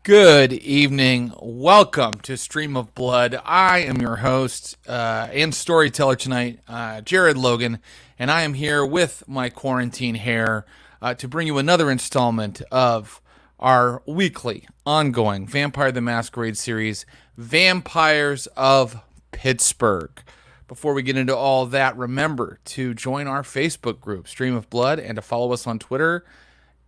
Good evening. Welcome to Stream of Blood. I am your host and storyteller tonight, Jared Logan, and I am here with my quarantine hair to bring you another installment of our weekly, ongoing Vampire the Masquerade series, Vampires of Pittsburgh. Before we get into all that, remember to join our Facebook group, Stream of Blood, and to follow us on Twitter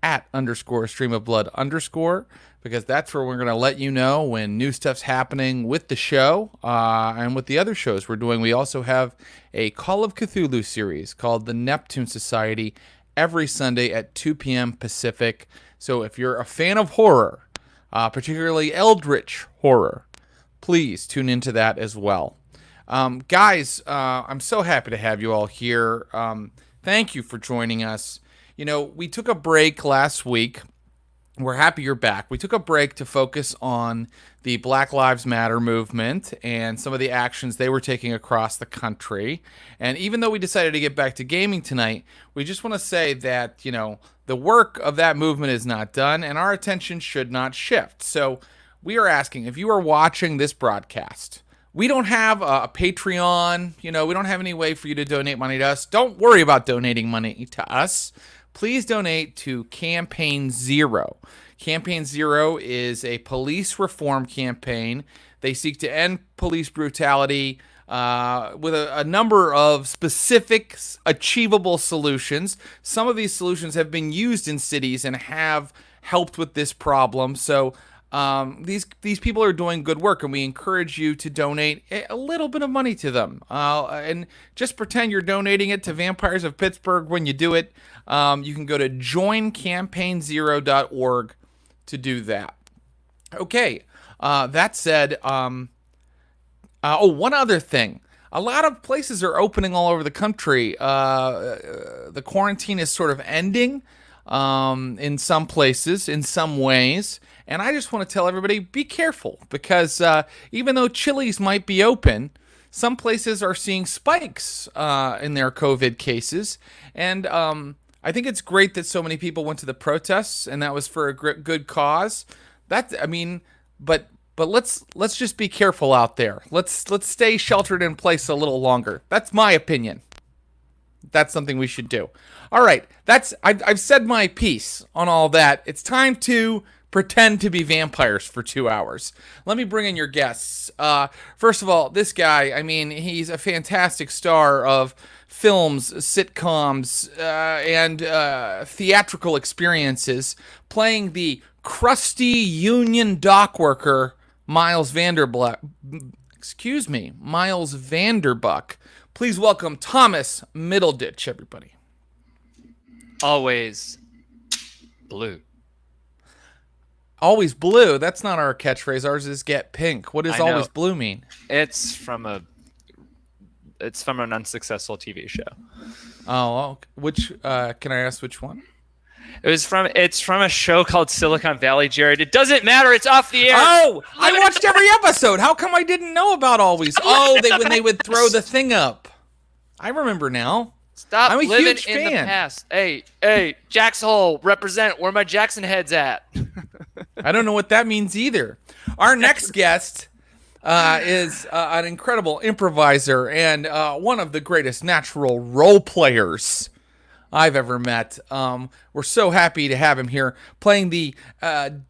@_streamofblood_, because that's where we're going to let you know when new stuff's happening with the show and with the other shows we're doing. We also have a Call of Cthulhu series called The Neptune Society every Sunday at 2 p.m. Pacific. So if you're a fan of horror, particularly eldritch horror, please tune into that as well. Guys, I'm so happy to have you all here. Thank you for joining us. You know, we took a break last week. We're happy you're back. We took a break to focus on the Black Lives Matter movement and some of the actions they were taking across the country. And even though we decided to get back to gaming tonight, we just want to say that, you know, the work of that movement is not done and our attention should not shift. So we are asking, if you are watching this broadcast, we don't have a Patreon, you know, we don't have any way for you to donate money to us. Don't worry about donating money to us. Please donate to Campaign Zero. Campaign Zero is a police reform campaign. They seek to end police brutality with a number of specific, achievable solutions. Some of these solutions have been used in cities and have helped with this problem. So these people are doing good work, and we encourage you to donate a little bit of money to them. And just pretend you're donating it to Vampires of Pittsburgh when you do it. You can go to joincampaignzero.org to do that. Okay, that said, one other thing. A lot of places are opening all over the country. The quarantine is sort of ending in some places, in some ways. And I just want to tell everybody, be careful, because even though Chili's might be open, some places are seeing spikes in their COVID cases. And I think it's great that so many people went to the protests, and that was for a good cause. But let's just be careful out there. Let's stay sheltered in place a little longer. That's my opinion. That's something we should do. All right, I've said my piece on all that. It's time to pretend to be vampires for 2 hours. Let me bring in your guests. First of all, this guy, I mean, he's a fantastic star of films, sitcoms, and theatrical experiences, playing the crusty union dock worker, Miles Vanderbuck. Please welcome Thomas Middleditch, everybody. Always blue. Always blue? That's not our catchphrase. Ours is get pink. What does always blue mean? It's from an unsuccessful TV show. Oh, which can I ask which one? It's from a show called Silicon Valley, Jared. It doesn't matter. It's off the air. Oh, I watched every episode. How come I didn't know about Always? Oh, when they would throw the thing up. I remember now. Stop I'm a living huge in fan. the past. Hey, Jack's Hole, represent. Where my Jackson head's at? I don't know what that means either. Our next guest is an incredible improviser and one of the greatest natural role players I've ever met. We're so happy to have him here, playing the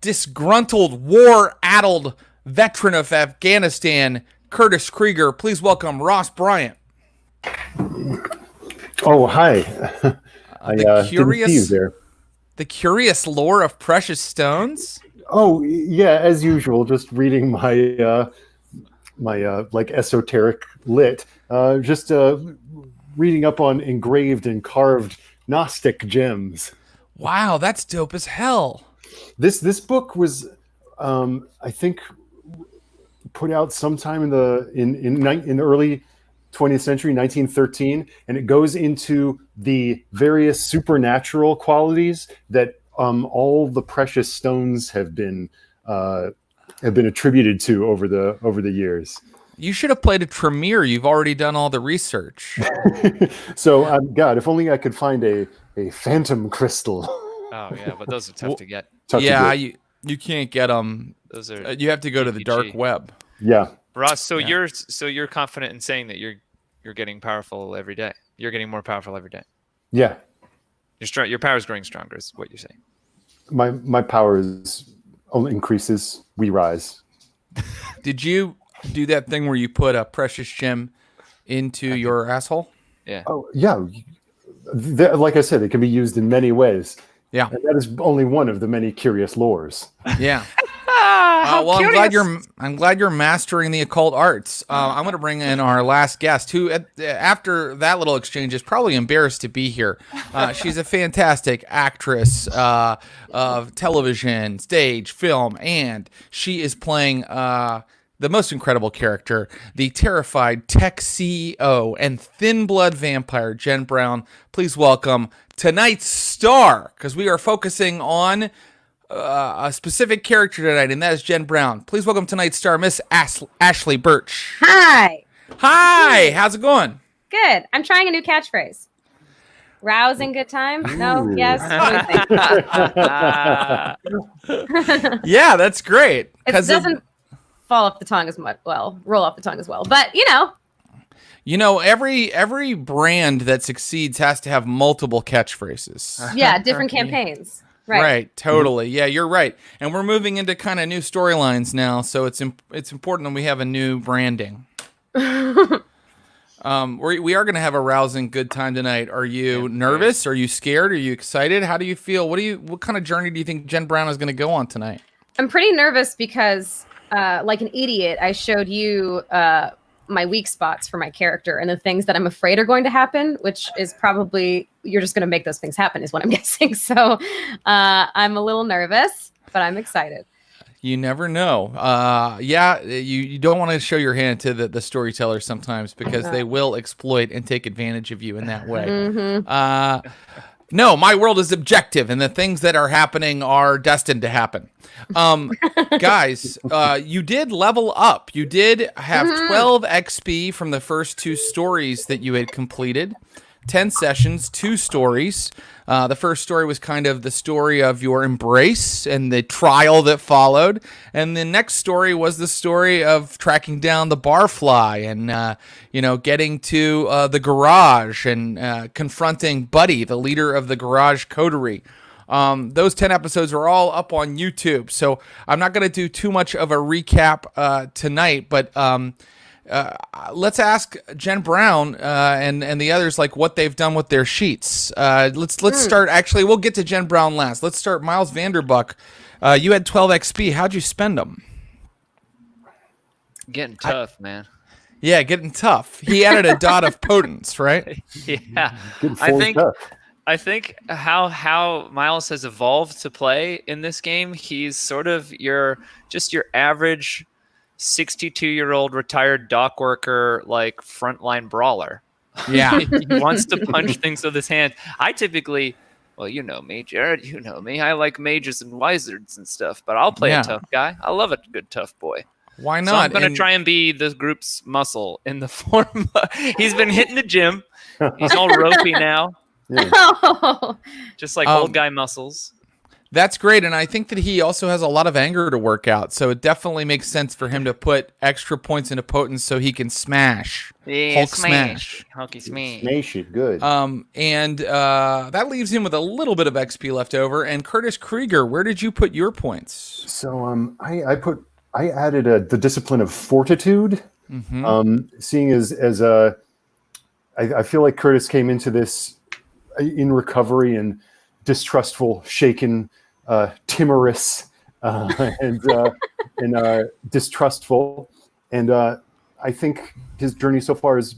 disgruntled, war-addled veteran of Afghanistan, Curtis Krieger. Please welcome Ross Bryant. Oh, hi. I didn't see you there. The curious lore of precious stones? Oh, yeah, as usual, just reading my like esoteric lit. Just reading up on engraved and carved Gnostic gems. Wow, that's dope as hell. This book was, I think, put out sometime in the early 20th century, 1913, and it goes into the various supernatural qualities that all the precious stones have been attributed to over the years. You should have played a Tremere. You've already done all the research. So, God, if only I could find a phantom crystal. Oh yeah, but those are tough to get. You can't get them. Those are You have to go to the dark PG. web. Yeah. Ross, so Yeah. you're confident in saying that you're getting powerful every day. You're getting more powerful every day. Yeah. Your power is growing stronger, is what you're saying. My power only increases. We rise. Did you do that thing where you put a precious gem into your asshole? Yeah. Oh yeah. Like I said, it can be used in many ways. Yeah. And that is only one of the many curious lores. Yeah. How Well, curious. I'm glad you're mastering the occult arts. I'm going to bring in our last guest, who after that little exchange is probably embarrassed to be here. She's a fantastic actress of television, stage, film, and she is playing the most incredible character, the terrified tech CEO and thin blood vampire, Jen Brown. Please welcome tonight's star, because we are focusing on a specific character tonight, and that is Jen Brown. Please welcome tonight's star, Miss Ashley Burch. Hi. Hi, how's it going? Good. I'm trying a new catchphrase. Rousing good time? No? Ooh. Yes? What do you think? Yeah, that's great. It doesn't fall off the tongue as much. Well, roll off the tongue as well. But, every brand that succeeds has to have multiple catchphrases. yeah, different campaigns. Right. Totally. Yeah, you're right. And we're moving into kind of new storylines now, so it's important that we have a new branding. We are going to have a rousing good time tonight. Are you nervous? Are you scared? Are you excited? How do you feel? What kind of journey do you think Jen Brown is going to go on tonight? I'm pretty nervous because, like an idiot, I showed you my weak spots for my character and the things that I'm afraid are going to happen, which is probably you're just going to make those things happen is what I'm guessing. So I'm a little nervous, but I'm excited. You never know. You don't want to show your hand to the storyteller sometimes because they will exploit and take advantage of you in that way. Mm-hmm. No, my world is objective, and the things that are happening are destined to happen. Guys, you did level up. You did have 12 XP from the first 2 stories that you had completed. 10 sessions, 2 stories. The first story was kind of the story of your embrace and the trial that followed. And the next story was the story of tracking down the barfly and, getting to the garage and confronting Buddy, the leader of the garage coterie. Those 10 episodes are all up on YouTube. So I'm not going to do too much of a recap tonight, but let's ask Jen Brown and the others like what they've done with their sheets. Let's start. Actually, we'll get to Jen Brown last. Let's start. Miles Vanderbuck. You had 12 XP. How'd you spend them? Getting tough, man. Yeah, getting tough. He added a dot of potence, right? Yeah. Getting I fully think tough. I think how Miles has evolved to play in this game, he's sort of your average 62-year-old retired dock worker, like frontline brawler. Yeah. He wants to punch things with his hands. I typically, well, you know me, Jared, you know me. I like mages and wizards and stuff, but I'll play a tough guy. I love a good tough boy. Why not? So I'm going to try and be the group's muscle in the form. He's been hitting the gym. He's all ropey now. Yeah. Oh. Just like old guy muscles. That's great, and I think that he also has a lot of anger to work out, so it definitely makes sense for him to put extra points into potence so he can smash. Yeah, Hulk smash. Hulky smash. Smash it. Good. And that leaves him with a little bit of XP left over. And Curtis Krieger, where did you put your points? So I added the discipline of fortitude. Seeing as I feel like Curtis came into this in recovery and distrustful, shaken, timorous, and distrustful. And I think his journey so far is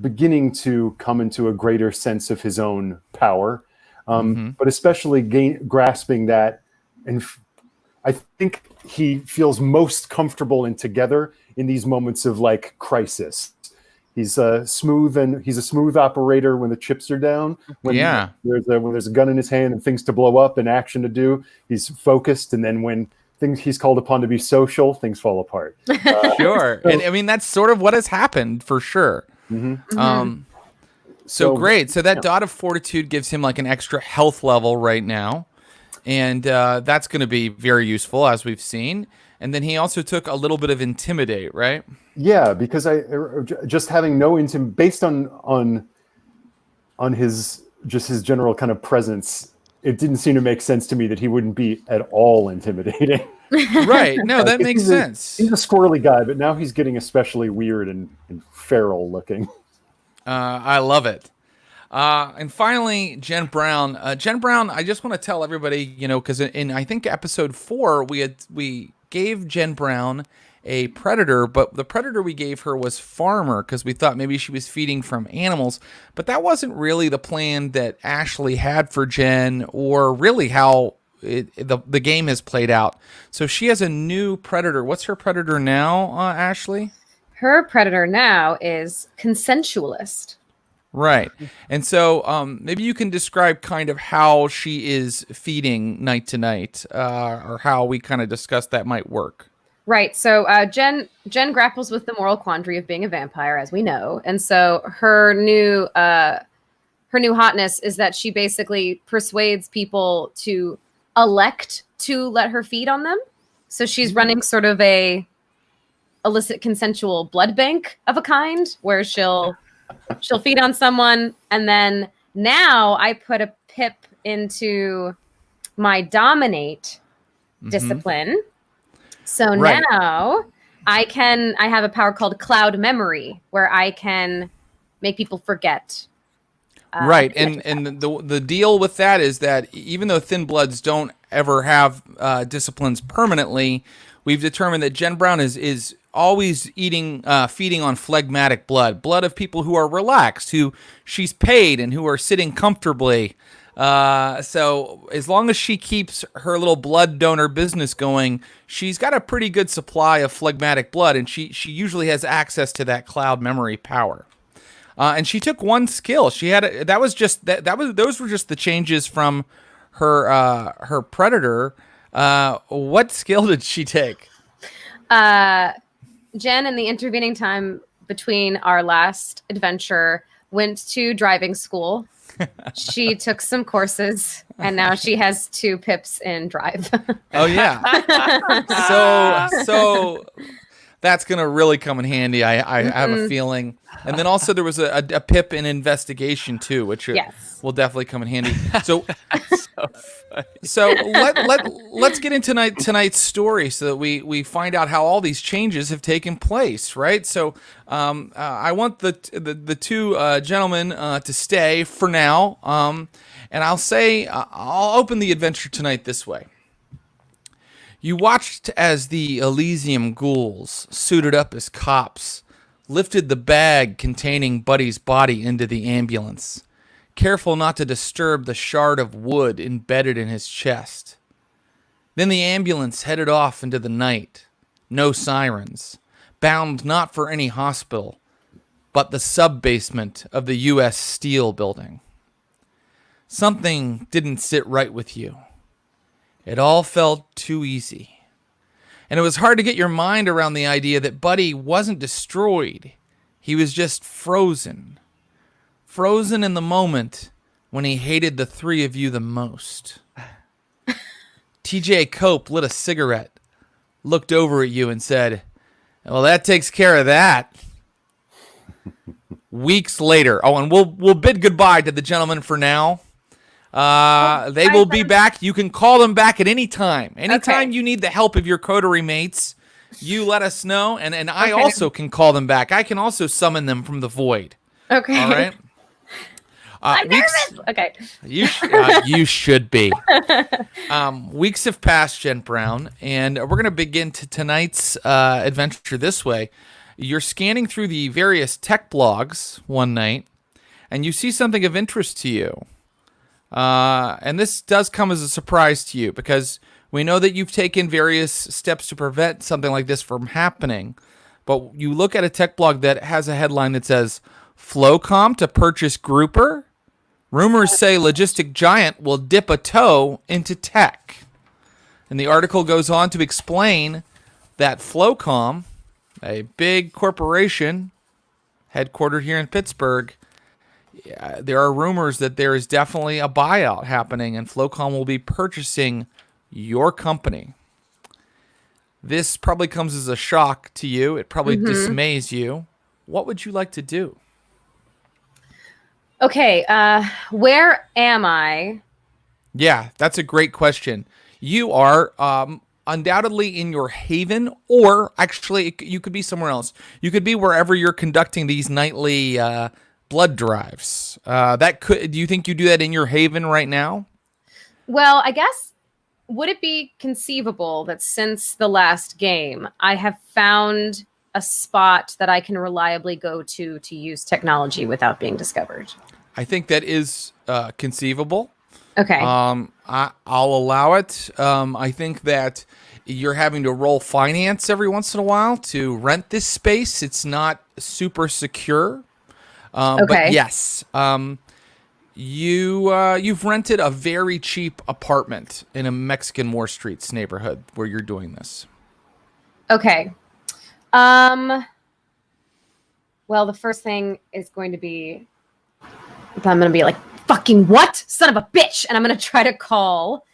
beginning to come into a greater sense of his own power, but especially grasping that. And I think he feels most comfortable and together in these moments of like crisis. He's smooth and he's a smooth operator when the chips are down. When there's a gun in his hand and things to blow up and action to do, he's focused. And then when he's called upon to be social, things fall apart. Sure. And I mean, that's sort of what has happened for sure. So great. So that dot of fortitude gives him like an extra health level right now. And that's going to be very useful, as we've seen. And then he also took a little bit of Intimidate, right? Yeah, because I just having no based on his general kind of presence, it didn't seem to make sense to me that he wouldn't be at all intimidating. Right. No, that makes sense. He's a squirrely guy, but now he's getting especially weird and feral looking. I love it. And finally, Jen Brown. Jen Brown, I just want to tell everybody, because in I think episode 4, we gave Jen Brown a predator, but the predator we gave her was Farmer because we thought maybe she was feeding from animals, but that wasn't really the plan that Ashley had for Jen, or really how the game has played out. So she has a new predator. What's her predator now, Ashley? Her predator now is consensualist. Right. And so maybe you can describe kind of how she is feeding night to night, or how we kind of discuss that might work. Right. So Jen grapples with the moral quandary of being a vampire, as we know. And so her new hotness is that she basically persuades people to elect to let her feed on them. So she's running sort of a illicit consensual blood bank of a kind where she'll feed on someone. And then now I put a pip into my dominate discipline. So now I have a power called cloud memory where I can make people forget. Right. And the deal with that is that even though Thin Bloods don't ever have disciplines permanently, we've determined that Jen Brown is always feeding on phlegmatic blood of people who are relaxed, who she's paid and who are sitting comfortably. So as long as she keeps her little blood donor business going, she's got a pretty good supply of phlegmatic blood, and she usually has access to that cloud memory power. And she took one skill. She had those were just the changes from her predator. What skill did she take? Jen, in the intervening time between our last adventure, went to driving school. She took some courses, and now she has 2 pips in drive. Oh yeah. So that's gonna really come in handy. I have a feeling. And then also there was a pip in investigation too, which will definitely come in handy. So let's get into tonight's story so that we find out how all these changes have taken place, right? So I want the 2 gentlemen to stay for now, and I'll say I'll open the adventure tonight this way. You watched as the Elysium ghouls, suited up as cops, lifted the bag containing Buddy's body into the ambulance, careful not to disturb the shard of wood embedded in his chest. Then the ambulance headed off into the night, no sirens, bound not for any hospital, but the sub-basement of the U.S. Steel building. Something didn't sit right with you. It all felt too easy. And it was hard to get your mind around the idea that Buddy wasn't destroyed. He was just frozen. Frozen in the moment when he hated the 3 of you the most. TJ Cope lit a cigarette, looked over at you and said, "Well, that takes care of that." Weeks later, and we'll bid goodbye to the gentlemen for now. They will be back. You can call them back at any time. Anytime you need the help of your coterie mates, you let us know, and I also can call them back. I can also summon them from the void. Okay. All right. I'm nervous. Okay. You should be. Weeks have passed, Jen Brown, and we're going to begin tonight's adventure this way. You're scanning through the various tech blogs one night, and you see something of interest to you. And this does come as a surprise to you because we know that you've taken various steps to prevent something like this from happening. But you look at a tech blog that has a headline that says, "Flocom to purchase Grouper? Rumors say logistic giant will dip a toe into tech." And the article goes on to explain that Flocom, a big corporation headquartered here in Pittsburgh, there are rumors that there is definitely a buyout happening, and Flocom will be purchasing your company. This probably comes as a shock to you. It probably dismays you. What would you like to do? Okay, where am I? Yeah, that's a great question. You are undoubtedly in your haven, or actually, you could be somewhere else. You could be wherever you're conducting these nightly blood drives. Do you think you do that in your haven right now? Well, I guess, would it be conceivable that since the last game, I have found a spot that I can reliably go to use technology without being discovered? I think that is conceivable. Okay. I'll allow it. I think that you're having to roll finance every once in a while to rent this space. It's not super secure. Okay. But yes, you've rented a very cheap apartment in a Mexican War Streets neighborhood where you're doing this. Okay. Well, the first thing is going to be, I'm going to be like, fucking what? Son of a bitch. And I'm going to try to call.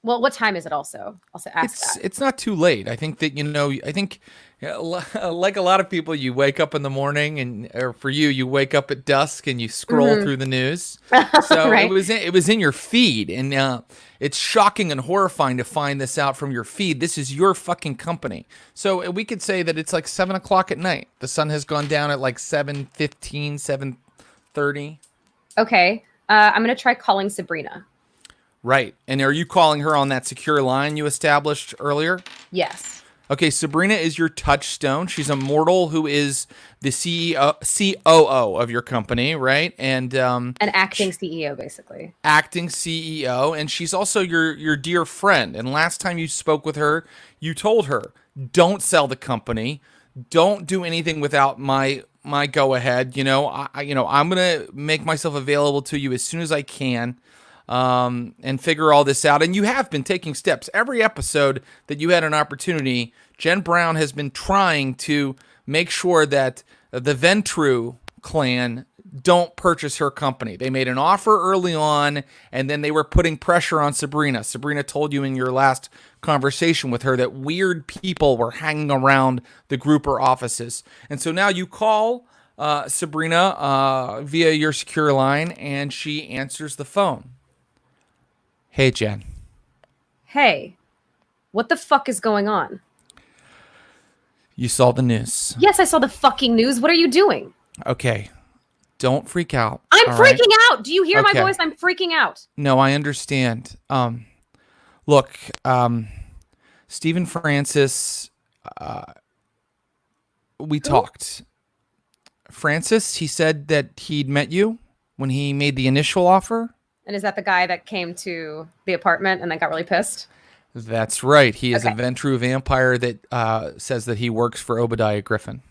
Well, what time is it also? I'll ask that. It's not too late. I think that, like a lot of people, you wake up in the morning or for you wake up at dusk and you scroll through the news. So Right. it was in your feed, and it's shocking and horrifying to find this out from your feed. This is your fucking company. So we could say that it's like 7 o'clock at night. The sun has gone down at like 7:15, 7:30. Okay. I'm going to try calling Sabrina. Right. And are you calling her on that secure line you established earlier? Yes. Okay, Sabrina is your touchstone. She's a mortal who is the COO of your company, right? And An acting CEO, basically. acting CEO, and she's also your dear friend. And last time you spoke with her, you told her, "Don't sell the company. Don't do anything without my go ahead. I'm gonna make myself available to you as soon as I can." And figure all this out. And you have been taking steps. Every episode that you had an opportunity, Jen Brown has been trying to make sure that the Ventru clan don't purchase her company. They made an offer early on, and then they were putting pressure on Sabrina. Sabrina told you in your last conversation with her that weird people were hanging around the grouper offices. And so now you call Sabrina via your secure line, and she answers the phone. Hey, Jen. Hey, what the fuck is going on? You saw the news. Yes, I saw the fucking news. What are you doing? Okay. Don't freak out. I'm all freaking right? out. Do you hear my Okay. voice? I'm freaking out. No, I understand. Look, Stephen Francis, we talked. Francis, he said that he'd met you when he made the initial offer. And is that the guy that came to the apartment and then got really pissed? That's right. He is Okay. a Ventru vampire that says that he works for Obadiah Griffin.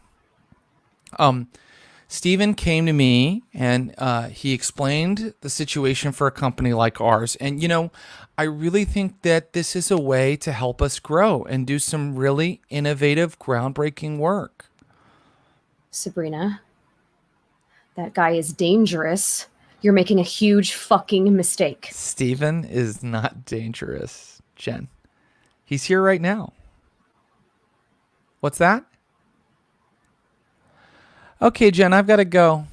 Stephen came to me and he explained the situation for a company like ours. And, I really think that this is a way to help us grow and do some really innovative, groundbreaking work. Sabrina, that guy is dangerous. You're making a huge fucking mistake. Stephen is not dangerous, Jen. He's here right now. What's that? Okay, Jen, I've got to go.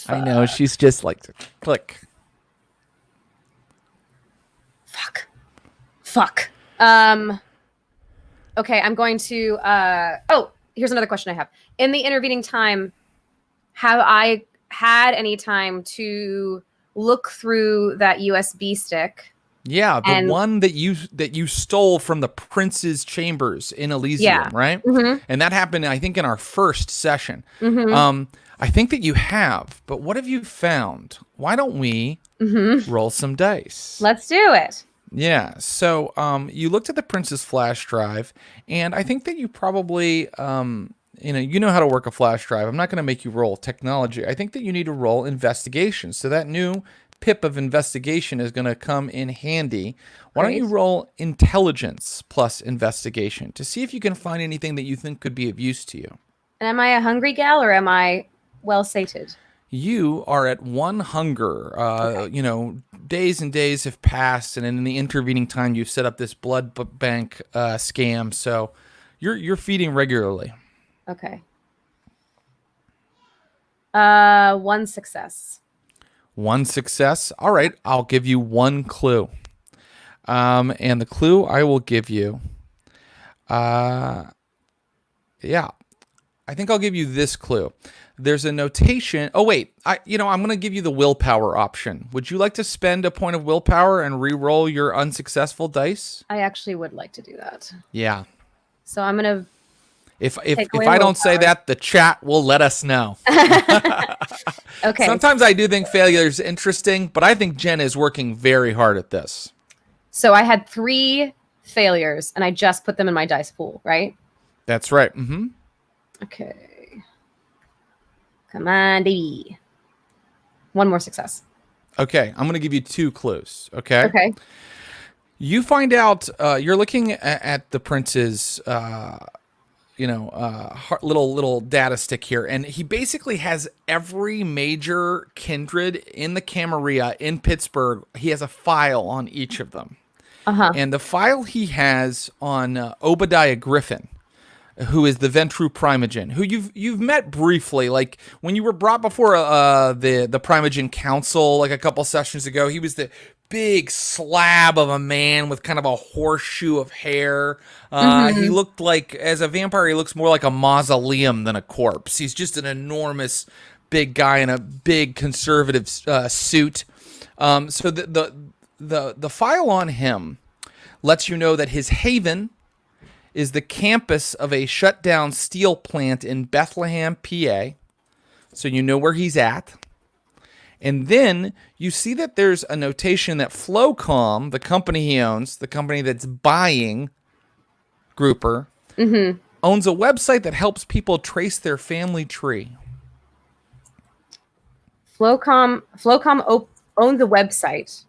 I know, she's just like, click. Fuck. Okay, I'm going to, here's another question I have. In the intervening time, have I had any time to look through that USB stick? Yeah, the one that you stole from the prince's chambers in Elysium, right? Mm-hmm. And that happened, I think, in our first session. Mm-hmm. I think that you have, but what have you found? Why don't we roll some dice? Let's do it. Yeah, so you looked at the prince's flash drive, and I think that you probably, you know how to work a flash drive. I'm not going to make you roll technology. I think that you need to roll investigation. So that new pip of investigation is going to come in handy. Why don't you roll intelligence plus investigation to see if you can find anything that you think could be of use to you? And am I a hungry gal or am I well sated? You are at 1 hunger. You know, days and days have passed, and in the intervening time, you've set up this blood bank scam. So you're feeding regularly. Okay. 1 success. 1 success. All right, I'll give you 1 clue. And the clue I will give you, yeah, I think I'll give you this clue. There's a notation. Oh wait, I'm going to give you the willpower option. Would you like to spend a point of willpower and re-roll your unsuccessful dice? I actually would like to do that. Yeah. So I'm gonna. If Take away I don't say willpower. that, the chat will let us know. Okay. Sometimes I do think failure is interesting, but I think Jen is working very hard at this. So I had 3 failures, and I just put them in my dice pool, right? That's right. Mm-hmm. Okay. Come on, baby. 1 more success. Okay, I'm going to give you 2 clues. Okay. Okay. You find out you're looking at the prince's, little data stick here, and he basically has every major kindred in the Camarilla in Pittsburgh. He has a file on each of them, and the file he has on Obadiah Griffin, who is the Ventru Primogen, who you've met briefly, like when you were brought before the Primogen Council like a couple sessions ago. He was the big slab of a man with kind of a horseshoe of hair. He looked like, as a vampire, he looks more like a mausoleum than a corpse. He's just an enormous big guy in a big conservative suit. So the file on him lets you know that his haven is the campus of a shut down steel plant in Bethlehem, PA. So you know where he's at. And then you see that there's a notation that Flocom, the company he owns, the company that's buying Grouper, owns a website that helps people trace their family tree. Flocom owns a website.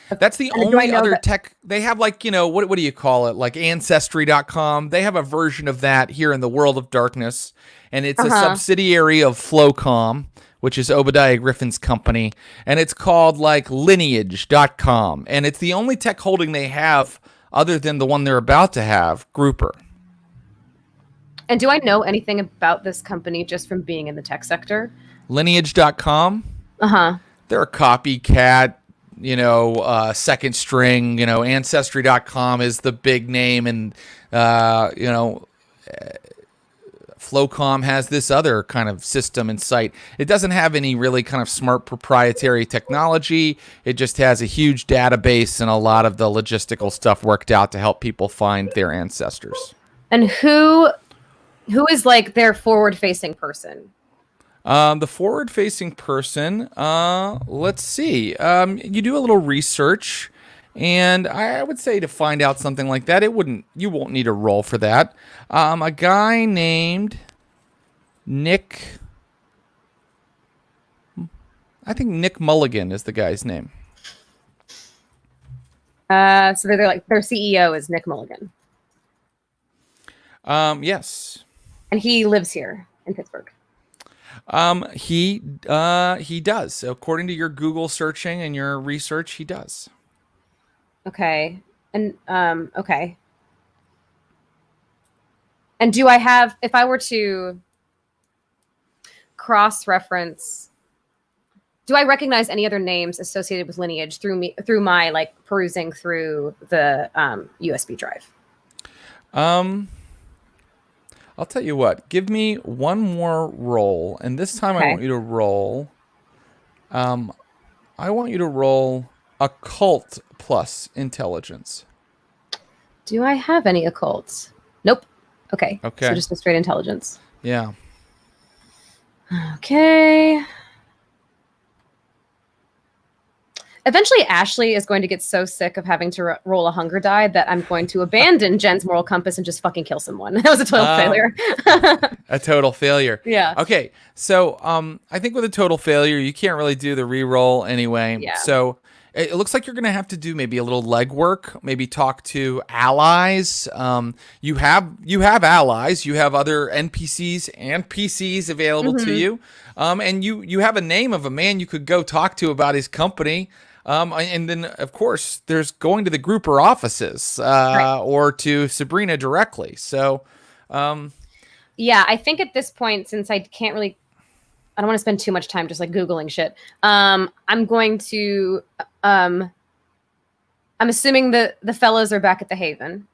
That's the And do I only know other that- tech. They have what do you call it? Like Ancestry.com. They have a version of that here in the World of Darkness. And it's a subsidiary of Flocom, which is Obadiah Griffin's company. And it's called like Lineage.com. And it's the only tech holding they have other than the one they're about to have, Grouper. And do I know anything about this company just from being in the tech sector? Lineage.com. They're a copycat. Second string, Ancestry.com is the big name, and, Flocom has this other kind of system in sight. It doesn't have any really kind of smart proprietary technology. It just has a huge database and a lot of the logistical stuff worked out to help people find their ancestors. And who is like their forward-facing person? The forward-facing person, let's see. You do a little research, and I would say to find out something like that, you won't need a roll for that. A guy named Nick, I think Nick Mulligan is the guy's name. So they're like their CEO is Nick Mulligan, Yes. and he lives here in Pittsburgh. He does. According to your Google searching and your research, he does. Okay. And okay. And do I have, if I were to cross-reference, do I recognize any other names associated with Lineage through my like perusing through the USB drive? I'll tell you what. Give me one more roll, and this time I want you to roll. I want you to roll occult plus intelligence. Do I have any occults? Nope. Okay. Okay. So just a straight intelligence. Yeah. Okay. Eventually, Ashley is going to get so sick of having to roll a hunger die that I'm going to abandon Jen's moral compass and just fucking kill someone. That was a total failure. A total failure. Yeah. Okay. So I think with a total failure, you can't really do the re-roll anyway. Yeah. So it looks like you're going to have to do maybe a little legwork, maybe talk to allies. You have allies, you have other NPCs and PCs available to you. And you have a name of a man you could go talk to about his company. And then, of course, there's going to the grouper offices or to Sabrina directly. So, yeah, I think at this point, since I don't want to spend too much time just like Googling shit. I'm going to, I'm assuming the fellows are back at the Haven.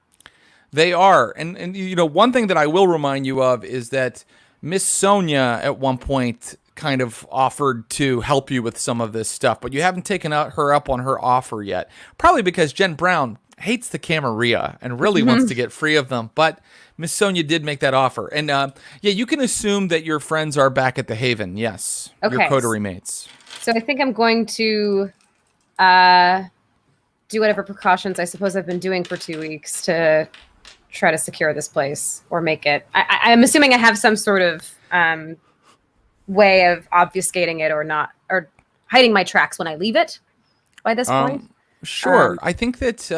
they are. And one thing that I will remind you of is that Miss Sonia at one point kind of offered to help you with some of this stuff, but you haven't taken her up on her offer yet. Probably because Jen Brown hates the Camarilla and really wants to get free of them. But Miss Sonia did make that offer. And you can assume that your friends are back at the Haven. Yes. Okay. Your coterie mates. So I think I'm going to do whatever precautions I suppose I've been doing for 2 weeks to try to secure this place or make it. I'm assuming I have some sort of way of obfuscating it or not, or hiding my tracks when I leave it by this point. Sure. I think that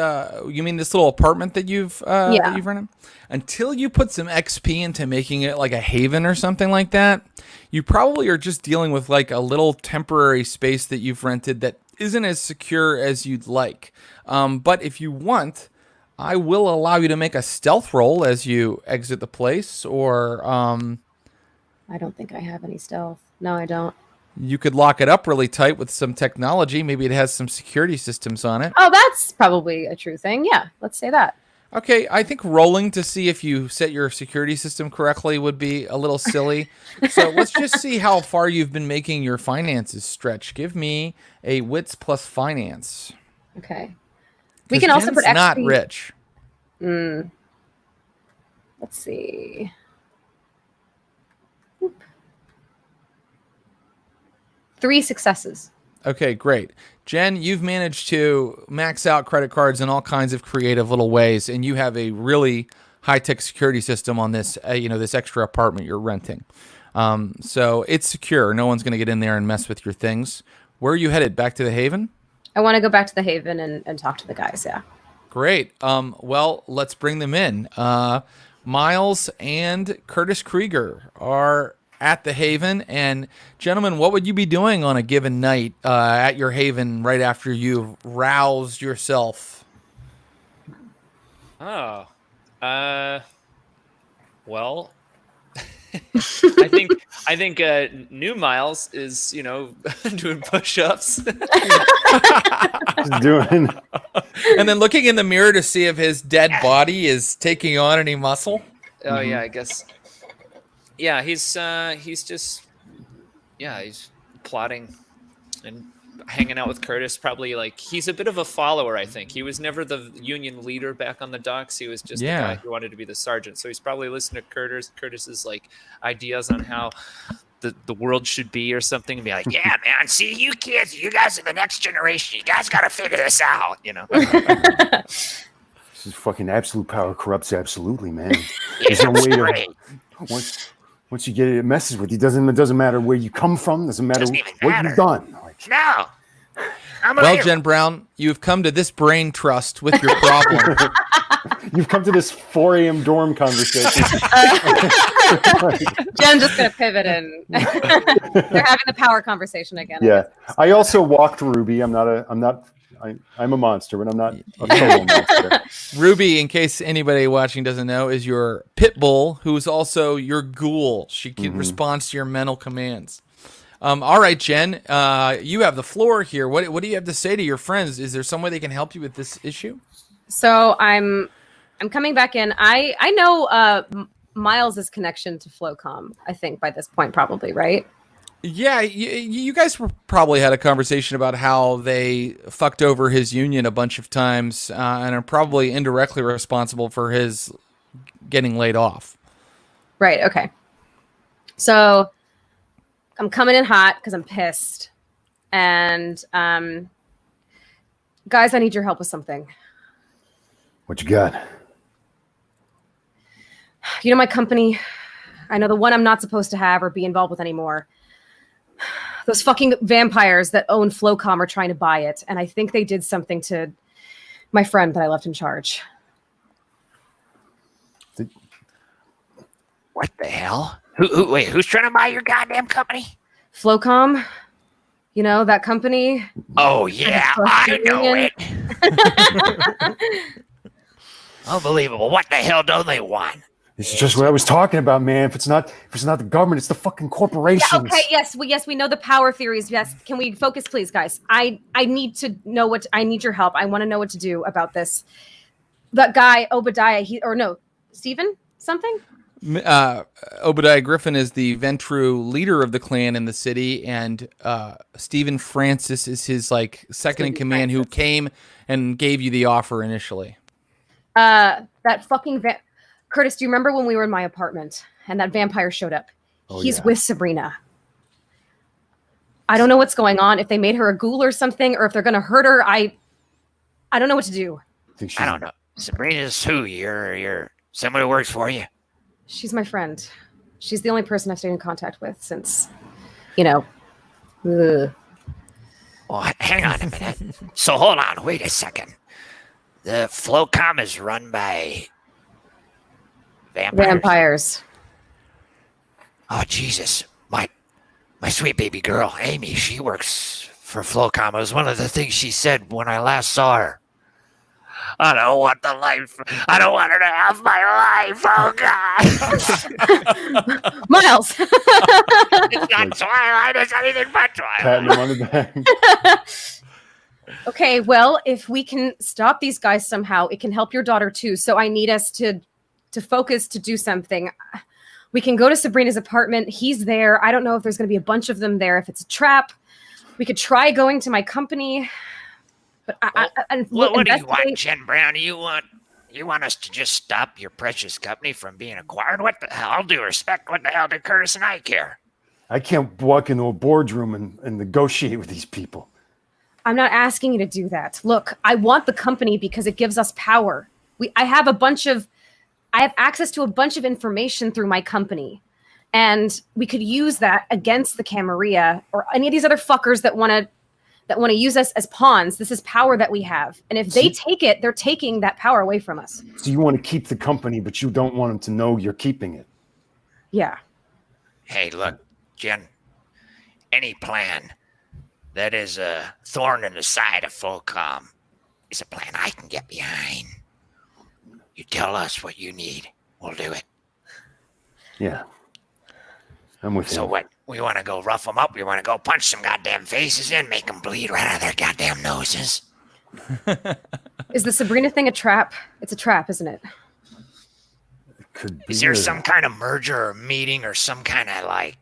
you mean this little apartment that you've rented? Until you put some XP into making it like a haven or something like that, you probably are just dealing with like a little temporary space that you've rented that isn't as secure as you'd like. But if you want, I will allow you to make a stealth roll as you exit the place, or I don't think I have any stealth. No, I don't. you could lock it up really tight with some technology. Maybe it has some security systems on it. Oh, that's probably a true thing. Yeah, let's say that. Okay, I think rolling to see if you set your security system correctly would be a little silly. So let's just see how far you've been making your finances stretch. Give me a wits plus finance. Okay. We can also put Jen's XP. not rich. Let's see. 3 successes. Okay, great. Jen, you've managed to max out credit cards in all kinds of creative little ways, and you have a really high-tech security system on this, this extra apartment you're renting. So it's secure. No one's going to get in there and mess with your things. Where are you headed? Back to the Haven? I want to go back to the Haven and talk to the guys, yeah. Great. Well, let's bring them in. Miles and Curtis Krieger are at the Haven. And gentlemen, what would you be doing on a given night at your Haven right after you've roused yourself? Oh, well, I think new Miles is doing push-ups. Doing. And then looking in the mirror to see if his dead body is taking on any muscle. Oh yeah, I guess. Yeah, he's just he's plotting and hanging out with Curtis. Probably like he's a bit of a follower. I think he was never the Union leader back on the docks. He was just the guy who wanted to be the sergeant. So he's probably listening to Curtis's like ideas on how the world should be or something, and be like, yeah, man, see, you kids, you guys are the next generation. You guys got to figure this out, This is fucking absolute power corrupts absolutely, man. There's no way to. Once you get it, it messes with you. It doesn't matter where you come from. Doesn't matter what you've done. No. Well, Jen Brown, you've come to this brain trust with your problem. You've come to this 4 a.m. dorm conversation. Jen's just going to pivot and they're having the power conversation again. Yeah. I also walked Ruby. I'm a monster, but I'm not a total monster. Ruby, in case anybody watching doesn't know, is your pit bull, who is also your ghoul. She can respond to your mental commands. All right, Jen, you have the floor here. What do you have to say to your friends? Is there some way they can help you with this issue? So I'm coming back in. I know Miles's connection to Flocom, I think, by this point, probably, right? Yeah, you guys probably had a conversation about how they fucked over his union a bunch of times and are probably indirectly responsible for his getting laid off. Right, okay. So I'm coming in hot because I'm pissed. And guys, I need your help with something. What you got? You know my company? I know the one I'm not supposed to have or be involved with anymore. those fucking vampires that own Flocom are trying to buy it, and I think they did something to my friend that I left in charge. What the hell? Wait, who's trying to buy your goddamn company? Flocom, you know, that company? Oh, yeah, I know it. Unbelievable. What the hell do they want? This is just what I was talking about, man. If it's not the government, it's the fucking corporations. Yeah, okay, yes, we know the power theories. Yes, can we focus, please, guys? I need to know I need your help. I want to know what to do about this. That guy Obadiah, Stephen something. Obadiah Griffin is the Ventru leader of the clan in the city, and Stephen Francis is his second in command, who came and gave you the offer initially. That fucking Curtis, do you remember when we were in my apartment and that vampire showed up? He's with Sabrina. I don't know what's going on. If they made her a ghoul or something, or if they're going to hurt her, I don't know what to do. I don't know. Sabrina's who? Your someone who works for you? She's my friend. She's the only person I've stayed in contact with since, Ugh. Oh, hang on a minute. So hold on. Wait a second. The Flocom is run by vampires. Oh, Jesus. My sweet baby girl, Amy, she works for Flocom. It was one of the things she said when I last saw her. I don't want the life. I don't want her to have my life. Oh, God. Miles. It's not Twilight. It's anything but Twilight. Patting him on the back. Okay, well, if we can stop these guys somehow, it can help your daughter too. So I need us to focus, to do something. We can go to Sabrina's apartment. He's there. I don't know if there's going to be a bunch of them there. If it's a trap, we could try going to my company. But what do you want, Jen Brown? You want us to just stop your precious company from being acquired? What the hell? All due respect, what the hell do Curtis and I care? I can't walk into a boardroom and negotiate with these people. I'm not asking you to do that. Look, I want the company because it gives us power. I have access to a bunch of information through my company. And we could use that against the Camarilla or any of these other fuckers that want to use us as pawns. This is power that we have. And if they take it, they're taking that power away from us. So you want to keep the company, but you don't want them to know you're keeping it. Yeah. Hey, look, Jen, any plan that is a thorn in the side of Flocom is a plan I can get behind. You tell us what you need, we'll do it. Yeah. I'm with you. So what? We want to go rough them up? We want to go punch some goddamn faces in, make them bleed right out of their goddamn noses? Is the Sabrina thing a trap? It's a trap, isn't it? It could be. Is there some kind of merger or meeting or some kind of are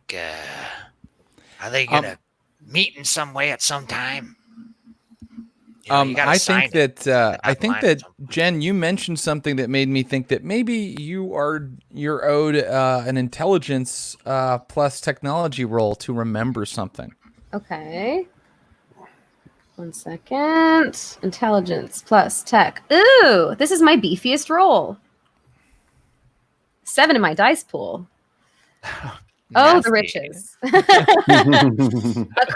they going to meet in some way at some time? I think that Jen, you mentioned something that made me think that maybe you're owed an intelligence plus technology roll to remember something. Okay. 1 second. Intelligence plus tech. Ooh, this is my beefiest roll. 7 in my dice pool. Oh, the riches. A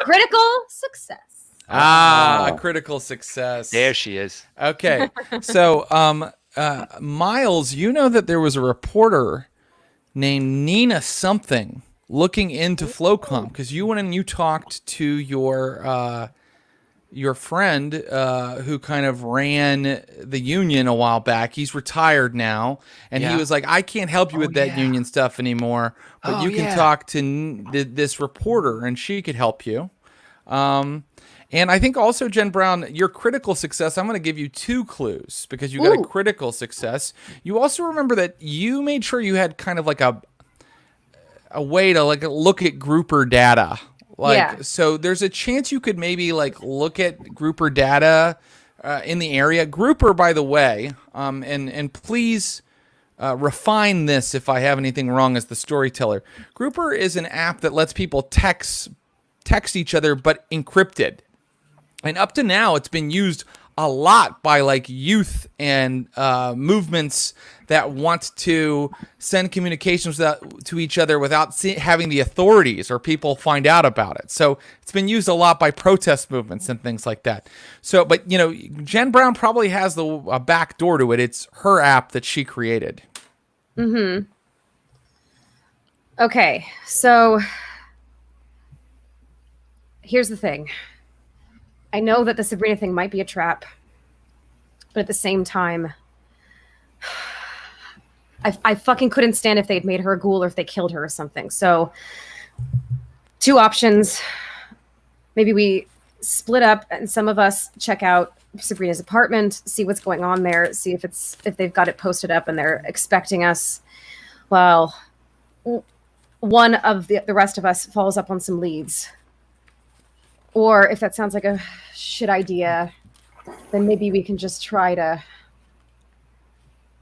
critical success. A critical success. There she is. Okay. So, Miles, you know that there was a reporter named Nina something looking into Flocom because you went and you talked to your friend who kind of ran the union a while back. He's retired now, and he was like, I can't help you with that union stuff anymore, but you can talk to this reporter, and she could help you. And I think also, Jen Brown, your critical success, I'm going to give you 2 clues because you got a critical success. You also remember that you made sure you had kind of like a way to look at grouper data. So there's a chance you could maybe look at grouper data in the area. Grouper, by the way, and please refine this if I have anything wrong as the storyteller. Grouper is an app that lets people text each other but encrypted. And up to now, it's been used a lot by like youth and movements that want to send communications to each other without having the authorities or people find out about it. So it's been used a lot by protest movements and things like that. So, but you know, Jen Brown probably has a back door to it. It's her app that she created. Mm-hmm. Okay, so here's the thing. I know that the Sabrina thing might be a trap, but at the same time, I fucking couldn't stand if they'd made her a ghoul or if they killed her or something. So, two options. Maybe we split up and some of us check out Sabrina's apartment, see what's going on there, see if they've got it posted up and they're expecting us. Well, one of the rest of us follows up on some leads. Or if that sounds like a shit idea, then maybe we can just try to,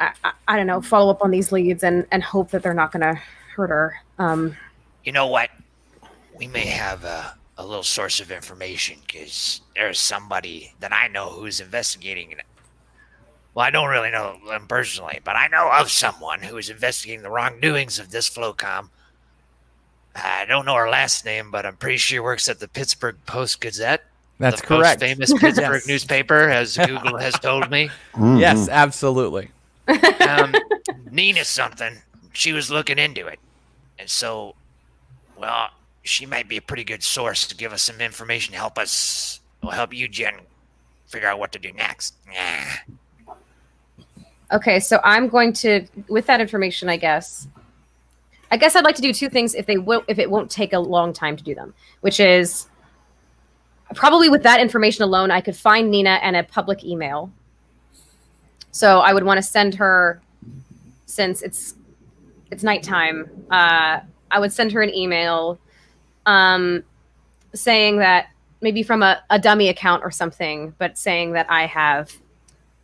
I don't know, follow up on these leads and hope that they're not going to hurt her. You know what? We may have a little source of information because there's somebody that I know who's investigating it. Well, I don't really know them personally, but I know of someone who is investigating the wrongdoings of this Flocom. I don't know her last name, but I'm pretty sure she works at the Pittsburgh Post-Gazette. That's the correct. Most famous Pittsburgh Yes. newspaper, as Google has told me. Mhm. Yes, absolutely. Nina something, she was looking into it. And so, well, she might be a pretty good source to give us some information to help us, will help you, Jen, figure out what to do next. Okay, so I'm going to, with that information, I guess I'd like to do two things if it won't take a long time to do them, which is probably with that information alone, I could find Nina and a public email. So I would want to send her, since it's nighttime, I would send her an email saying that, maybe from a dummy account or something, but saying that I have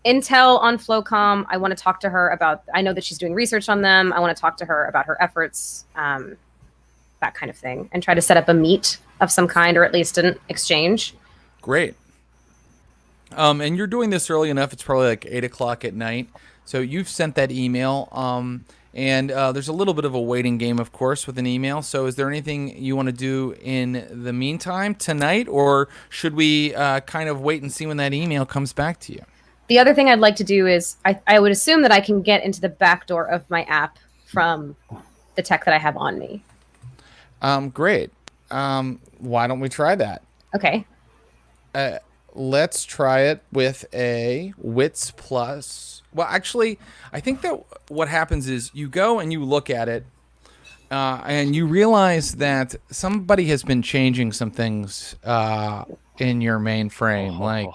intel on Flocom. I want to talk to her about, I know that she's doing research on them. I want to talk to her about her efforts, that kind of thing, and try to set up a meet of some kind, or at least an exchange. Great. And you're doing this early enough. It's probably like 8 o'clock at night. So you've sent that email. And there's a little bit of a waiting game, of course, with an email. So is there anything you want to do in the meantime tonight, or should we kind of wait and see when that email comes back to you? The other thing I'd like to do is, I would assume that I can get into the back door of my app from the tech that I have on me. Great. Why don't we try that? Okay. Let's try it with a Wits Plus. Well, actually, I think that what happens is you go and you look at it, and you realize that somebody has been changing some things in your mainframe.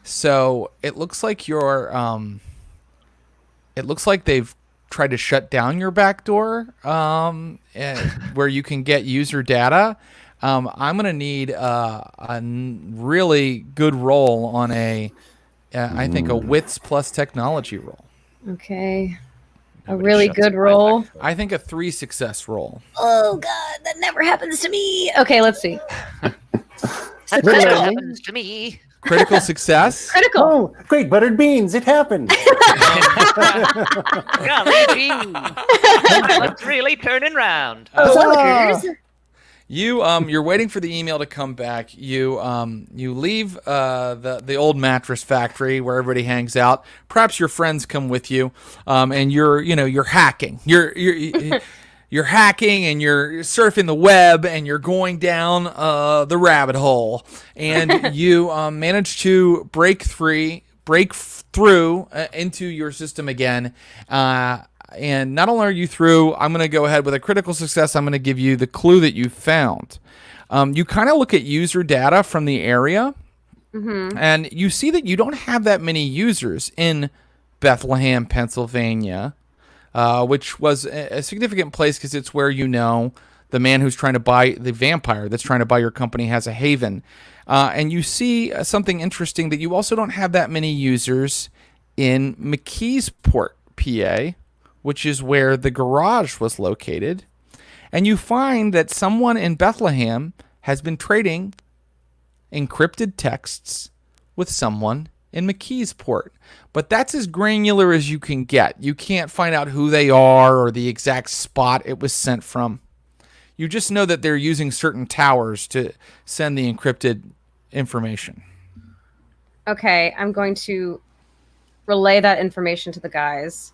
So it looks like it looks like they've tried to shut down your backdoor, where you can get user data. I'm going to need a really good roll on I think a Wits Plus Technology roll. Okay. A really good roll. I think a 3 success roll. Oh, God, that never happens to me. Okay, let's see. That never happens to me. Critical success. Critical. Oh, great, buttered beans. It happened. Golly gee. My luck's really turning round. You're waiting for the email to come back. You leave the old mattress factory where everybody hangs out. Perhaps your friends come with you, and you're hacking. You're hacking and you're surfing the web and you're going down the rabbit hole, and you manage to break through into your system again. And not only are you through, I'm going to go ahead with a critical success. I'm going to give you the clue that you found. You kind of look at user data from the area, and you see that you don't have that many users in Bethlehem, Pennsylvania, which was a significant place because it's where the man who's trying to buy, the vampire that's trying to buy your company, has a haven. And you see something interesting, that you also don't have that many users in McKeesport, PA, which is where the garage was located. And you find that someone in Bethlehem has been trading encrypted texts with someone in McKeesport. But that's as granular as you can get. You can't find out who they are or the exact spot it was sent from. You just know that they're using certain towers to send the encrypted information. Okay, I'm going to relay that information to the guys.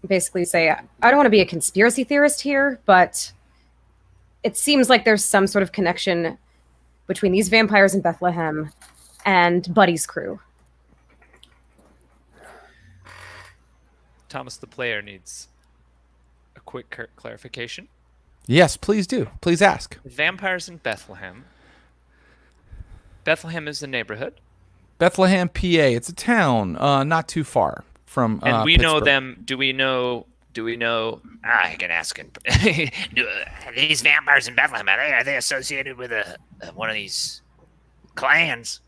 Basically say, I don't want to be a conspiracy theorist here, but it seems like there's some sort of connection between these vampires in Bethlehem and Buddy's crew. Thomas, the player, needs a quick clarification. Yes, please do. Please ask. Vampires in Bethlehem. Bethlehem is the neighborhood. Bethlehem, PA. It's a town not too far from And we know Pittsburgh. them. Do we know? I can ask him. These vampires in Bethlehem, are they associated with one of these clans?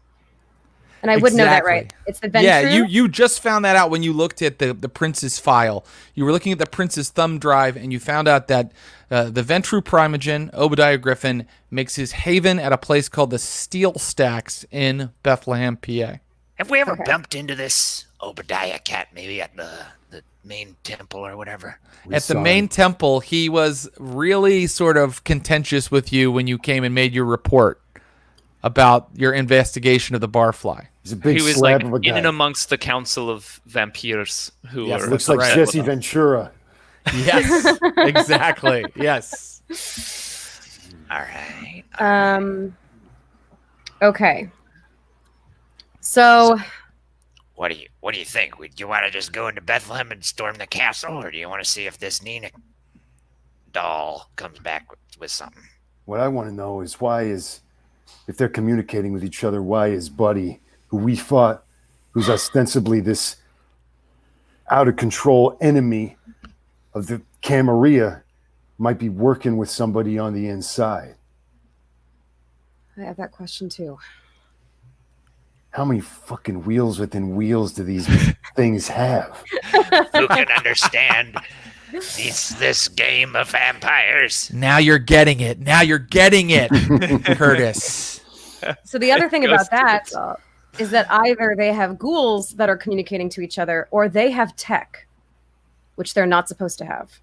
And I would know that, Exactly. right? It's the Ventru? Yeah, you just found that out when you looked at the prince's file. You were looking at the prince's thumb drive, and you found out that the Ventru Primogen, Obadiah Griffin, makes his haven at a place called the Steel Stacks in Bethlehem, PA. Have we ever bumped into this Obadiah cat, maybe at the main temple or whatever? At the main temple, he was really sort of contentious with you when you came and made your report about your investigation of the barfly. He's a big He was slab like of a guy. in and amongst the council of vampires who Yes, are looks like right. Jesse Ventura. Yes, exactly. Yes. All right. Okay. So What do you think? Do you want to just go into Bethlehem and storm the castle, or do you want to see if this Nina doll comes back with something? What I want to know is if they're communicating with each other, why is Buddy, who we fought, who's ostensibly this out of control enemy of the Camarilla, might be working with somebody on the inside? I have that question too. How many fucking wheels within wheels do these things have? Who can understand this game of vampires? Now you're getting it. Now you're getting it, Curtis. So the other thing Goes about to that the top. is that either they have ghouls that are communicating to each other, or they have tech, which they're not supposed to have.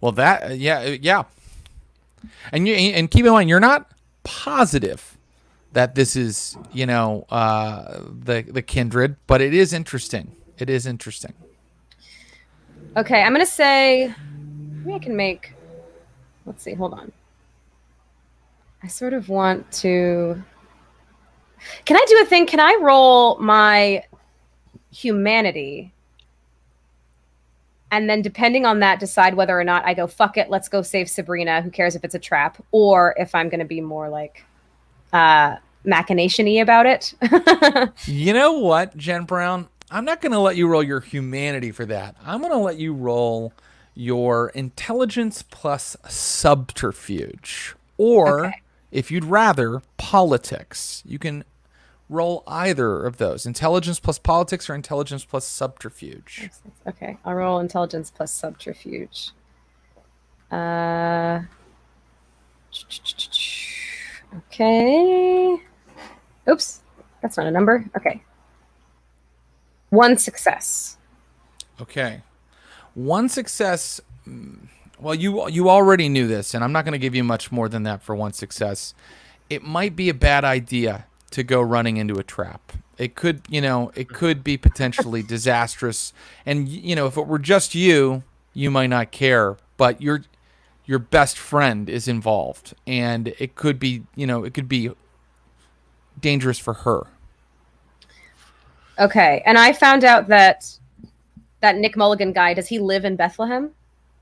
Well, that yeah. And keep in mind, you're not positive that this is the kindred, but it is interesting. It is interesting. Okay, I'm gonna say maybe I can make. Let's see. Hold on. I sort of want to. Can I do a thing? Can I roll my humanity? And then depending on that, decide whether or not I go, fuck it, let's go save Sabrina. Who cares if it's a trap? Or if I'm going to be more like machination-y about it. You know what, Jen Brown? I'm not going to let you roll your humanity for that. I'm going to let you roll your intelligence plus subterfuge. Or, if you'd rather, politics. You can roll either of those. Intelligence plus politics or intelligence plus subterfuge. Okay, I'll roll intelligence plus subterfuge. Okay. Oops, that's not a number. Okay. 1 success. Okay. 1 success. Well, you already knew this, and I'm not going to give you much more than that for 1 success. It might be a bad idea to go running into a trap. It could, it could be potentially disastrous. And, if it were just you might not care, but your best friend is involved, and it could be, it could be dangerous for her. Okay, and I found out that Nick Mulligan guy, does he live in Bethlehem?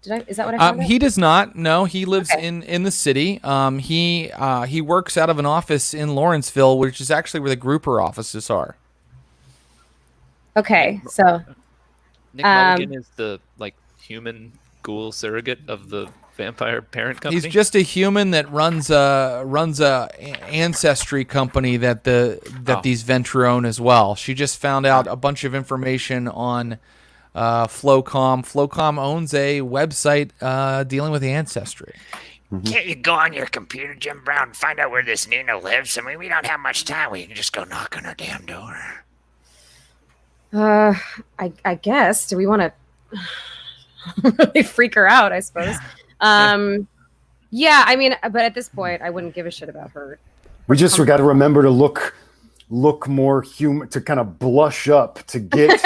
Is that what I found out? He does not. No, he lives in the city. He works out of an office in Lawrenceville, which is actually where the grouper offices are. Okay, so Nick Mulligan is the human ghoul surrogate of the vampire parent company. He's just a human that runs a ancestry company that these Venture own as well. She just found out a bunch of information on Flocom. Flocom owns a website dealing with ancestry. Can't you go on your computer, Jim Brown, and find out where this Nina lives? I mean, we don't have much time. We can just go knock on her damn door. I guess. Do we want to really freak her out? I suppose. Yeah. I mean, but at this point, I wouldn't give a shit about her. We just got to remember to look more human, to kind of blush up, to get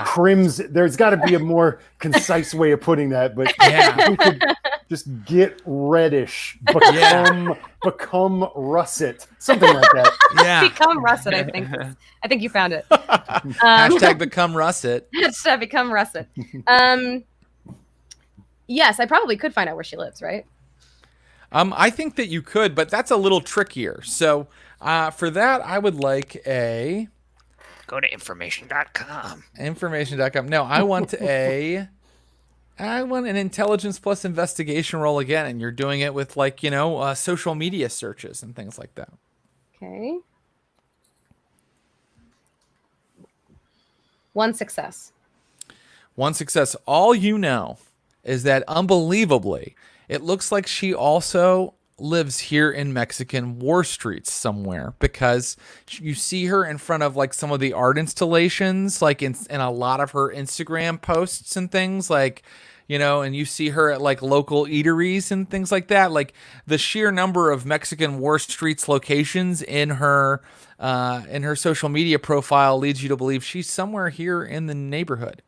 crimson. There's got to be a more concise way of putting that, but we could just get reddish, become russet, something like that. Yeah, become russet. I think you found it. Hashtag become russet. Hashtag become russet. Yes, I probably could find out where she lives, right? I think that you could, but that's a little trickier. So for that, I would like a... Go to information.com. Information.com. No, I want an intelligence plus investigation roll again, and you're doing it with, like, social media searches and things like that. Okay. 1 success. 1 success. All you know is that, unbelievably, it looks like she also lives here in Mexican War Streets somewhere, because you see her in front of, like, some of the art installations, like in a lot of her Instagram posts and things, like, and you see her at, like, local eateries and things like that. Like, the sheer number of Mexican War Streets locations in her social media profile leads you to believe she's somewhere here in the neighborhood.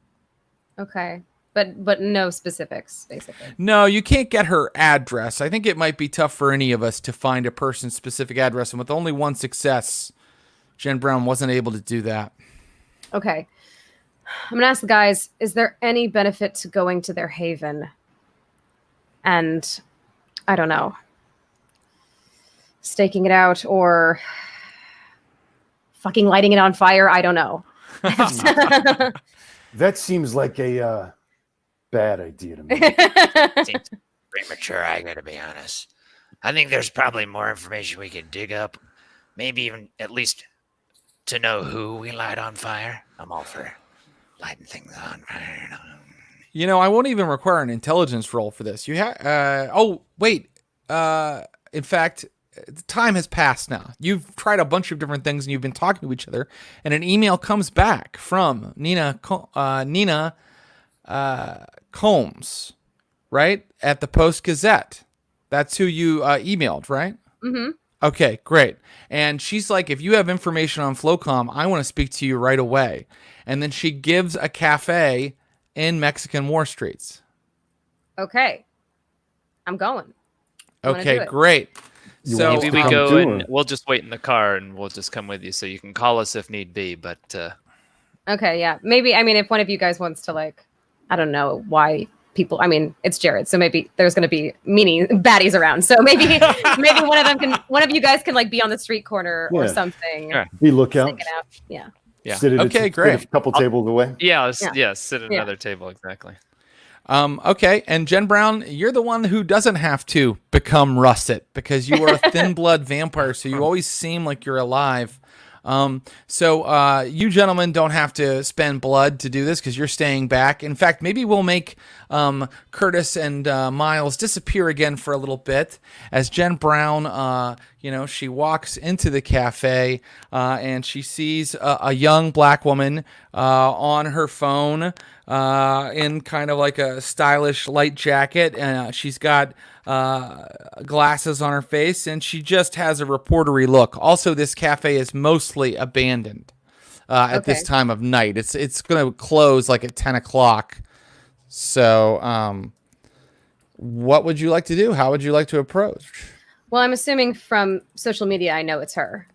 Okay. But no specifics, basically. No, you can't get her address. I think it might be tough for any of us to find a person's specific address. And with only 1 success, Jen Brown wasn't able to do that. Okay. I'm going to ask the guys, is there any benefit to going to their haven? And, I don't know, staking it out or fucking lighting it on fire? I don't know. That seems like a... bad idea to me. Seems premature, I gotta be honest. I think there's probably more information we can dig up. Maybe even at least to know who we light on fire. I'm all for lighting things on fire. I won't even require an intelligence roll for this. You have. In fact, the time has passed now. You've tried a bunch of different things and you've been talking to each other, and an email comes back from Nina Combs, right? At the Post-Gazette. That's who you emailed, right? Mm-hmm. Okay, great. And she's like, if you have information on Flocom, I want to speak to you right away. And then she gives a cafe in Mexican War Streets. Okay. I'm going. Okay, great. So maybe we go and we'll just wait in the car and we'll just come with you, so you can call us if need be. But okay, yeah. Maybe, I mean, if one of you guys wants to, like, I don't know why people, I mean, it's Jared, so maybe there's going to be baddies around. So maybe one of you guys can, like, be on the street corner or something. Sure. Be lookout. Yeah. Sit at great. A couple tables away. Sit at another table, exactly. Okay, and Jen Brown, you're the one who doesn't have to become russet because you are a thin blood vampire, so you always seem like you're alive. So you gentlemen don't have to spend blood to do this because you're staying back. In fact, maybe we'll make Curtis and Miles disappear again for a little bit as Jen Brown, she walks into the cafe and she sees a young black woman on her phone in kind of like a stylish light jacket. And she's got glasses on her face, and she just has a reportery look. Also, this cafe is mostly abandoned at this time of night. It's going to close like at 10 o'clock. So what would you like to do? How would you like to approach? Well, I'm assuming from social media, I know it's her.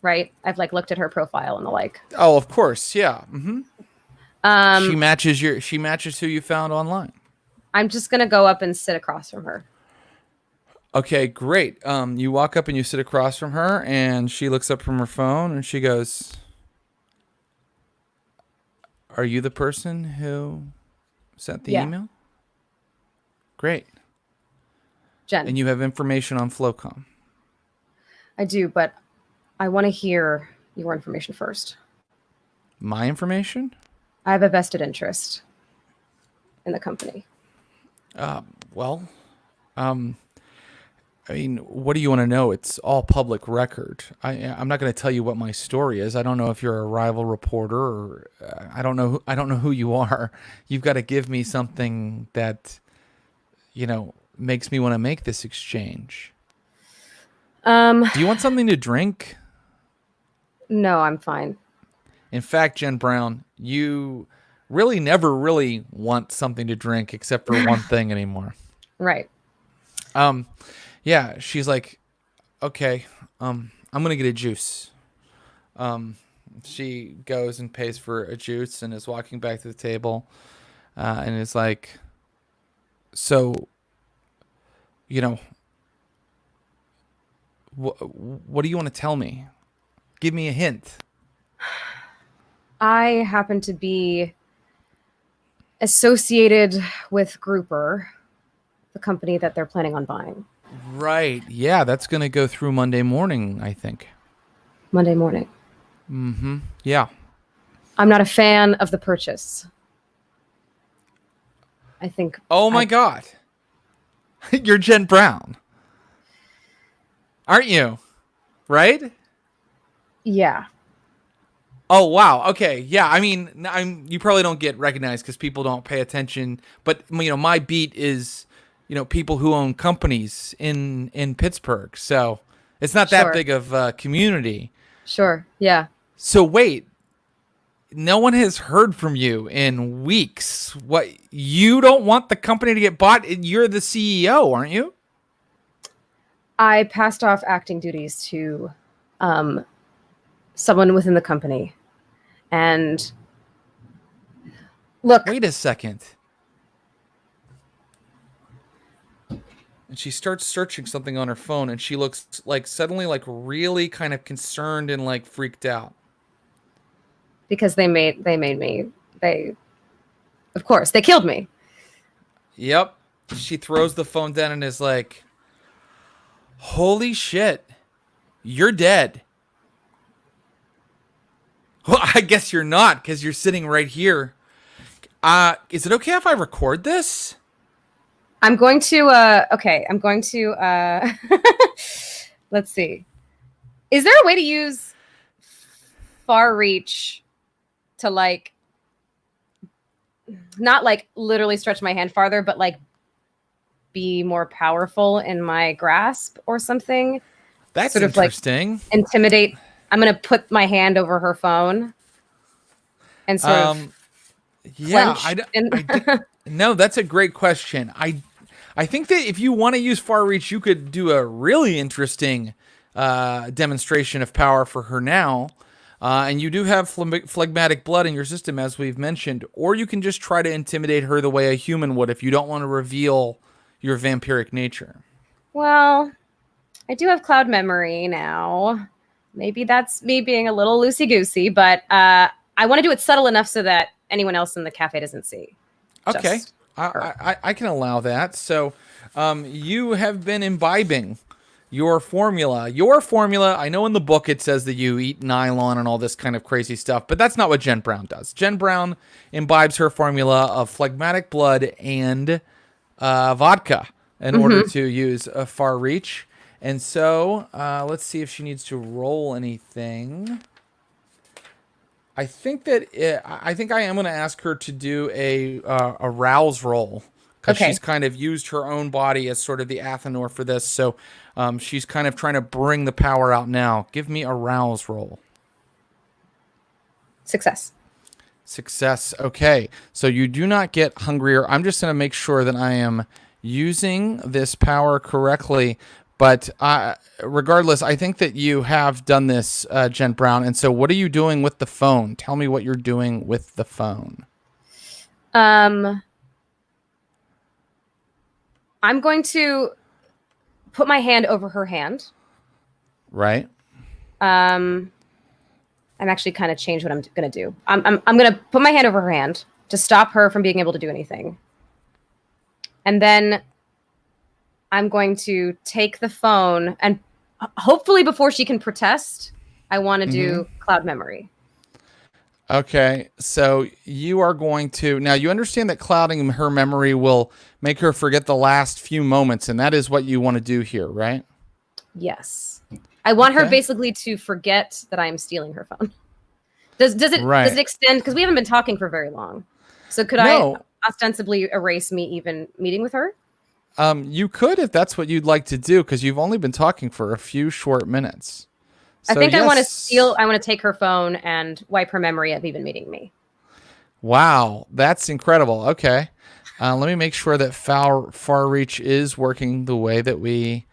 Right? I've looked at her profile and the like. Oh, of course. Yeah. Mm-hmm. She matches who you found online. I'm just going to go up and sit across from her. Okay, great. You walk up and you sit across from her, and she looks up from her phone and she goes, "Are you the person who sent the email?" Great. Jen. And you have information on Flocom. I do, but I want to hear your information first. My information? I have a vested interest in the company. Well, I mean, what do you want to know? It's all public record. I'm not going to tell you what my story is. I don't know if you're a rival reporter or I don't know. I don't know who you are. You've got to give me something that, makes me want to make this exchange. Do you want something to drink? No, I'm fine. In fact, Jen Brown, you really never really want something to drink except for one thing anymore. Right. Yeah, she's like, okay, I'm gonna get a juice. She goes and pays for a juice and is walking back to the table, and is like, so, what do you want to tell me? Give me a hint. I happen to be associated with Grouper, the company that they're planning on buying. Right. Yeah, that's going to go through Monday morning, I think. Monday morning. Mm-hmm. Yeah. I'm not a fan of the purchase. I think... Oh, my God. You're Jen Brown. Aren't you? Right? Yeah. Oh, wow. Okay. Yeah. I mean, you probably don't get recognized because people don't pay attention. But, my beat is... people who own companies in Pittsburgh. So it's not that big of a community. Sure. Yeah. So wait, no one has heard from you in weeks. What, you don't want the company to get bought? You're the CEO, aren't you? I passed off acting duties to someone within the company. And look. Wait a second. And she starts searching something on her phone, and she looks suddenly really kind of concerned and freaked out. Because they made me. Of course, they killed me. Yep. She throws the phone down and is like, holy shit, you're dead. Well, I guess you're not, because you're sitting right here. Is it okay if I record this? I'm going to, let's see. Is there a way to use far reach to not literally stretch my hand farther, but be more powerful in my grasp or something? That's sort of interesting. Intimidate. I'm going to put my hand over her phone and sort of yeah, clench no, that's a great question. I think that if you want to use far reach, you could do a really interesting demonstration of power for her now. And you do have phlegmatic blood in your system, as we've mentioned. Or you can just try to intimidate her the way a human would if you don't want to reveal your vampiric nature. Well, I do have cloud memory now. Maybe that's me being a little loosey-goosey, but I want to do it subtle enough so that anyone else in the cafe doesn't see. Okay. I can allow that. So you have been imbibing your formula. I know in the book it says that you eat nylon and all this kind of crazy stuff, but that's not what Jen Brown does. Jen Brown imbibes her formula of phlegmatic blood and vodka in order to use a far reach. And so let's see if she needs to roll anything. I think I am going to ask her to do a rouse roll because she's kind of used her own body as sort of the Athenor for this. So she's kind of trying to bring the power out now. Give me a rouse roll. Success. Okay. So you do not get hungrier. I'm just going to make sure that I am using this power correctly. But regardless, I think that you have done this, Jen Brown. And so what are you doing with the phone? Tell me what you're doing with the phone. I'm going to put my hand over her hand. Right. I'm actually kind of change what I'm going to do. I'm going to put my hand over her hand to stop her from being able to do anything. And then I'm going to take the phone and hopefully before she can protest, I want to do cloud memory. Okay, so you are going to now. You understand that clouding her memory will make her forget the last few moments, and that is what you want to do here, right? Yes. I want her Okay. basically to forget that I am stealing her phone. Does it Right. does it extend? Because we haven't been talking for very long. So could No. I ostensibly erase me even meeting with her? You could if that's what you'd like to do, because you've only been talking for a few short minutes. I So, think I want to yes. steal. I want to take her phone and wipe her memory of even meeting me. Wow, that's incredible. Okay, let me make sure that far reach is working the way that we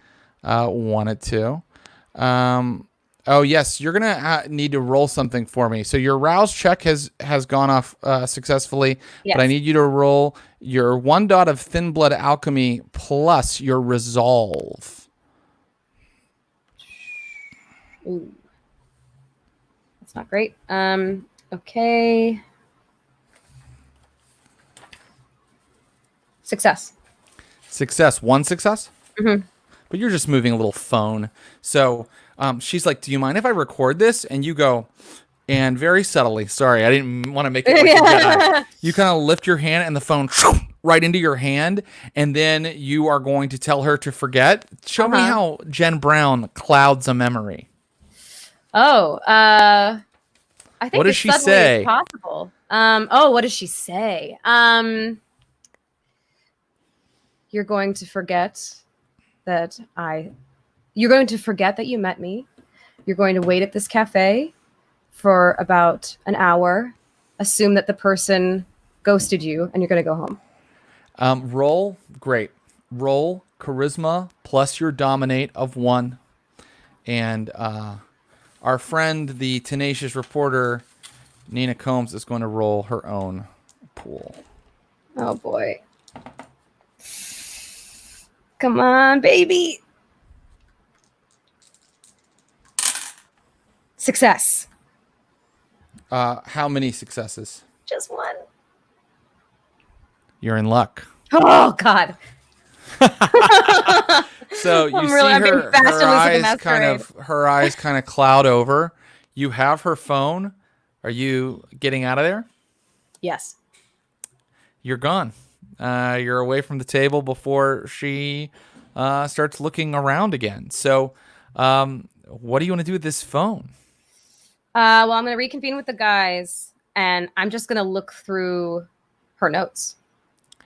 want it to. Oh yes, you're gonna need to roll something for me. So your rouse check has gone off successfully, Yes. but I need you to roll your 1 dot of thin blood alchemy plus your resolve. Ooh. That's not great. Okay. Success. Success. 1 success? Mhm. But you're just moving a little phone. So she's like, do you mind if I record this? And you go, and very subtly, sorry, I didn't want to make it like a Jedi. You kind of lift your hand and the phone right into your hand. And then you are going to tell her to forget. Show me how Jen Brown clouds a memory. Oh, I think What does it's she suddenly say? is possible. What does she say? You're going to forget that you're going to forget that you met me. You're going to wait at this cafe for about an hour, assume that the person ghosted you, and you're going to go home. Roll charisma plus your dominate of 1. And our friend, the tenacious reporter, Nina Combs, is going to roll her own pool. Oh boy. Come on, baby. Success. How many successes? Just one. You're in luck. Oh God. So you I'm see really- I'm being her fast and loose like a her eyes kind of cloud over. You have her phone. Are you getting out of there? Yes. You're gone. You're away from the table before she starts looking around again. So, what do you want to do with this phone? Well, I'm going to reconvene with the guys, and I'm just going to look through her notes.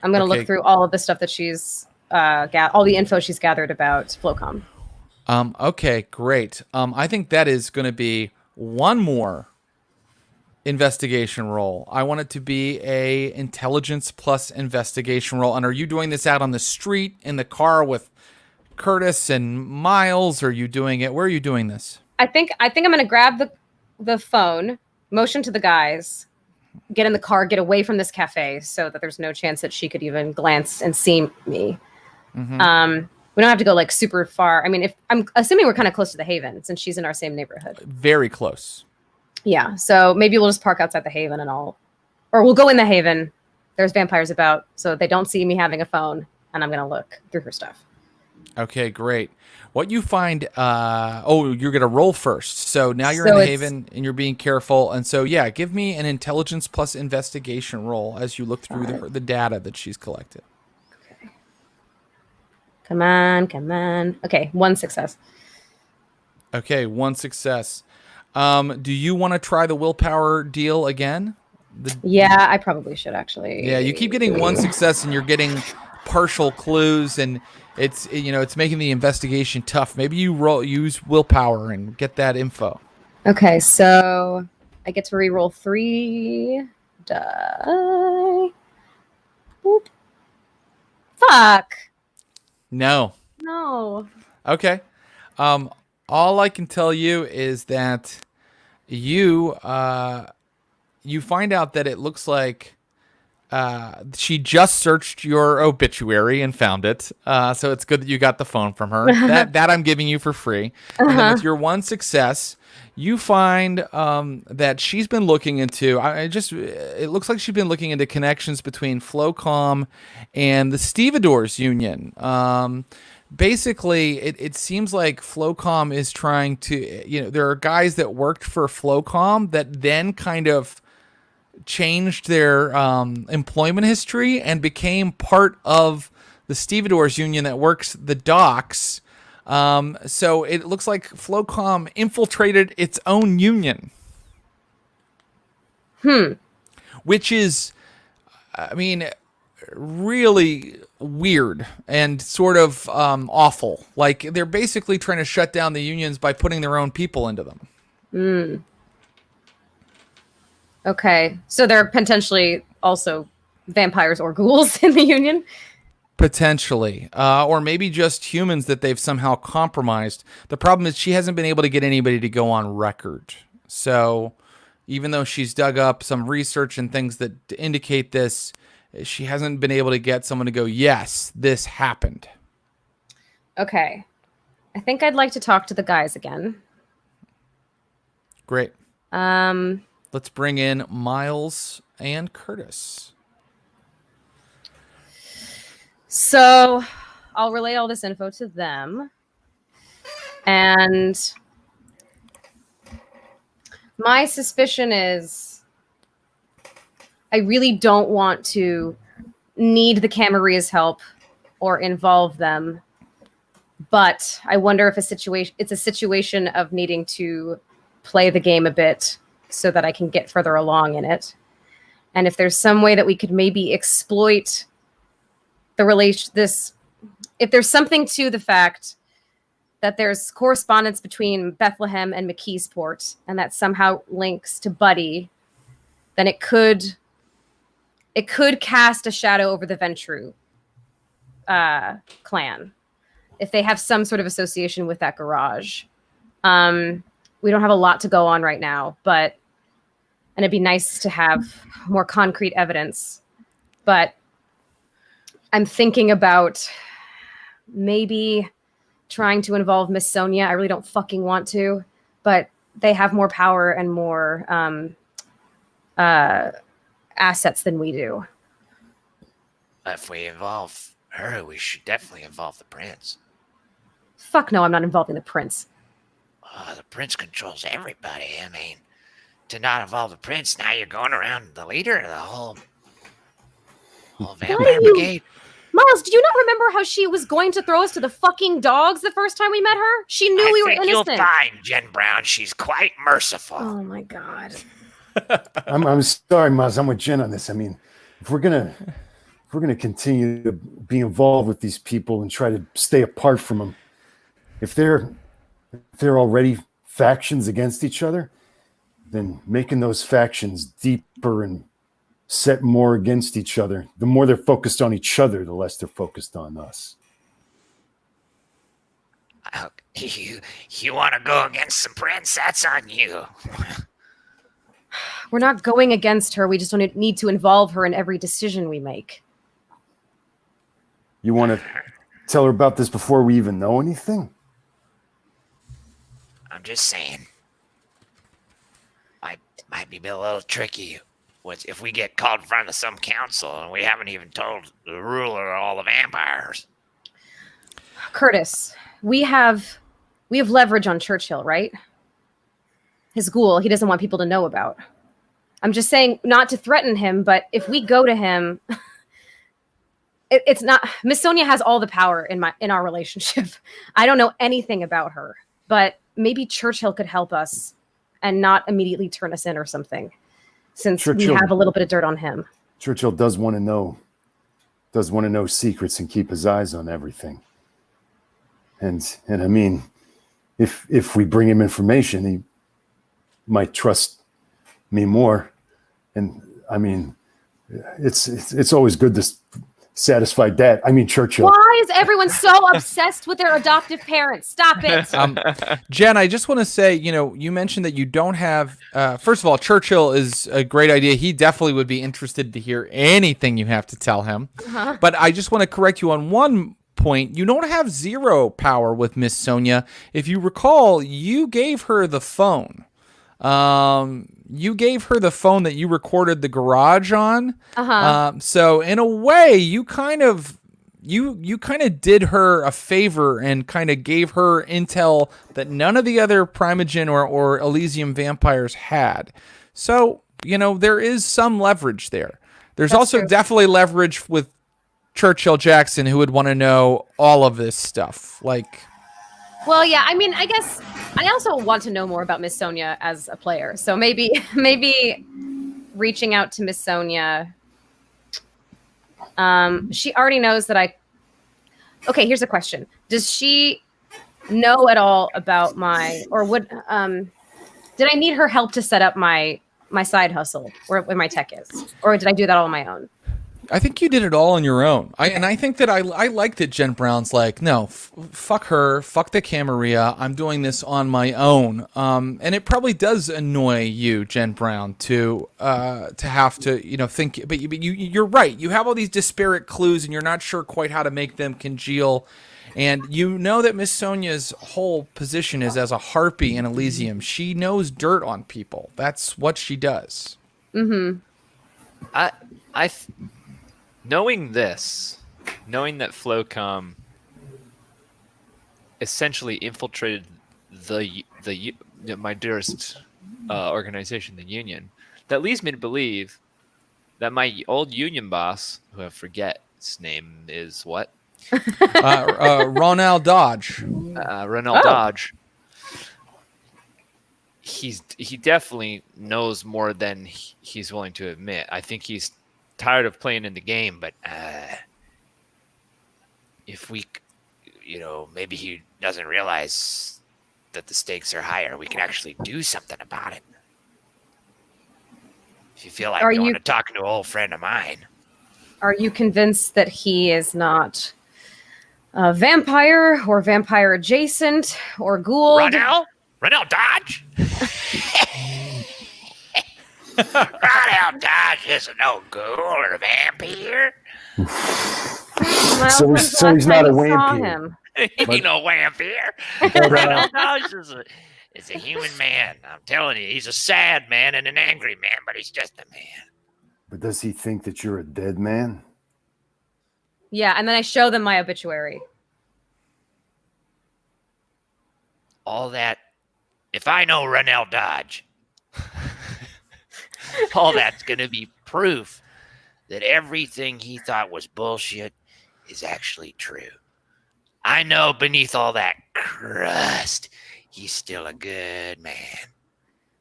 I'm going to Okay. look through all of the stuff that she's all the info she's gathered about Flocom. Okay, great. I think that is going to be one more investigation roll. I want it to be a intelligence plus investigation roll. And are you doing this out on the street in the car with Curtis and Miles? Or are you doing it? Where are you doing this? I think I'm going to grab the phone, motion to the guys, get in the car, get away from this cafe so that there's no chance that she could even glance and see me. Mm-hmm. We don't have to go like super far. I mean, if I'm assuming we're kind of close to the Haven since she's in our same neighborhood. Very close. Yeah. So maybe we'll just park outside the Haven or we'll go in the Haven. There's vampires about, so they don't see me having a phone, and I'm going to look through her stuff. Okay, great. What you find, you're going to roll first. So now you're in the Haven and you're being careful. And so, yeah, give me an intelligence plus investigation roll as you look through the data that she's collected. Okay. Come on. Okay, 1 success. Okay, 1 success. Do you want to try the willpower deal again? Yeah, I probably should actually. Yeah, you keep getting 1 success and you're getting partial clues, and it's making the investigation tough. Maybe you use willpower and get that info. Okay, so I get to re-roll 3 die. Boop. Fuck. No. Okay. All I can tell you is that you find out that it looks like she just searched your obituary and found it. So it's good that you got the phone from her. That I'm giving you for free. And then with your 1 success, you find that she's been looking into. It looks like she's been looking into connections between Flocom and the Stevedores Union. Basically, it seems like Flocom is trying to. There are guys that worked for Flocom that then kind of changed their employment history and became part of the stevedores union that works the docks. So it looks like Flocom infiltrated its own union. Which is, I mean, really weird and sort of awful. Like, they're basically trying to shut down the unions by putting their own people into them. Okay. So there are potentially also vampires or ghouls in the union? Potentially. Or maybe just humans that they've somehow compromised. The problem is she hasn't been able to get anybody to go on record. So even though she's dug up some research and things that indicate this, she hasn't been able to get someone to go, yes, this happened. Okay. I think I'd like to talk to the guys again. Great. Let's bring in Miles and Curtis. So I'll relay all this info to them. And my suspicion is I really don't want to need the Camaria's help or involve them. But I wonder if it's a situation of needing to play the game a bit so that I can get further along in it. And if there's some way that we could maybe exploit if there's something to the fact that there's correspondence between Bethlehem and McKeesport, and that somehow links to Buddy, then it could cast a shadow over the Ventru clan if they have some sort of association with that garage. We don't have a lot to go on right now, and it'd be nice to have more concrete evidence. But I'm thinking about maybe trying to involve Miss Sonia. I really don't fucking want to, but they have more power and more assets than we do. If we involve her, we should definitely involve the prince. Fuck no, I'm not involving the prince. The prince controls everybody. I mean, to not involve the prince, now you're going around the leader of the whole vampire brigade. Miles, do you not remember how she was going to throw us to the fucking dogs the first time we met her? She knew we were innocent. You'll find, Jen Brown. She's quite merciful. Oh my god. I'm sorry, Miles. I'm with Jen on this. I mean, if we're gonna continue to be involved with these people and try to stay apart from them, if they're already factions against each other, then making those factions deeper and set more against each other. The more they're focused on each other, the less they're focused on us. You want to go against the prince? That's on you. We're not going against her. We just don't need to involve her in every decision we make. You want to tell her about this before we even know anything? I'm just saying. Might be a little tricky. If we get called in front of some council and we haven't even told the ruler of all the vampires? Curtis, we have leverage on Churchill, right? His ghoul, he doesn't want people to know about. I'm just saying, not to threaten him, but if we go to him, it's not. Miss Sonia has all the power in our relationship. I don't know anything about her, but maybe Churchill could help us and not immediately turn us in or something, since we have a little bit of dirt on him. Churchill does want to know secrets and keep his eyes on everything. And I mean, if we bring him information, he might trust me more. And I mean, it's always good to satisfy Dad. I mean, Churchill. Why is everyone so obsessed with their adoptive parents? Stop it. Jen, I just want to say, you mentioned that you don't have, first of all, Churchill is a great idea. He definitely would be interested to hear anything you have to tell him. Uh-huh. But I just want to correct you on one point. You don't have zero power with Miss Sonia. If you recall, you gave her the phone. You gave her the phone that you recorded the garage on. Uh-huh. So in a way, you kind of did her a favor and kind of gave her intel that none of the other Primogen or Elysium vampires had. So there is some leverage there. There's That's also true. definitely leverage with Churchill Jackson, who would want to know all of this stuff. Like, Well, yeah. I mean, I guess I also want to know more about Miss Sonia as a player. So maybe reaching out to Miss Sonia. She already knows that I. Okay, here's a question: does she know at all about my, or would did I need her help to set up my side hustle, or where my tech is, or did I do that all on my own? I think you did it all on your own. I think that I like that Jen Brown's like, no, fuck her, fuck the Camarilla. I'm doing this on my own. And it probably does annoy you, Jen Brown, to have to think. But you're right. You have all these disparate clues, and you're not sure quite how to make them congeal. And you know that Miss Sonia's whole position is as a harpy in Elysium. She knows dirt on people. That's what she does. Mm-hmm. Knowing that Flocom essentially infiltrated my dearest organization, the Union, that leads me to believe that my old Union boss, who I forget his name is what? Ronald Dodge. Ronald Dodge. He definitely knows more than he's willing to admit. I think he's tired of playing in the game, but if we, maybe he doesn't realize that the stakes are higher. We can actually do something about it. If you feel like going to talk to an old friend of mine. Are you convinced that he is not a vampire or vampire adjacent or ghoul? Ronell Dodge? Ronell Dodge isn't no ghoul or a vampire. So he's not a vampire. He ain't no vampire. Ronell Dodge is a human man. I'm telling you, he's a sad man and an angry man, but he's just a man. But does he think that you're a dead man? Yeah, and then I show them my obituary. All that, if I know Ronell Dodge, all that's going to be proof that everything he thought was bullshit is actually true. I know beneath all that crust, he's still a good man.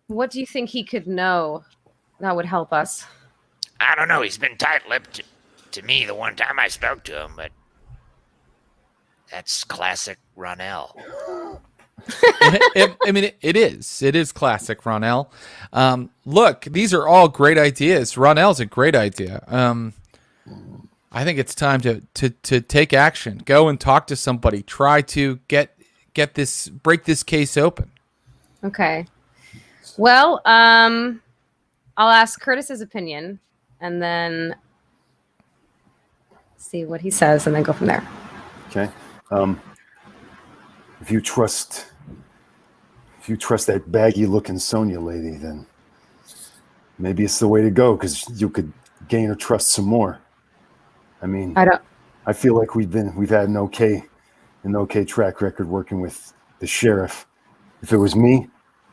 What do you think he could know that would help us? I don't know. He's been tight-lipped to me the one time I spoke to him, but that's classic Ronell. It is classic Ronell. Look, these are all great ideas. Ronell's a great idea. I think it's time to take action. Go and talk to somebody. Try to break this case open. Okay. Well, I'll ask Curtis's opinion and then see what he says and then go from there. Okay. If you trust that baggy-looking Sonia lady, then maybe it's the way to go, because you could gain her trust some more. I mean, I feel like we've had an okay track record working with the sheriff. If it was me,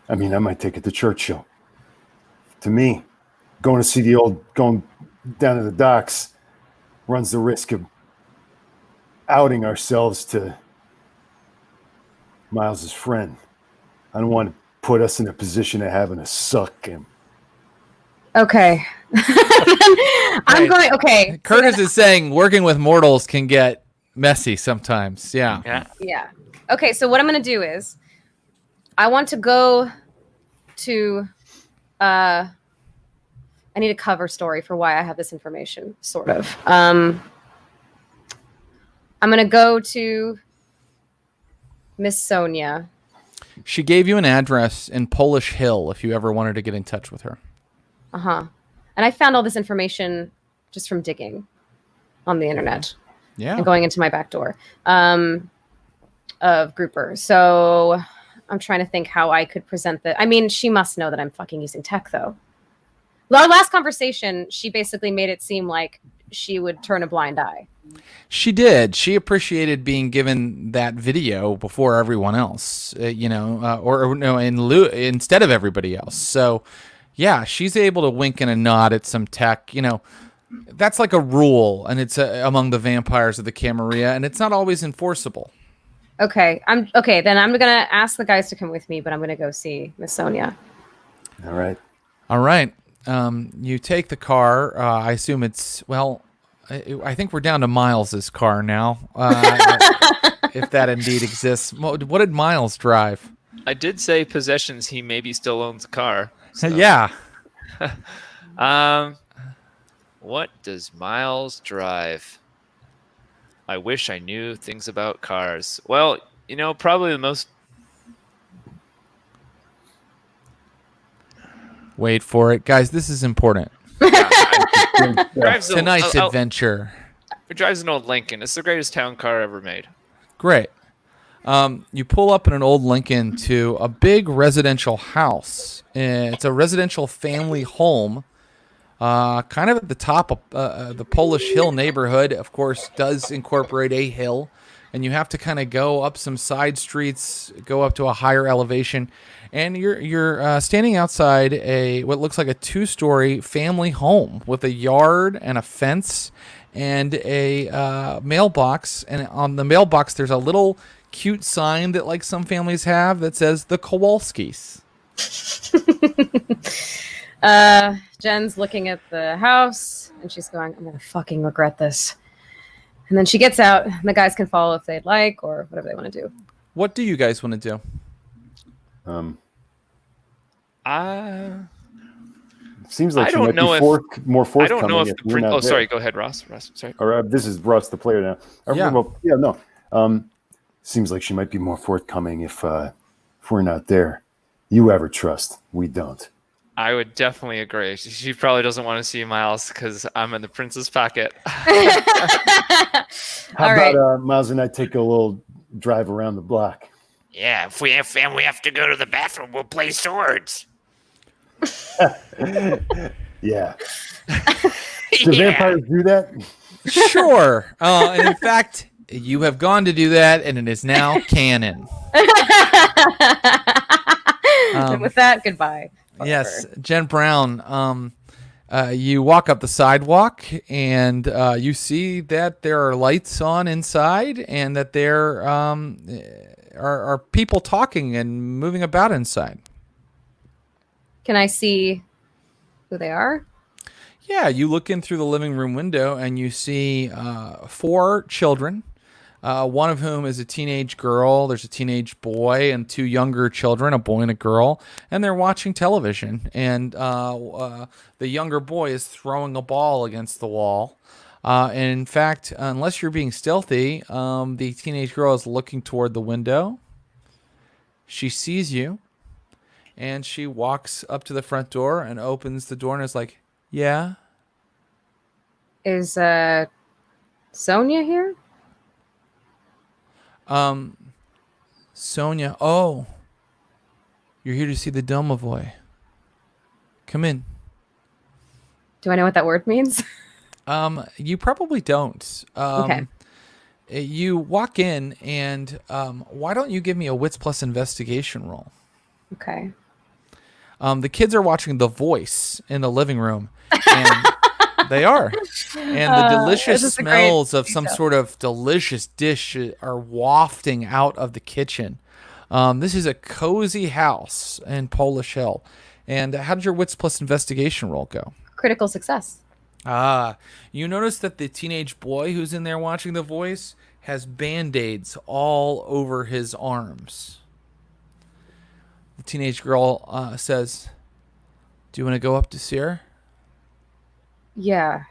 I might take it to Churchill. To me, going down to the docks runs the risk of outing ourselves to Miles's friend. I don't want to put us in a position of having to suck him. Okay. Okay. Curtis is saying working with mortals can get messy sometimes. Yeah. Yeah. Okay, so what I'm going to do is I want to go to I need a cover story for why I have this information, sort of. I'm going to go to Miss Sonia. She gave you an address in Polish Hill if you ever wanted to get in touch with her. Uh-huh. And I found all this information just from digging on the internet. Yeah. And going into my back door of Grouper. So I'm trying to think how I could present that. She must know that I'm fucking using tech, though. Our last conversation, she basically made it seem like she would turn a blind eye. She did. She appreciated being given that video before everyone else, instead of everybody else. So, Yeah, she's able to wink and a nod at some tech. That's like a rule, and it's among the vampires of the Camarilla, and it's not always enforceable. Okay, then I'm gonna ask the guys to come with me, but I'm gonna go see Miss Sonia. All right. All right. You take the car. I assume I think we're down to Miles's car now, if that indeed exists. What did Miles drive? I did say possessions. He maybe still owns a car. So. Yeah. What does Miles drive? I wish I knew things about cars. Well, probably the most. Wait for it, guys. This is important. Tonight's adventure. It drives an old Lincoln. It's the greatest town car ever made. Great. You pull up in an old Lincoln to a big residential house. It's a residential family home, kind of at the top of the Polish Hill neighborhood. Of course, does incorporate a hill, and you have to kind of go up some side streets, go up to a higher elevation, and you're standing outside what looks like a 2-story family home with a yard and a fence and a mailbox. And on the mailbox, there's a little cute sign that like some families have that says the Kowalskis. Jen's looking at the house and she's going, I'm gonna fucking regret this. And then she gets out, and the guys can follow if they'd like or whatever they want to do. What do you guys want to do? Seems like I she don't might know be if more forthcoming. I don't know if if we're not there. sorry, go ahead, Ross. Sorry. Or this is Russ, the player now. No. Seems like she might be more forthcoming if we're not there. You ever trust? We don't. I would definitely agree. She probably doesn't want to see Miles because I'm in the prince's pocket. How about Miles and I take a little drive around the block? Yeah, if we have to go to the bathroom, we'll play swords. Yeah. Do vampires do that? Sure. And in fact, you have gone to do that, and it is now canon. And with that, goodbye. Yes, Jen Brown. You walk up the sidewalk, and you see that there are lights on inside, and that there are people talking and moving about inside. Can I see who they are? Yeah, you look in through the living room window, and you see 4 children. One of whom is a teenage girl. There's a teenage boy and 2 younger children, a boy and a girl, and they're watching television. And the younger boy is throwing a ball against the wall. And in fact, unless you're being stealthy, the teenage girl is looking toward the window. She sees you, and she walks up to the front door and opens the door and is like, "Yeah." Is Sonia here? Sonia. Oh, you're here to see the Domovoy. Come in. Do I know what that word means? You probably don't. Okay. You walk in, and why don't you give me a Wits Plus investigation roll? Okay. The kids are watching The Voice in the living room, and they are. And the delicious smells of some sort of delicious dish are wafting out of the kitchen. This is a cozy house in Polish Hill. And how did your Wits Plus investigation roll go? Critical success. You notice that the teenage boy who's in there watching The Voice has Band-Aids all over his arms. The teenage girl says, "Do you want to go up to see her?" Yeah.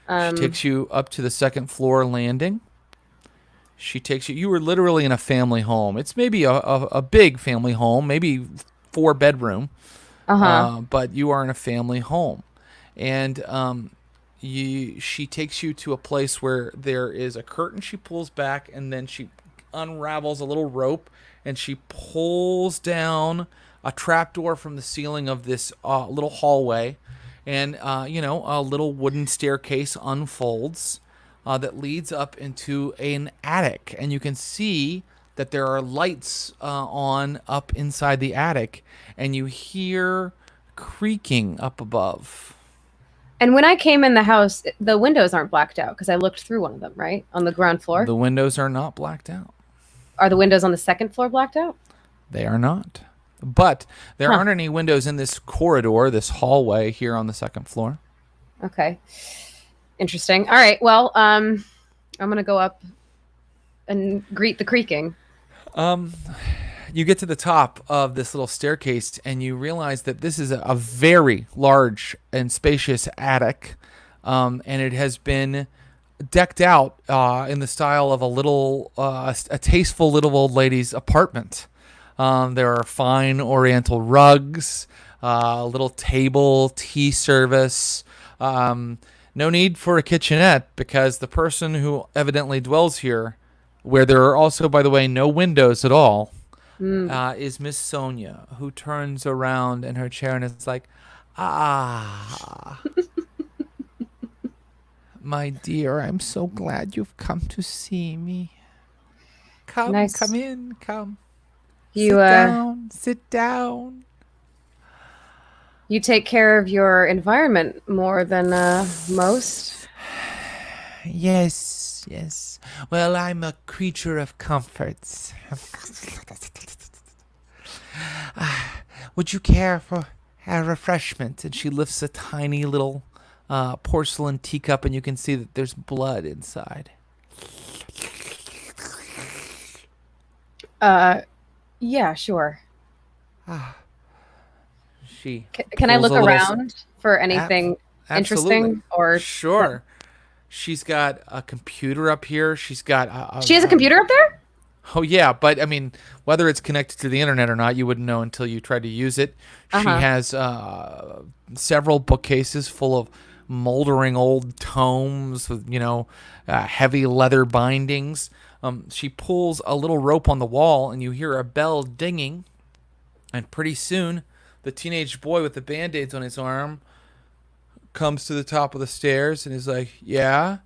She takes you up to the second floor landing. She takes you. You were literally in a family home. It's maybe a big family home, maybe 4-bedroom. But you are in a family home, and she takes you to a place where there is a curtain. She pulls back, and then she unravels a little rope, and she pulls down a trapdoor from the ceiling of this little hallway. And, a little wooden staircase unfolds that leads up into an attic. And you can see that there are lights on up inside the attic, and you hear creaking up above. And when I came in the house, the windows aren't blacked out because I looked through one of them, right? On the ground floor. The windows are not blacked out. Are the windows on the second floor blacked out? They are not. But there aren't any windows in this corridor, this hallway here on the second floor. Okay. Interesting. All right. Well, I'm going to go up and greet the creaking. You get to the top of this little staircase and you realize that this is a very large and spacious attic. And it has been decked out in the style of a tasteful little old lady's apartment. There are fine oriental rugs, a little table, tea service. No need for a kitchenette because the person who evidently dwells here, where there are also, by the way, no windows at all, is Miss Sonia, who turns around in her chair and is like, my dear, I'm so glad you've come to see me. Come, Nice. come in, come. You Sit down. You take care of your environment more than most. Yes, yes. Well, I'm a creature of comforts. Would you care for a refreshment? And she lifts a tiny little porcelain teacup, and you can see that there's blood inside. Yeah, sure. She Can I pulls look a little around for anything Absolutely. interesting? Or Sure. She's got a computer up here. She's got she has a computer up there? Oh, yeah. But, I mean, whether it's connected to the internet or not, you wouldn't know until you tried to use it. She has several bookcases full of moldering old tomes with, heavy leather bindings. She pulls a little rope on the wall, and you hear a bell dinging. And pretty soon, the teenage boy with the Band-Aids on his arm comes to the top of the stairs and is like, yeah.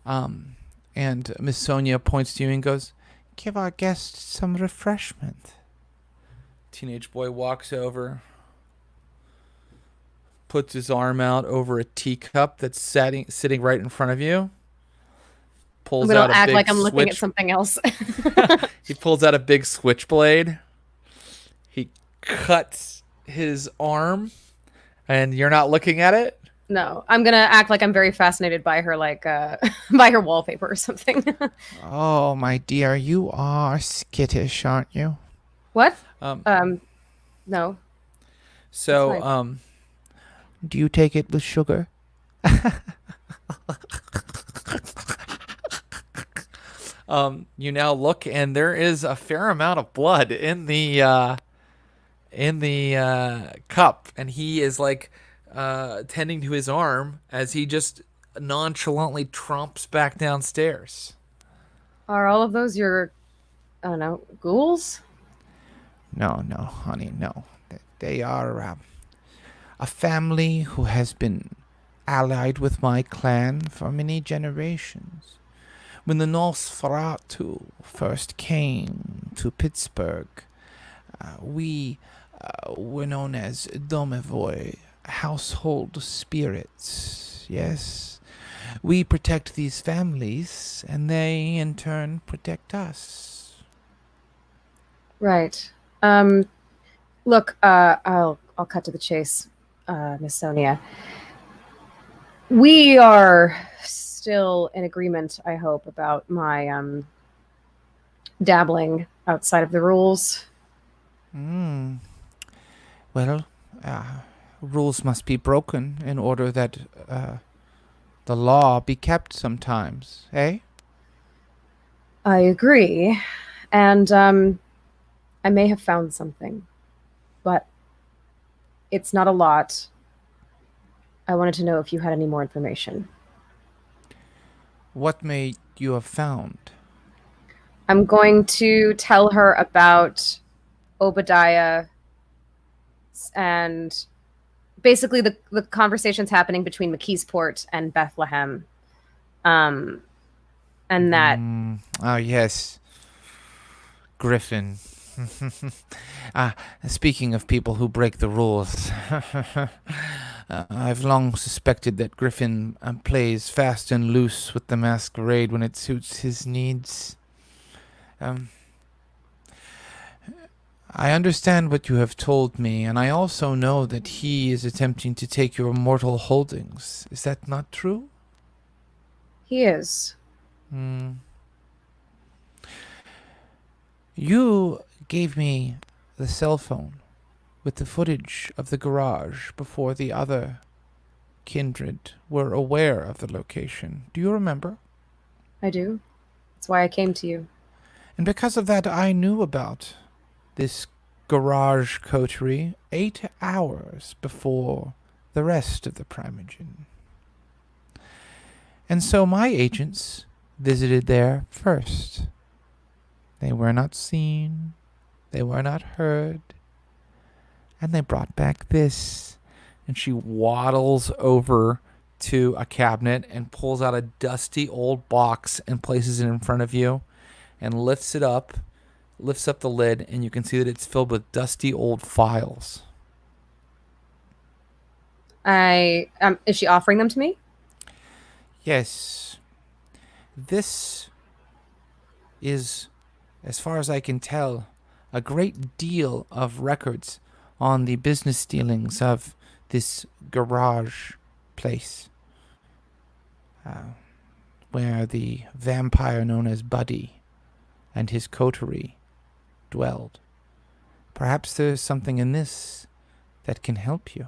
And Miss Sonia points to you and goes, give our guests some refreshment. Teenage boy walks over, puts his arm out over a teacup that's sitting right in front of you. Pulls I'm out gonna a act big like I'm looking at switch. something else. He pulls out a big switchblade. He cuts his arm, and you're not looking at it? No, I'm gonna act like I'm very fascinated by her, like by her wallpaper or something. Oh, my dear, you are skittish, aren't you? What? Um, No. So, do you take it with sugar? You now look, and there is a fair amount of blood in the cup, and he is like tending to his arm as he just nonchalantly tromps back downstairs. Are all of those your, I don't know, ghouls? No, honey, no. They are a family who has been allied with my clan for many generations. When the Nosferatu first came to Pittsburgh, we were known as Domovoi, household spirits, yes. We protect these families, and they, in turn, protect us. Right. Look, I'll cut to the chase, Miss Sonia. We are still in agreement, I hope, about my dabbling outside of the rules. Well, rules must be broken in order that the law be kept sometimes, eh? I agree. And I may have found something, but it's not a lot. I wanted to know if you had any more information. What may you have found? I'm going to tell her about Obadiah and basically the conversations happening between McKeesport and Bethlehem. And that... Oh, yes. Griffin. Speaking of people who break the rules, I've long suspected that Griffin plays fast and loose with the Masquerade when it suits his needs. I understand what you have told me, and I also know that he is attempting to take your mortal holdings. Is that not true? He is. You gave me the cell phone with the footage of the garage before the other kindred were aware of the location. Do you remember? I do. That's why I came to you. And because of that, I knew about this garage coterie 8 hours before the rest of the Primogen. And so my agents visited there first. They were not seen, they were not heard, and they brought back this. And she waddles over to a cabinet and pulls out a dusty old box and places it in front of you and lifts up the lid, and you can see that it's filled with dusty old files. Is she offering them to me? Yes. This is, as far as I can tell, a great deal of records on the business dealings of this garage place, where the vampire known as Buddy and his coterie dwelled. Perhaps there's something in this that can help you.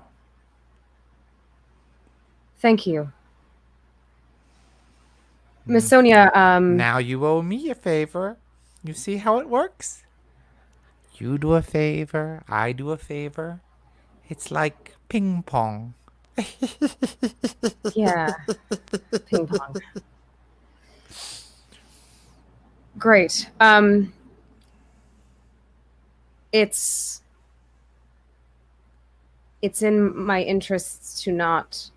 Thank you. Miss Sonia, Now you owe me a favor. You see how it works? You do a favor, I do a favor. It's like ping pong. yeah. Ping pong. Great. It's in my interests to not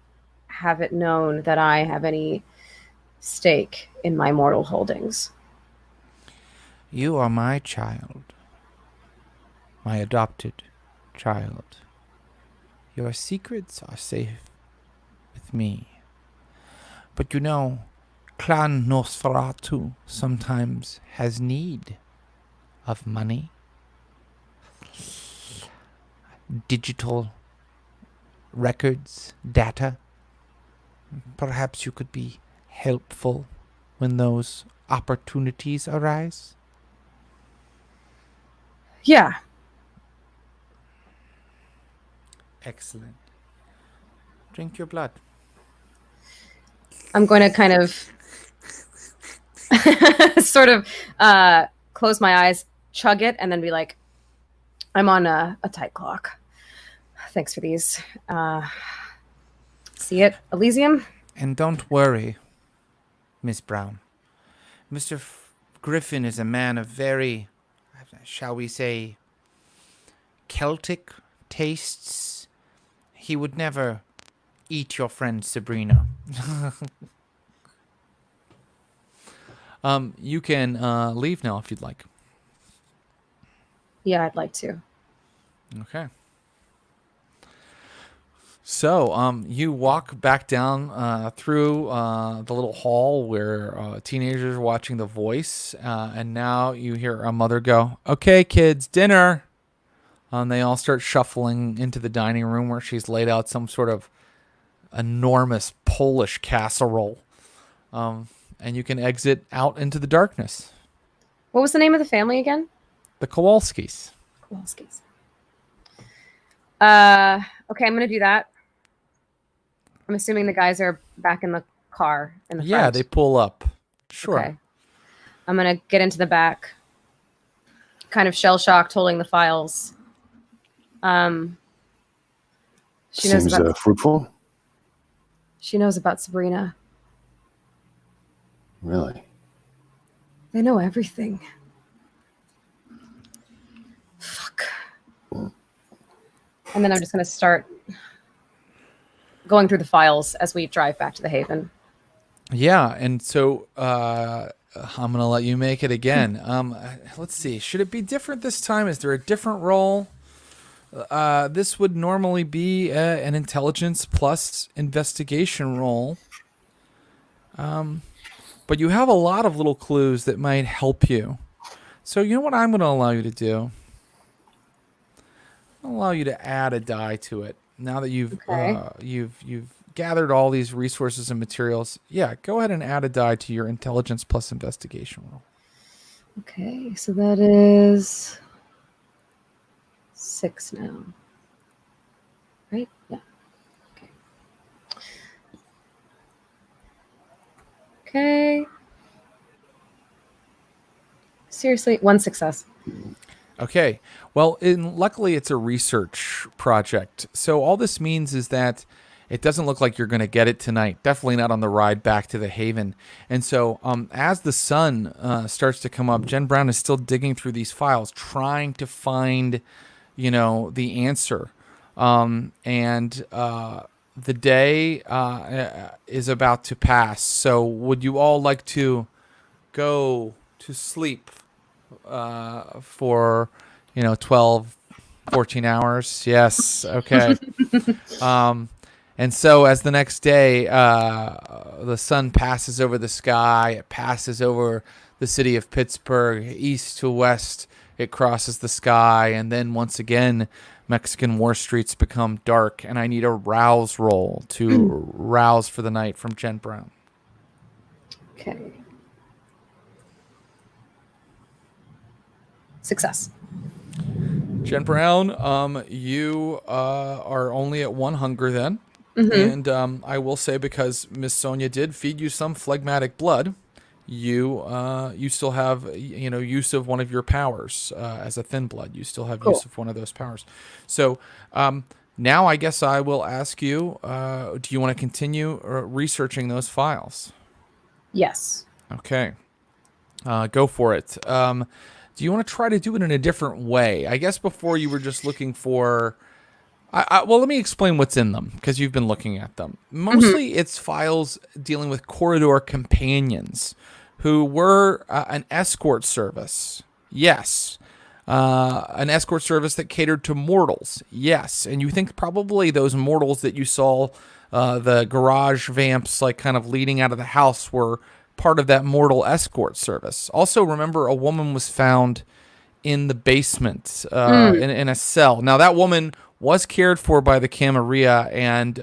have it known that I have any stake in my mortal holdings. You are my child. My adopted child. Your secrets are safe with me. But you know, Clan Nosferatu sometimes has need of money. Digital records, data. Perhaps you could be helpful when those opportunities arise. Yeah. Excellent. Drink your blood. I'm going to kind of sort of close my eyes, chug it, and then be like, I'm on a tight clock. Thanks for these. See it, Elysium? And don't worry, Miss Brown. Mr. Griffin is a man of very, shall we say, Celtic tastes. He would never eat your friend Sabrina. You can leave now if you'd like. Yeah, I'd like to. Okay. So, you walk back down through the little hall where teenagers are watching The Voice, and now you hear a mother go, "Okay, kids, dinner." They all start shuffling into the dining room where she's laid out some sort of enormous Polish casserole, and you can exit out into the darkness. What was the name of the family again? The Kowalskis. Kowalskis. Okay, I'm going to do that. I'm assuming the guys are back in the car in the front. They pull up. Sure. Okay. I'm going to get into the back, kind of shell-shocked, holding the files. She knows Seems about fruitful. She knows about Sabrina. Really? They know everything. Fuck. And then I'm just going to start going through the files as we drive back to the Haven. Yeah, and so I'm gonna let you make it again. Let's see. Should it be different this time? Is there a different role? This would normally be an intelligence plus investigation role. But you have a lot of little clues that might help you. So you know what I'm going to allow you to do? I'll allow you to add a die to it. Now that you've gathered all these resources and materials, yeah, go ahead and add a die to your intelligence plus investigation roll. Okay, so that is 6 now. Right? Yeah. Okay. Seriously, 1 success. Okay. Well, luckily it's a research project. So all this means is that it doesn't look like you're going to get it tonight. Definitely not on the ride back to the Haven. And so as the sun starts to come up, Jen Brown is still digging through these files, trying to find, the answer. The day is about to pass. So would you all like to go to sleep for 12, 14 hours? Yes. Okay. And so as the next day the sun passes over the sky, it passes over the city of Pittsburgh, east to west, it crosses the sky, and then once again Mexican war streets become dark, and I need a rouse roll to rouse for the night from Jen Brown. Okay. Success. Jen Brown, you are only at 1 hunger then. Mm-hmm. And I will say, because Miss Sonia did feed you some phlegmatic blood, you still have use of one of your powers as a thin blood. You still have use of one of those powers. So now I guess I will ask you: do you want to continue researching those files? Yes. Okay, go for it. Do you want to try to do it in a different way? I guess before you were just looking for. Well, let me explain what's in them, because you've been looking at them. Mostly it's files dealing with corridor companions who were an escort service. Yes. An escort service that catered to mortals. Yes. And you think probably those mortals that you saw, the garage vamps, like kind of leading out of the house, were part of that mortal escort service. Also, remember, a woman was found in the basement in a cell. Now, that woman was cared for by the Camarilla, and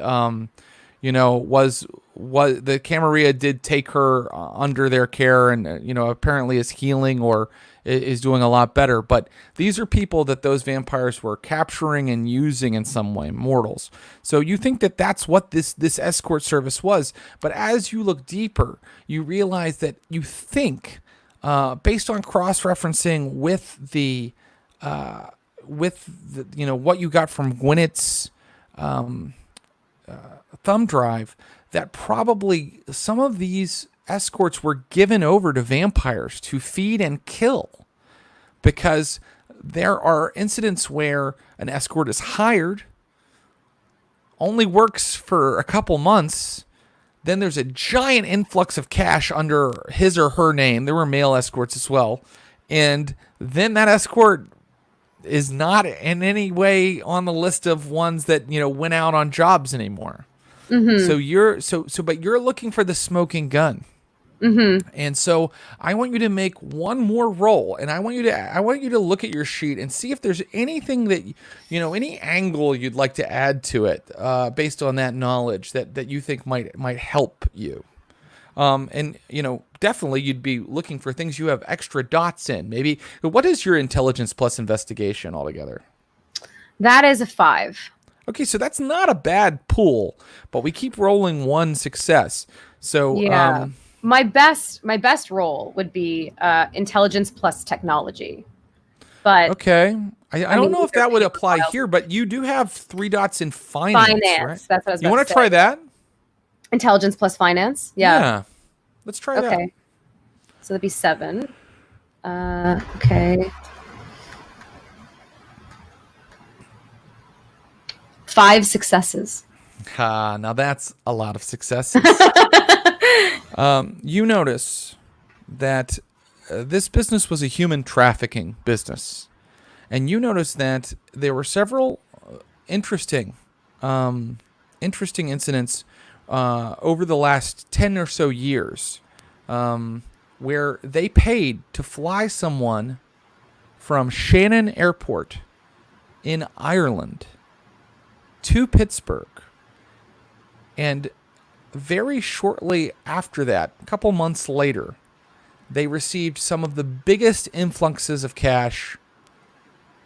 was the Camarilla did take her under their care, and apparently is healing or is doing a lot better. But these are people that those vampires were capturing and using in some way, mortals. So you think that that's what this escort service was, but as you look deeper, you realize that you think, based on cross-referencing with the what you got from Gwynnett's thumb drive, that probably some of these escorts were given over to vampires to feed and kill, because there are incidents where an escort is hired, only works for a couple months, then there's a giant influx of cash under his or her name. There were male escorts as well, and then that escort is not in any way on the list of ones that went out on jobs anymore. So but you're looking for the smoking gun. And so I want you to make one more roll, and I want you to look at your sheet and see if there's anything that any angle you'd like to add to it, based on that knowledge that you think might help you. And definitely you'd be looking for things you have extra dots in. Maybe, what is your intelligence plus investigation altogether? That is a 5. Okay, so that's not a bad pool, but we keep rolling 1 success. So yeah, my best roll would be intelligence plus technology. But okay, I don't know if that would apply here, but you do have 3 dots in finance. Right? That's what I was. You want to try that? Intelligence plus finance. Yeah. Let's try that. Okay. So that'd be 7. Okay. 5 successes. Now that's a lot of successes. You notice that this business was a human trafficking business. And you noticed that there were several interesting incidents over the last 10 or so years where they paid to fly someone from Shannon Airport in Ireland to Pittsburgh. And very shortly after that, a couple months later, they received some of the biggest influxes of cash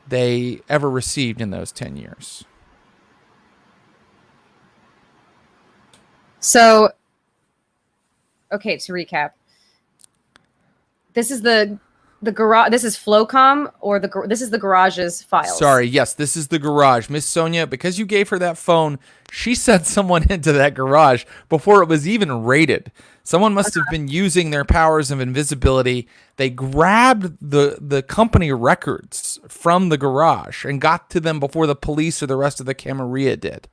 they ever received in those 10 years. So, okay, to recap, this is the garage. This is Flocom, or this is the garage's files. Sorry, yes, this is the garage. Miss Sonia, because you gave her that phone, she sent someone into that garage before it was even raided. Someone must have been using their powers of invisibility. They grabbed the company records from the garage and got to them before the police or the rest of the Camarilla did.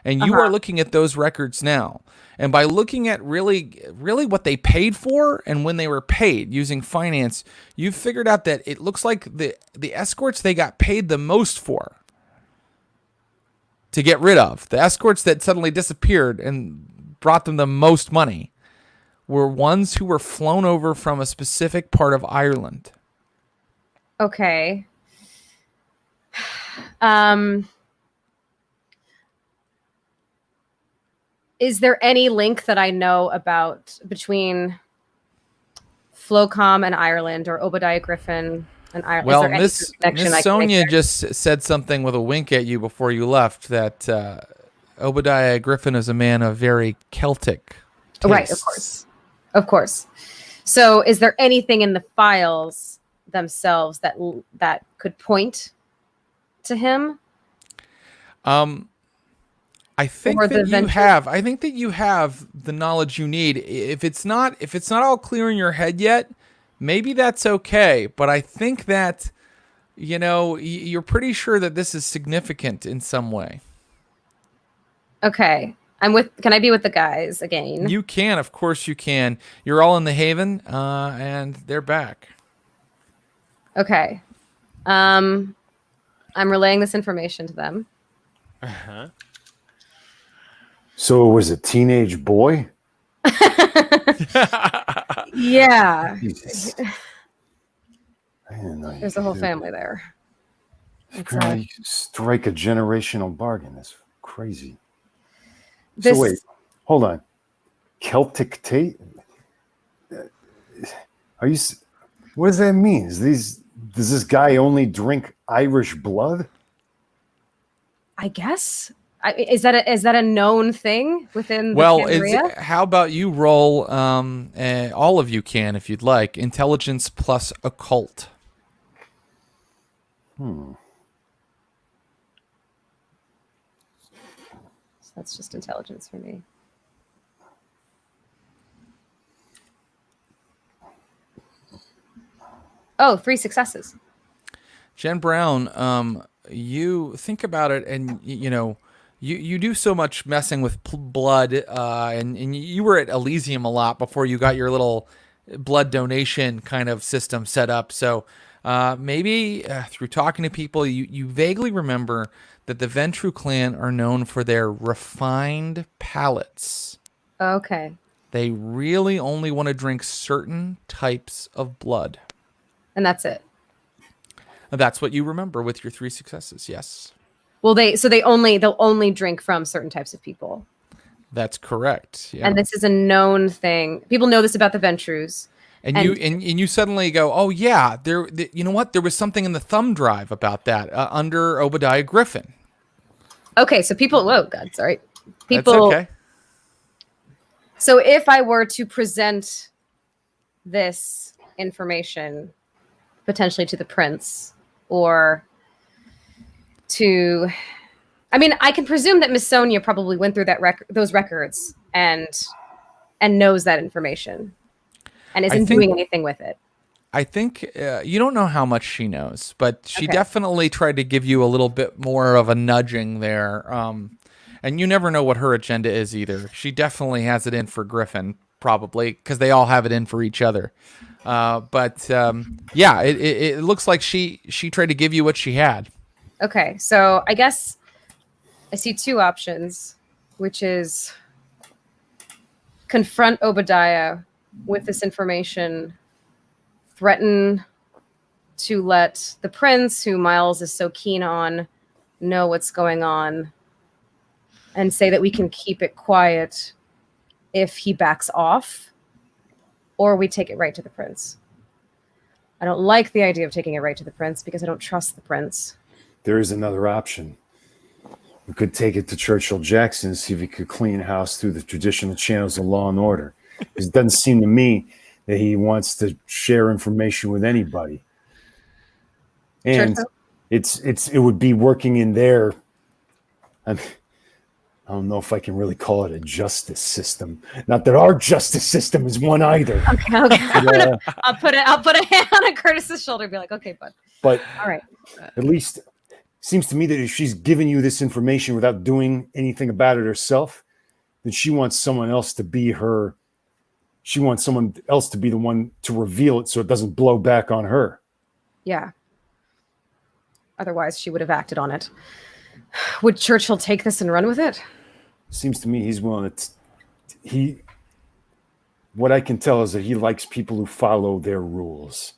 And you are looking at those records now. And by looking at really what they paid for and when they were paid using finance, you've figured out that it looks like the escorts they got paid the most for to get rid of, the escorts that suddenly disappeared and brought them the most money, were ones who were flown over from a specific part of Ireland. Okay. Is there any link that I know about between Flocom and Ireland, or Obadiah Griffin and Ireland? Well, Miss Sonia just said something with a wink at you before you left, that Obadiah Griffin is a man of very Celtic tastes. Right, of course. Of course. So is there anything in the files themselves that could point to him? I think that you have. I think that you have the knowledge you need. If it's not all clear in your head yet, maybe that's okay. But I think that, you're pretty sure that this is significant in some way. Okay. Can I be with the guys again? You can, of course you can. You're all in the Haven, and they're back. Okay. I'm relaying this information to them. Uh-huh. So it was a teenage boy? Yeah. Jesus. I didn't know There's a whole family there. You strike a generational bargain. That's crazy. So wait, hold on. Celtic Tate? What does that mean? Does this guy only drink Irish blood? I guess. Is that a known thing within the Camarilla? How about you roll, all of you can, if you'd like, intelligence plus occult. So that's just intelligence for me. Oh, 3 successes. Jen Brown, you think about it, and you do so much messing with blood, and you were at Elysium a lot before you got your little blood donation kind of system set up. So maybe through talking to people, you vaguely remember that the Ventru clan are known for their refined palates. Okay. They really only want to drink certain types of blood. And that's it. That's what you remember with your 3 successes, yes. Well, they'll only drink from certain types of people. That's correct. Yeah. And this is a known thing. People know this about the Ventrus. And you suddenly go, oh yeah, you know what? There was something in the thumb drive about that under Obadiah Griffin. Okay, so people. Whoa, God, sorry. People. That's okay. So if I were to present this information potentially to the prince, or to, I can presume that Miss Sonia probably went through those records and knows that information. And isn't doing anything with it. I think you don't know how much she knows, but she definitely tried to give you a little bit more of a nudging there. And you never know what her agenda is either. She definitely has it in for Griffin, probably, because they all have it in for each other. Yeah, it looks like she tried to give you what she had. Okay, so I guess I see two options, which is confront Obadiah with this information, threaten to let the prince, who Miles is so keen on, know what's going on, and say that we can keep it quiet if he backs off, or we take it right to the prince. I don't like the idea of taking it right to the prince because I don't trust the prince. There is another option. We could take it to Churchill Jackson and see if he could clean house through the traditional channels of law and order. It doesn't seem to me that he wants to share information with anybody. And it would be working in their, I don't know if I can really call it a justice system. Not that our justice system is one either. Okay. But, I'll put a hand on Curtis's shoulder and be like, okay, bud. But all right. At least seems to me that if she's giving you this information without doing anything about it herself, then she wants someone else to be her. She wants someone else to be the one to reveal it so it doesn't blow back on her. Yeah. Otherwise, she would have acted on it. Would Churchill take this and run with it? Seems to me he's willing to. What I can tell is that he likes people who follow their rules.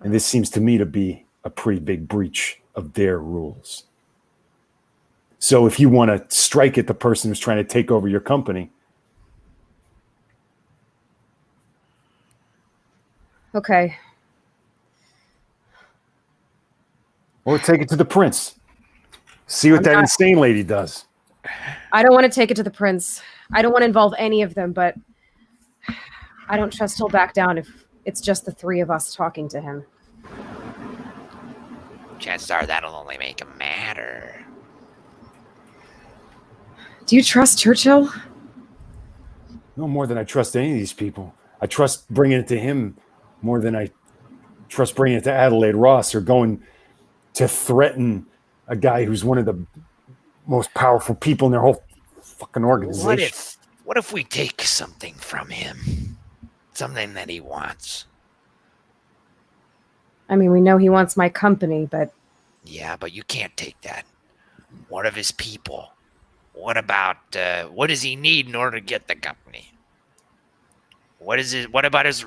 And this seems to me to be a pretty big breach of their rules. So if you want to strike at the person who's trying to take over your company. Okay. Or take it to the prince. See what that insane lady does. I don't want to take it to the prince. I don't want to involve any of them, but I don't trust he'll back down if it's just the three of us talking to him. Chances are that'll only make him madder. Do you trust Churchill? No more than I trust any of these people. I trust bringing it to him more than I trust bringing it to Adelaide Ross or going to threaten a guy who's one of the most powerful people in their whole fucking organization. What if we take something from him? Something that he wants. I mean, we know he wants my company, but... Yeah, but you can't take that. What of his people? What about, what does he need in order to get the company? What about his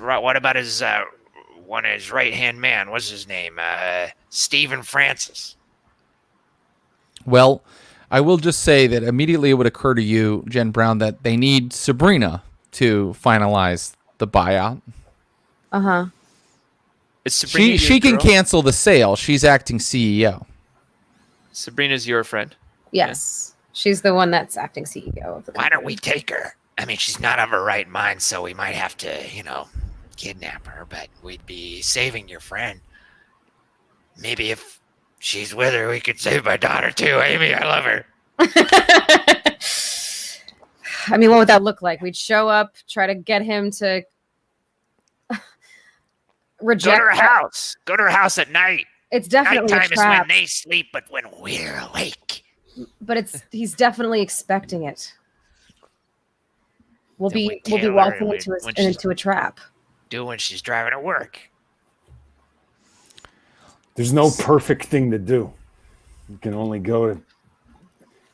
one of his right-hand man? What's his name? Stephen Francis. Well, I will just say that immediately it would occur to you, Jen Brown, that they need Sabrina to finalize the buyout. Uh-huh. Is Sabrina she can cancel the sale. She's acting CEO. Sabrina's your friend. Yes. Yeah. She's the one that's acting CEO of the company. Why don't we take her? I mean, she's not of her right mind, so we might have to, kidnap her, but we'd be saving your friend. Maybe if she's with her, we could save my daughter too. Amy, I love her. I mean, what would that look like? We'd show up, try to get him to reject. Go to her house at night. It's definitely Nighttime a trap. is when they sleep, but when we're awake. But he's definitely expecting it. We'll be tailor walking it into a trap. Do when she's driving to work. There's no perfect thing to do. You can only go to...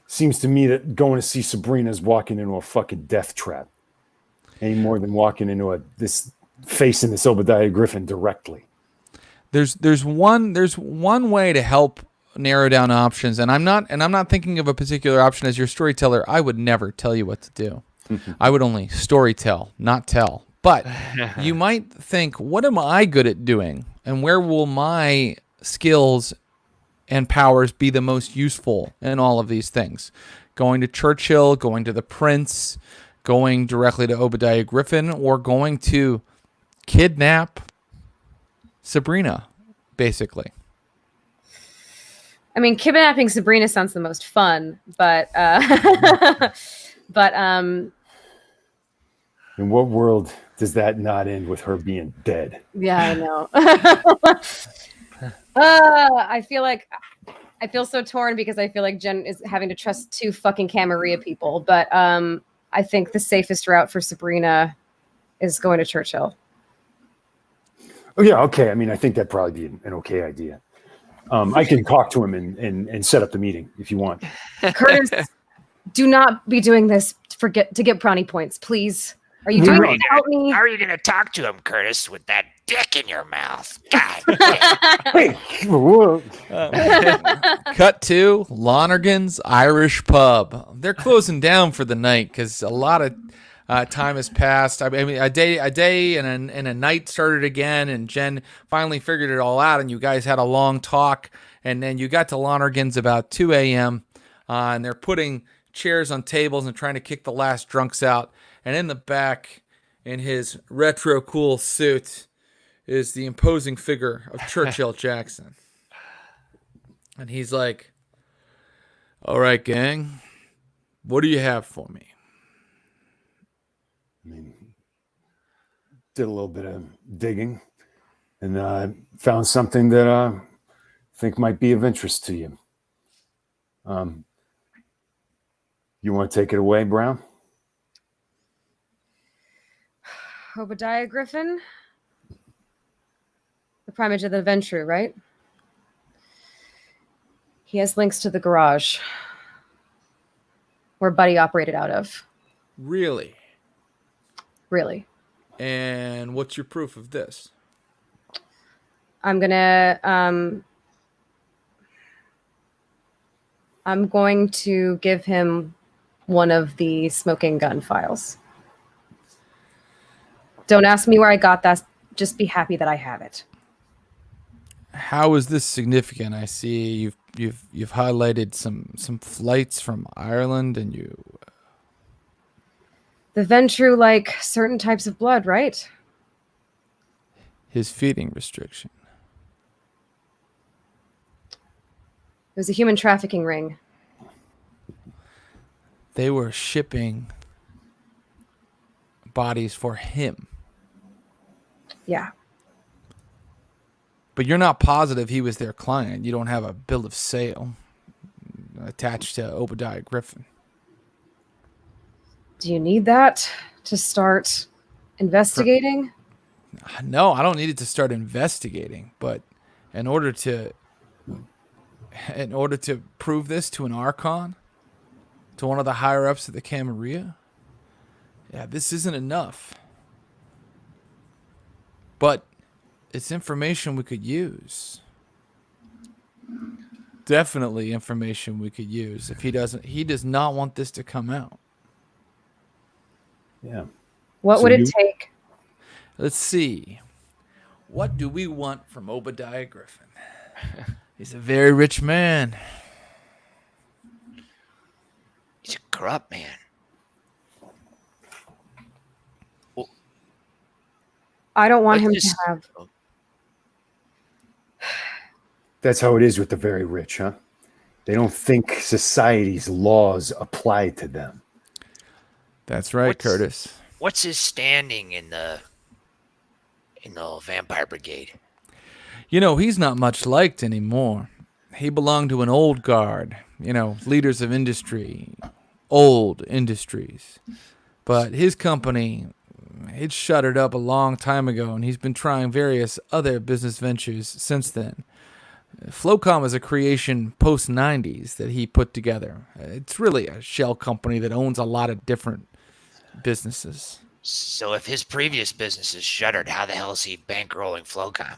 Seems to me that going to see Sabrina is walking into a fucking death trap. Any more than walking into facing this Obadiah Griffin directly. There's one way to help narrow down options, and I'm not thinking of a particular option. As your storyteller, I would never tell you what to do. I would only storytell, not tell. But you might think, what am I good at doing? And where will my skills and powers be the most useful in all of these things? Going to Churchill, going to the Prince, going directly to Obadiah Griffin, or going to kidnap Sabrina, basically. I mean, kidnapping Sabrina sounds the most fun, but in what world does that not end with her being dead? Yeah, I know. I feel so torn because I feel like Jen is having to trust two fucking Camarilla people, but I think the safest route for Sabrina is going to Churchill. Oh yeah, okay. I mean, I think that'd probably be an okay idea. I can talk to him and set up the meeting if you want. Curtis, do not be doing this to get brownie points, please. Are you doing it to help me? How are you going to talk to him, Curtis, with that dick in your mouth? God damn. Hey, whoa. Cut to Lonergan's Irish Pub. They're closing down for the night because a lot of time has passed. I mean, a day and a night started again, and Jen finally figured it all out, and you guys had a long talk, and then you got to Lonergan's about 2 a.m., and they're putting chairs on tables and trying to kick the last drunks out. And in the back, in his retro cool suit, is the imposing figure of Churchill Jackson. And he's like, all right, gang, what do you have for me? I mean, did a little bit of digging and found something that I think might be of interest to you. You want to take it away, Brown? Obadiah Griffin? The primate of the Ventrue, right? He has links to the garage where Buddy operated out of. Really? Really. And what's your proof of this? I'm going to give him one of the smoking gun files. Don't ask me where I got that. Just be happy that I have it. How is this significant? I see you've highlighted some flights from Ireland, and you. The Ventrue like certain types of blood, right? His feeding restriction. It was a human trafficking ring. They were shipping bodies for him. Yeah. But you're not positive he was their client. You don't have a bill of sale attached to Obadiah Griffin. Do you need that to start investigating? No, I don't need it to start investigating, but in order to prove this to an Archon, to one of the higher ups of the Camarilla, yeah, this isn't enough. But it's information we could use. Definitely information we could use. If he does not want this to come out. Yeah. What would it take? Let's see. What do we want from Obadiah Griffin? He's a very rich man. He's a corrupt man. I don't want him to have. That's how it is with the very rich, huh? They don't think society's laws apply to them. That's right, Curtis. What's his standing in the Vampire Brigade? You know, he's not much liked anymore. He belonged to an old guard, leaders of industry, old industries. But his company, it shuttered up a long time ago, and he's been trying various other business ventures since then. Flocom is a creation post-90s that he put together. It's really a shell company that owns a lot of different businesses. So if his previous business is shuttered, how the hell is he bankrolling Flocom?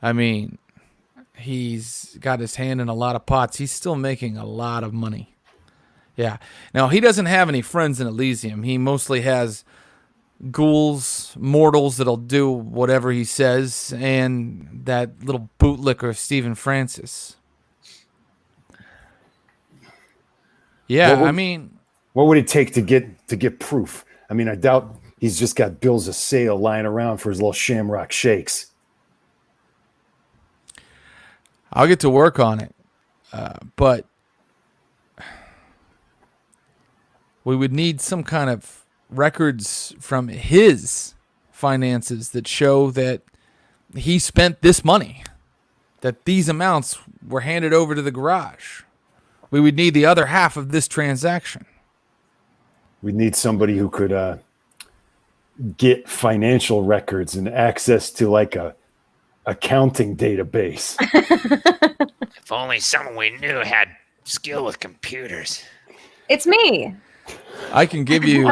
I mean, he's got his hand in a lot of pots. He's still making a lot of money. Yeah. Now, he doesn't have any friends in Elysium. He mostly has ghouls, mortals that'll do whatever he says, and that little bootlicker Stephen Francis. Yeah, what would it take to get proof? I mean, I doubt he's just got bills of sale lying around for his little shamrock shakes. I'll get to work on it, but we would need some kind of records from his finances that show that he spent this money, that these amounts were handed over to the garage. We would need the other half of this transaction. We need somebody who could get financial records and access to like a accounting database. If only someone we knew had skill with computers. It's me. I can give you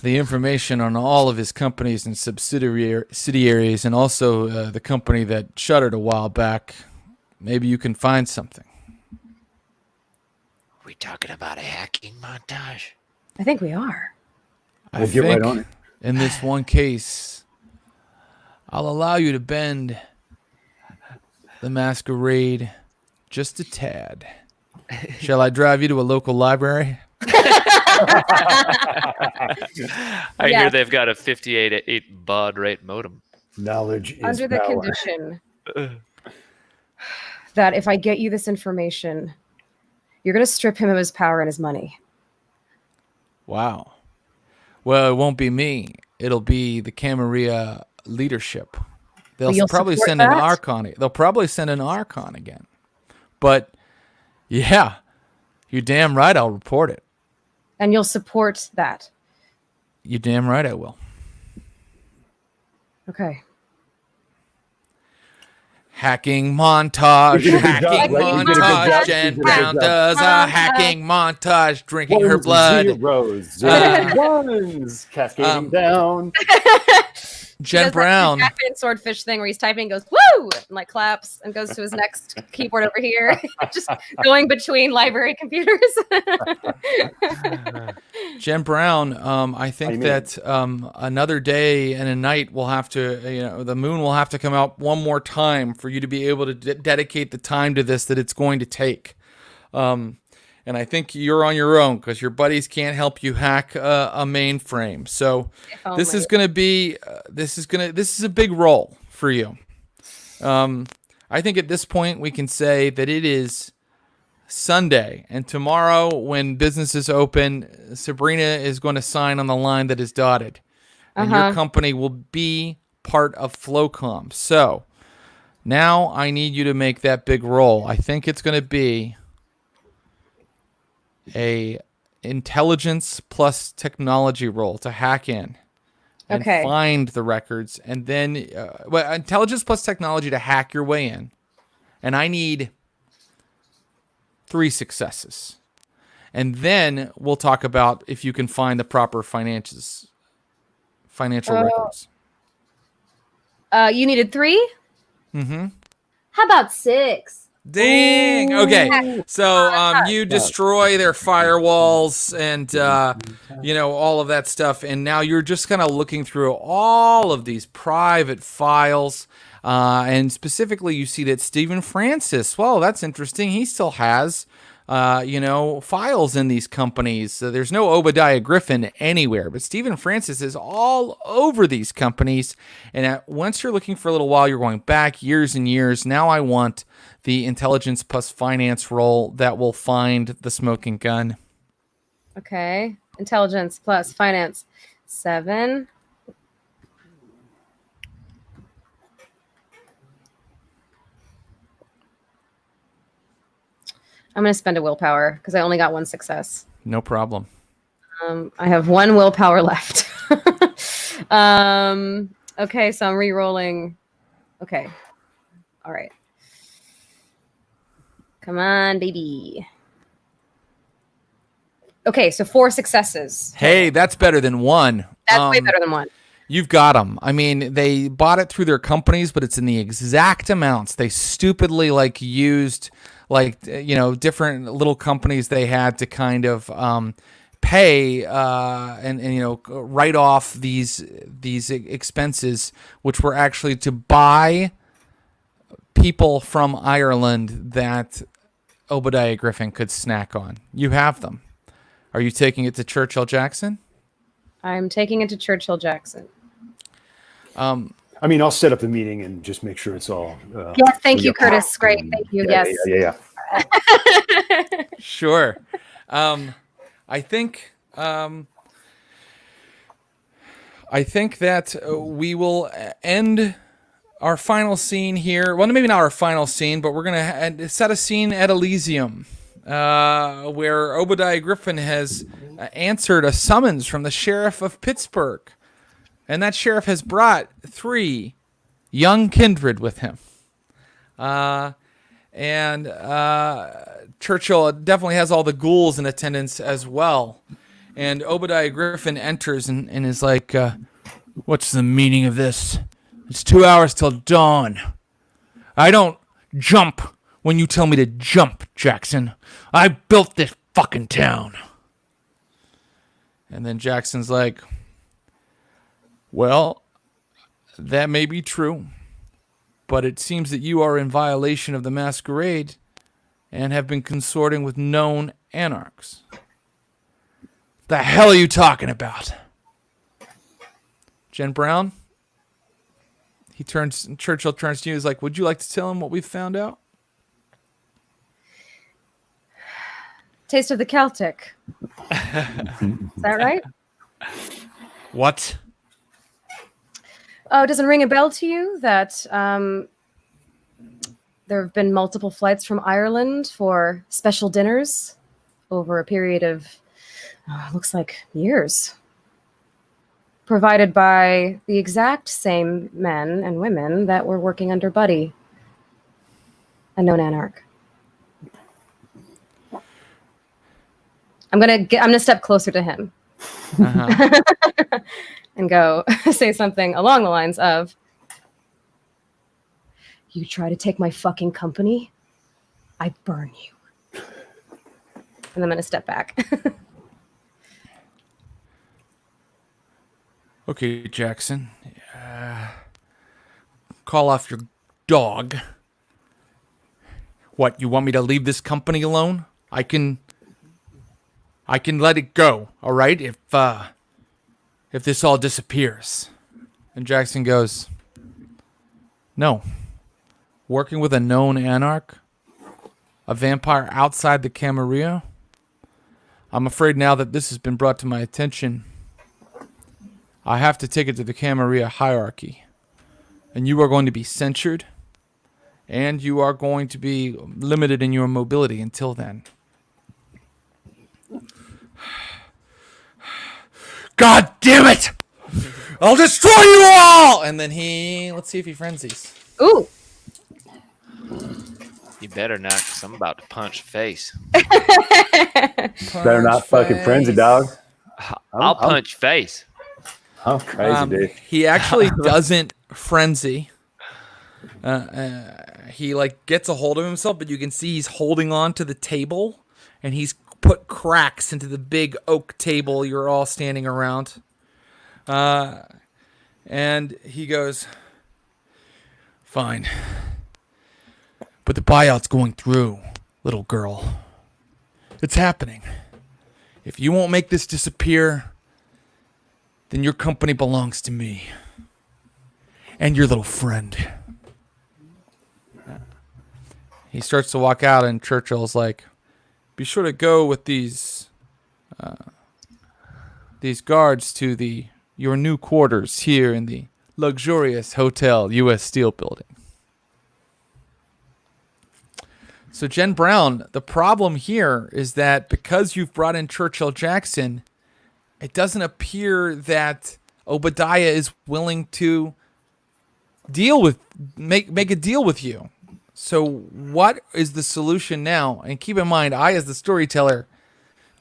the information on all of his companies and subsidiaries, and also the company that shuttered a while back. Maybe you can find something. Are we talking about a hacking montage? I think we are. I We'll get think right on it. in this one case, I'll allow you to bend the Masquerade just a tad. Shall I drive you to a local library? I hear Yes. they've got a 58 baud rate modem. Knowledge is Under the power. condition that if I get you this information, you're going to strip him of his power and his money. Wow. Well, it won't be me. It'll be the Camarilla leadership. They'll You'll probably support send an that? Archon. They'll probably send an Archon again. But yeah, you're damn right I'll report it. And you'll support that. You're damn right I will. Okay. Hacking montage, You did a good job, hacking right? You did a good montage. job. Jen You did a good Brown job. does a hacking montage, drinking her Ones, blood. zeros, Uh, ones, cascading down. He Jen does that Brown. Batman swordfish thing where he's typing and goes, woo! And like claps and goes to his next keyboard over here. Just going between library computers. Jen Brown, I think Amen. that another day and a night will have to, the moon will have to come out one more time for you to be able to dedicate the time to this that it's going to take. And I think you're on your own because your buddies can't help you hack a mainframe. So this is going to be, this is a big role for you. I think at this point we can say that it is Sunday, and tomorrow when business is open, Sabrina is going to sign on the line that is dotted, and your company will be part of Flocom. So now I need you to make that big roll. I think it's going to be a intelligence plus technology roll to hack in and Okay. find the records, and then intelligence plus technology to hack your way in, and I need 3 successes, and then we'll talk about if you can find the proper financial records. You needed 3? Mm-hmm. How about 6? Dang. Okay. So you destroy their firewalls and all of that stuff, and now you're just kind of looking through all of these private files, and specifically you see that Stephen Francis. Well, that's interesting. He still has files in these companies. So there's no Obadiah Griffin anywhere, but Stephen Francis is all over these companies. And once you're looking for a little while, you're going back years and years. Now I want the intelligence plus finance roll that will find the smoking gun. Okay. Intelligence plus finance. 7. I'm going to spend a willpower because I only got 1 success. No problem. I have 1 willpower left. Okay, so I'm re-rolling. Okay. All right. Come on, baby. Okay, so 4 successes. Hey, that's better than 1. That's way better than 1. You've got them. I mean, they bought it through their companies, but it's in the exact amounts. They stupidly used different little companies they had to kind of pay and write off these expenses, which were actually to buy people from Ireland that Obadiah Griffin could snack on. You have them. Are you taking it to Churchill Jackson? I'm taking it to Churchill Jackson. I mean, I'll set up the meeting and just make sure it's all. Yes, thank you, Curtis. Great, thank you. Yeah, Yes. Yeah. Sure. I think that we will end our final scene here. Well, maybe not our final scene, but we're going to set a scene at Elysium, where Obadiah Griffin has answered a summons from the sheriff of Pittsburgh. And that sheriff has brought 3 young kindred with him. And Churchill definitely has all the ghouls in attendance as well. And Obadiah Griffin enters and is like, what's the meaning of this? It's 2 hours till dawn. I don't jump when you tell me to jump, Jackson. I built this fucking town. And then Jackson's like, well, that may be true, but it seems that you are in violation of the Masquerade and have been consorting with known anarchs. The hell are you talking about? Jen Brown? Churchill turns to you, he's like, would you like to tell him what we've found out? Taste of the Celtic. Is that right? What? Oh, it doesn't ring a bell to you that there have been multiple flights from Ireland for special dinners over a period of, looks like years, provided by the exact same men and women that were working under Buddy, a known anarch. I'm gonna step closer to him. And go say something along the lines of, you try to take my fucking company, I burn you. And I'm going to step back. Okay, Jackson. Call off your dog. What, you want me to leave this company alone? I can let it go, all right? If this all disappears. And Jackson goes, no. Working with a known anarch? A vampire outside the Camarilla? I'm afraid now that this has been brought to my attention, I have to take it to the Camarilla hierarchy. And you are going to be censured. And you are going to be limited in your mobility until then. God damn it! I'll destroy you all! And then let's see if he frenzies. Ooh. You better not, because I'm about to punch face. Better not fucking frenzy, dog. I'll punch face. I'm crazy, dude. He actually doesn't frenzy. He gets a hold of himself, but you can see he's holding on to the table, and he's put cracks into the big oak table you're all standing around. And he goes, fine. But the buyout's going through, little girl. It's happening. If you won't make this disappear, then your company belongs to me. And your little friend. He starts to walk out, and Churchill's like, be sure to go with these guards to your new quarters here in the luxurious Hotel U.S. Steel building. So Jen Brown, the problem here is that because you've brought in Churchill Jackson, it doesn't appear that Obadiah is willing to make a deal with you. So what is the solution now? And keep in mind, I, as the storyteller,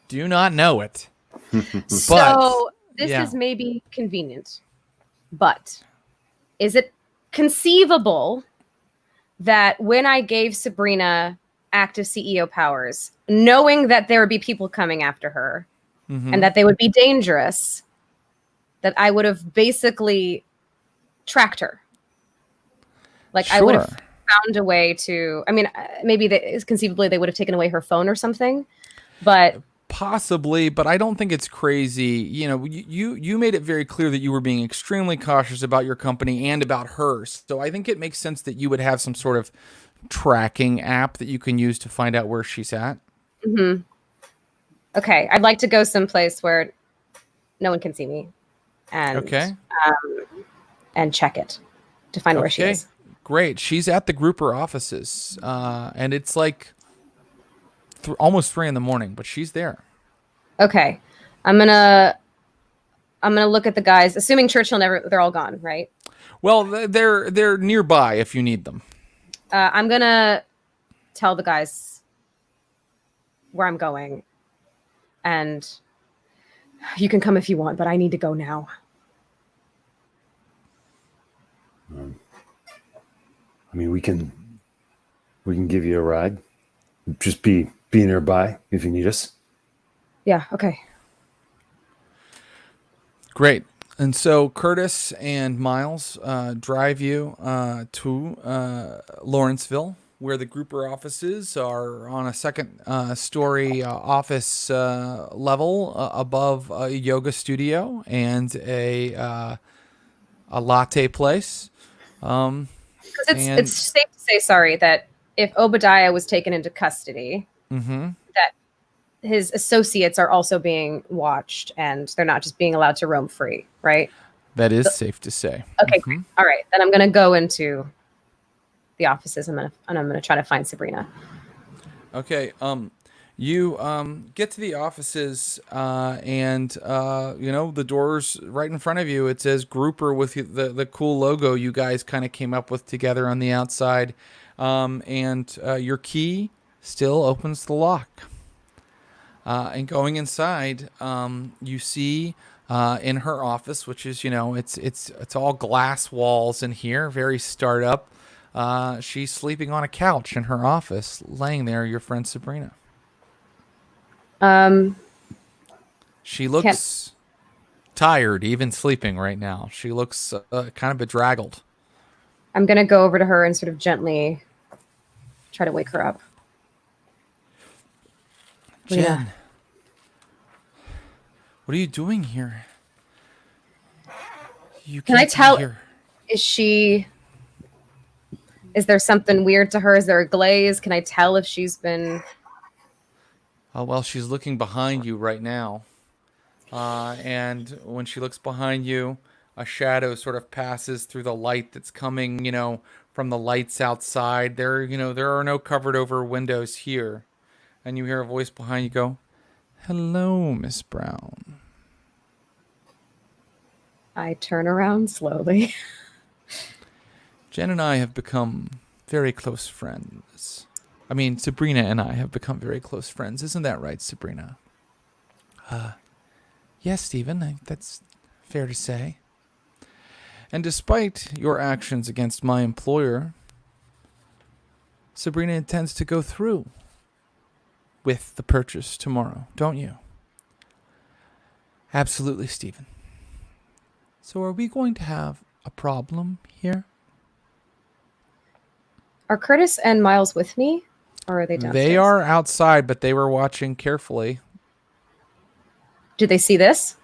do not know it. So this is maybe convenient, but is it conceivable that when I gave Sabrina active CEO powers, knowing that there would be people coming after her and that they would be dangerous, that I would have basically tracked her? Sure. I would have found a way to, maybe conceivably they would have taken away her phone or something, but possibly, but I don't think it's crazy. You made it very clear that you were being extremely cautious about your company and about her. So I think it makes sense that you would have some sort of tracking app that you can use to find out where she's at. Mm-hmm. Okay. I'd like to go someplace where no one can see me and, and check it to find where she is. Great. She's at the grouper offices, and it's almost 3 a.m, but she's there. Okay. I'm gonna look at the guys, assuming Churchill they're all gone, right? Well, they're nearby if you need them. I'm gonna tell the guys where I'm going, and you can come if you want, but I need to go now. I mean, we can give you a ride. Just be nearby if you need us. Yeah. Okay. Great. And so Curtis and Miles drive you to Lawrenceville, where the grouper offices are on a second story office level above a yoga studio and a latte place. Because it's safe to say, sorry, that if Obadiah was taken into custody, that his associates are also being watched and they're not just being allowed to roam free, right? That is safe to say. Okay, great. All right. Then I'm going to go into the offices and I'm going to try to find Sabrina. Okay. You get to the offices and the doors right in front of you. It says Grouper with the cool logo you guys kind of came up with together on the outside, and your key still opens the lock. And going inside, you see in her office, which is it's all glass walls in here, very startup. She's sleeping on a couch in her office, laying there. Your friend Sabrina. She looks tired, even sleeping right now. She looks kind of bedraggled. I'm going to go over to her and sort of gently try to wake her up. Jen, what are you doing here? Can I tell? Is there something weird to her? Is there a glaze? Can I tell if she's been? Oh, well, she's looking behind you right now. And when she looks behind you, a shadow sort of passes through the light that's coming, from the lights outside. There are no covered over windows here. And you hear a voice behind you go, "Hello, Miss Brown." I turn around slowly. Jen and I have become very close friends. I mean, Sabrina and I have become very close friends. Isn't that right, Sabrina? Yes, Stephen, that's fair to say. And despite your actions against my employer, Sabrina intends to go through with the purchase tomorrow, don't you? Absolutely, Stephen. So are we going to have a problem here? Are Curtis and Miles with me? Or are they downstairs? They are outside, but they were watching carefully. Did they see this?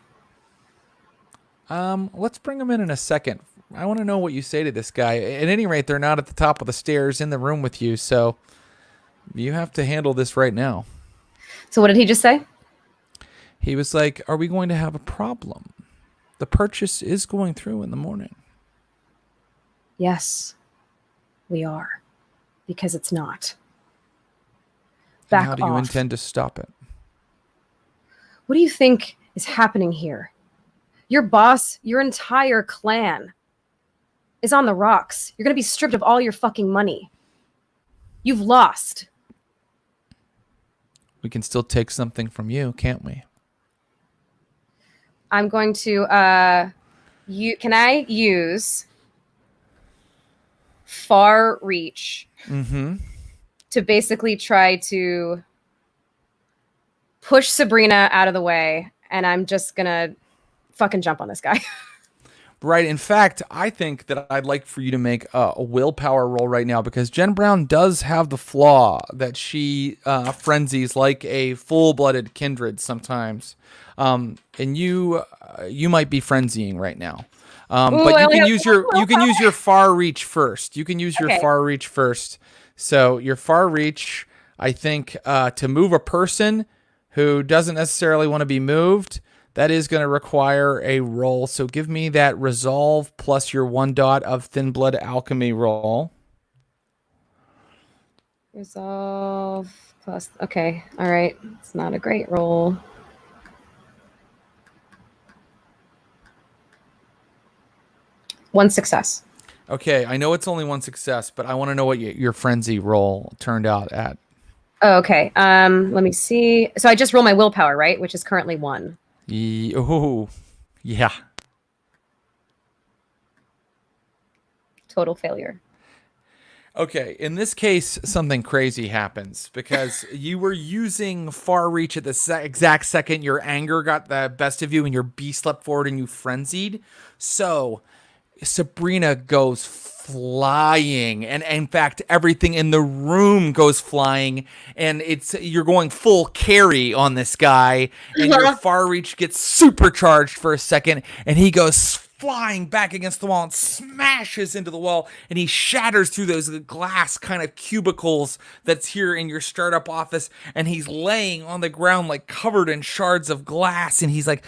Let's bring them in a second. I want to know what you say to this guy. At any rate, they're not at the top of the stairs in the room with you, so you have to handle this right now. So what did he just say? He was like, are we going to have a problem? The purchase is going through in the morning. Yes, we are. Because it's not. And how do you intend to stop it? What do you think is happening here? Your boss, your entire clan is on the rocks. You're going to be stripped of all your fucking money. You've lost. We can still take something from you, can't we? I'm going to, can I use far reach to basically try to push Sabrina out of the way, and I'm just going to fucking jump on this guy. Right. In fact, I think that I'd like for you to make a willpower roll right now, because Jen Brown does have the flaw that she frenzies like a full-blooded kindred sometimes. And you might be frenzying right now. But you can use your far reach first. You can use your far reach first. So your far reach, I think, to move a person who doesn't necessarily want to be moved, that is going to require a roll. So give me that resolve plus your 1 dot of thin blood alchemy roll. Resolve plus, okay. All right. It's not a great roll. One success. Okay, I know it's only one success, but I want to know what your frenzy roll turned out at. Oh, okay. Let me see. So I just roll my willpower, right? Which is currently 1. Oh, yeah. Total failure. Okay, in this case, something crazy happens because you were using far reach at the exact second your anger got the best of you and your beast leapt forward and you frenzied. So Sabrina goes flying, and in fact, everything in the room goes flying, and you're going full carry on this guy, and your far reach gets supercharged for a second, and he goes flying back against the wall and smashes into the wall, and he shatters through those glass kind of cubicles that's here in your startup office, and he's laying on the ground like covered in shards of glass, and he's like,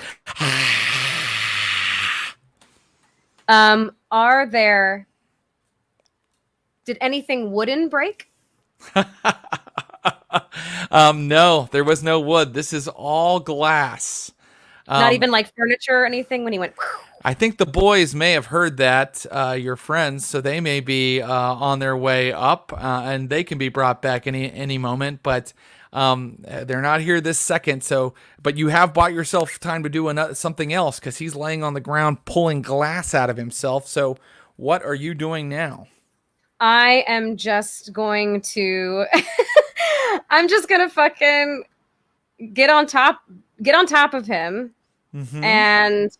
did anything wooden break? no, there was no wood. This is all glass. Not even like furniture or anything when he went. I think the boys may have heard that, your friends, so they may be on their way up, and they can be brought back any moment, but they're not here this second. So, but you have bought yourself time to do something else because he's laying on the ground pulling glass out of himself. So what are you doing now? I am just going to I'm just gonna fucking get on top of him. Mm-hmm. And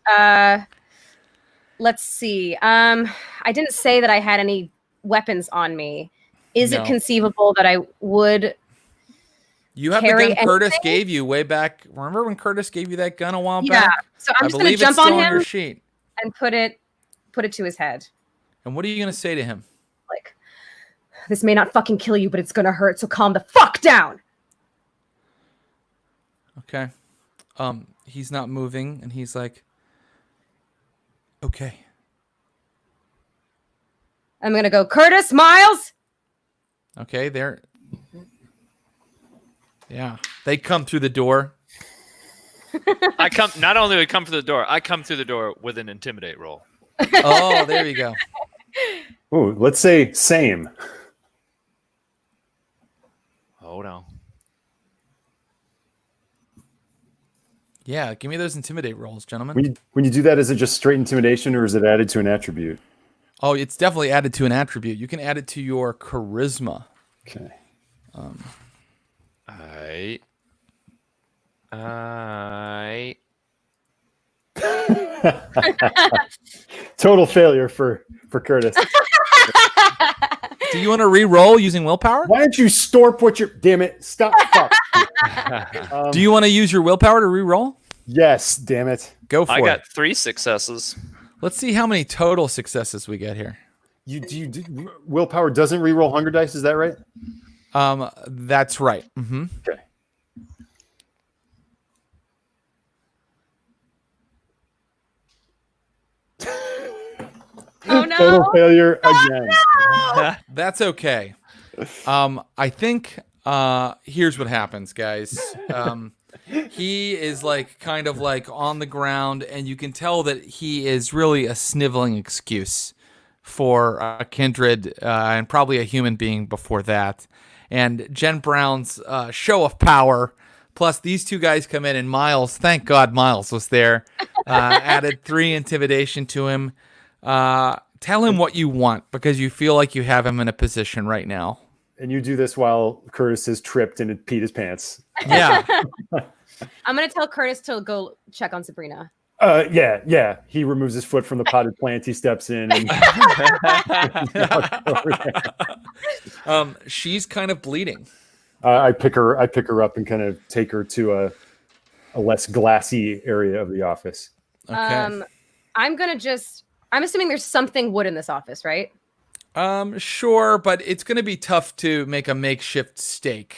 let's see. I didn't say that I had any weapons on me. Is it conceivable that I would You have the gun Curtis gave you way back. Remember when Curtis gave you that gun a while back? Yeah. So I'm just gonna jump on him your sheet. and put it to his head. And what are you gonna say to him? Like, this may not fucking kill you, but it's gonna hurt, so calm the fuck down. Okay. He's not moving, and he's like, okay. I'm gonna go, Curtis, Miles. Okay, yeah, they come through the door. Not only do I come through the door, I come through the door with an intimidate roll. Oh, there you go. Ooh, let's say same. Hold on. Yeah, give me those intimidate rolls, gentlemen. When you do that, is it just straight intimidation or is it added to an attribute? Oh, it's definitely added to an attribute. You can add it to your charisma. Okay. Total failure for Curtis. Do you want to re-roll using willpower? Why don't you storp what you're... Damn it. Stop. Fuck. Do you want to use your willpower to re-roll? Yes, damn it. Go for it. I got 3 successes. Let's see how many total successes we get here. Willpower doesn't re-roll hunger dice, is that right? That's right. Mm-hmm. Okay. Oh no. Total failure again. No! That's okay. I think here's what happens, guys. He is like kind of like on the ground, and you can tell that he is really a sniveling excuse for a kindred and probably a human being before that. And Jen Brown's show of power, plus these two guys come in, and Miles, thank God Miles was there, added 3 intimidation to him. Tell him what you want because you feel like you have him in a position right now. And you do this while Curtis is tripped and peed his pants. Yeah. I'm going to tell Curtis to go check on Sabrina. Yeah. He removes his foot from the potted plant. He steps in. And she's kind of bleeding. I pick her up and kind of take her to a less glassy area of the office. Okay. I'm assuming there's something wood in this office, right? Sure, but it's going to be tough to make a makeshift stake.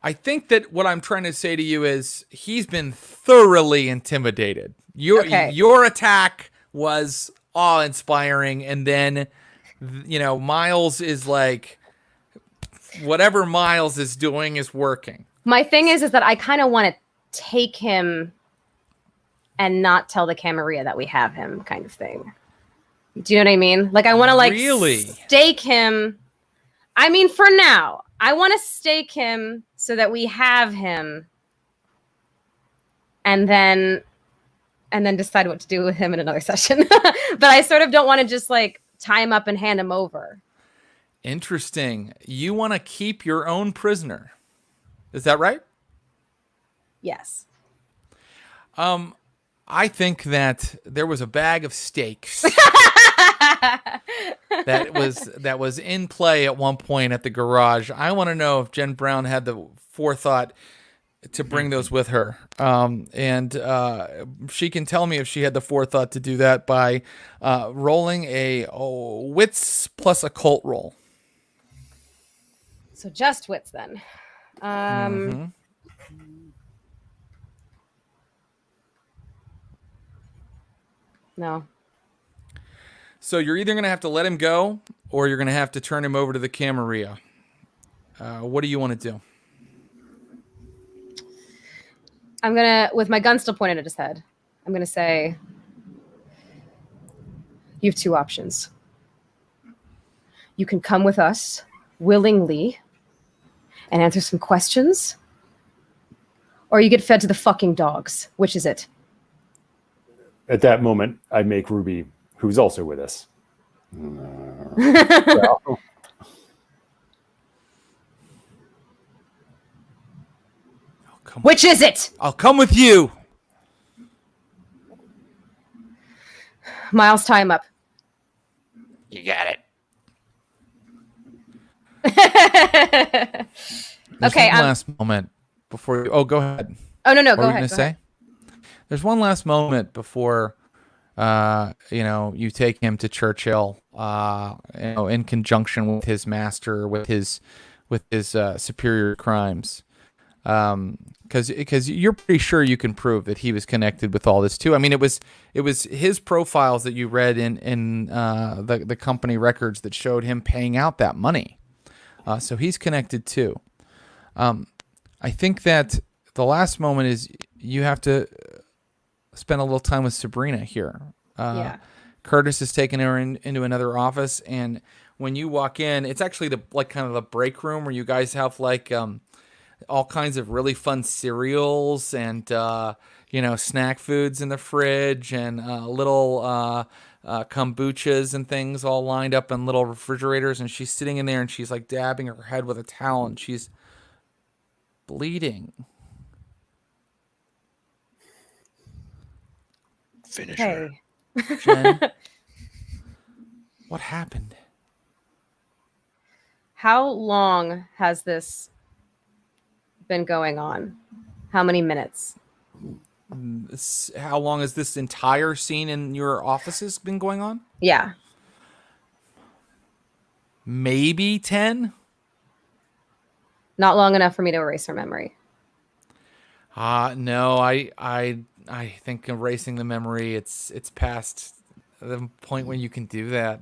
I think that what I'm trying to say to you is he's been thoroughly intimidated. Your attack was awe-inspiring, and then, Miles is like, whatever Miles is doing is working. My thing is that I kind of want to take him and not tell the Camarilla that we have him, kind of thing. Do you know what I mean? Like I want to like Really? stake him. I mean, for now, I want to stake him so that we have him, and then decide what to do with him in another session. But I sort of don't want to just like tie him up and hand him over. Interesting. You want to keep your own prisoner. Is that right? Yes. I think that there was a bag of steaks that was in play at one point at the garage. I want to know if Jen Brown had the forethought to bring those with her. And she can tell me if she had the forethought to do that by rolling a wits plus occult roll. So just wits then. No. So you're either going to have to let him go or you're going to have to turn him over to the Camarilla. What do you want to do? I'm going to, with my gun still pointed at his head, I'm going to say, you have two options. You can come with us willingly and answer some questions, or you get fed to the fucking dogs. Which is it? At that moment, I make Ruby, who's also with us. Well, Which is it? I'll come with you. Miles, tie him up. You got it. There's Okay, one last moment before you... Oh, go ahead. Oh, no, What go were you ahead. going to say? There's one last moment before, you take him to Churchill, in conjunction with his master, with his superior crimes. Because you're pretty sure you can prove that he was connected with all this too. I mean, it was his profiles that you read in the company records that showed him paying out that money. So he's connected too. I think that the last moment is you have to spend a little time with Sabrina here. Yeah. Curtis has taken her into another office, and when you walk in, it's actually kind of the break room where you guys have all kinds of really fun cereals and snack foods in the fridge and little kombuchas and things all lined up in little refrigerators. And she's sitting in there and she's like dabbing her head with a towel and she's bleeding. Finish her. Hey. Jen, what happened? How long has this been going on? How many minutes? How long has this entire scene in your offices been going on? Yeah. Maybe 10? Not long enough for me to erase her memory. No, I think erasing the memory, it's past the point when you can do that.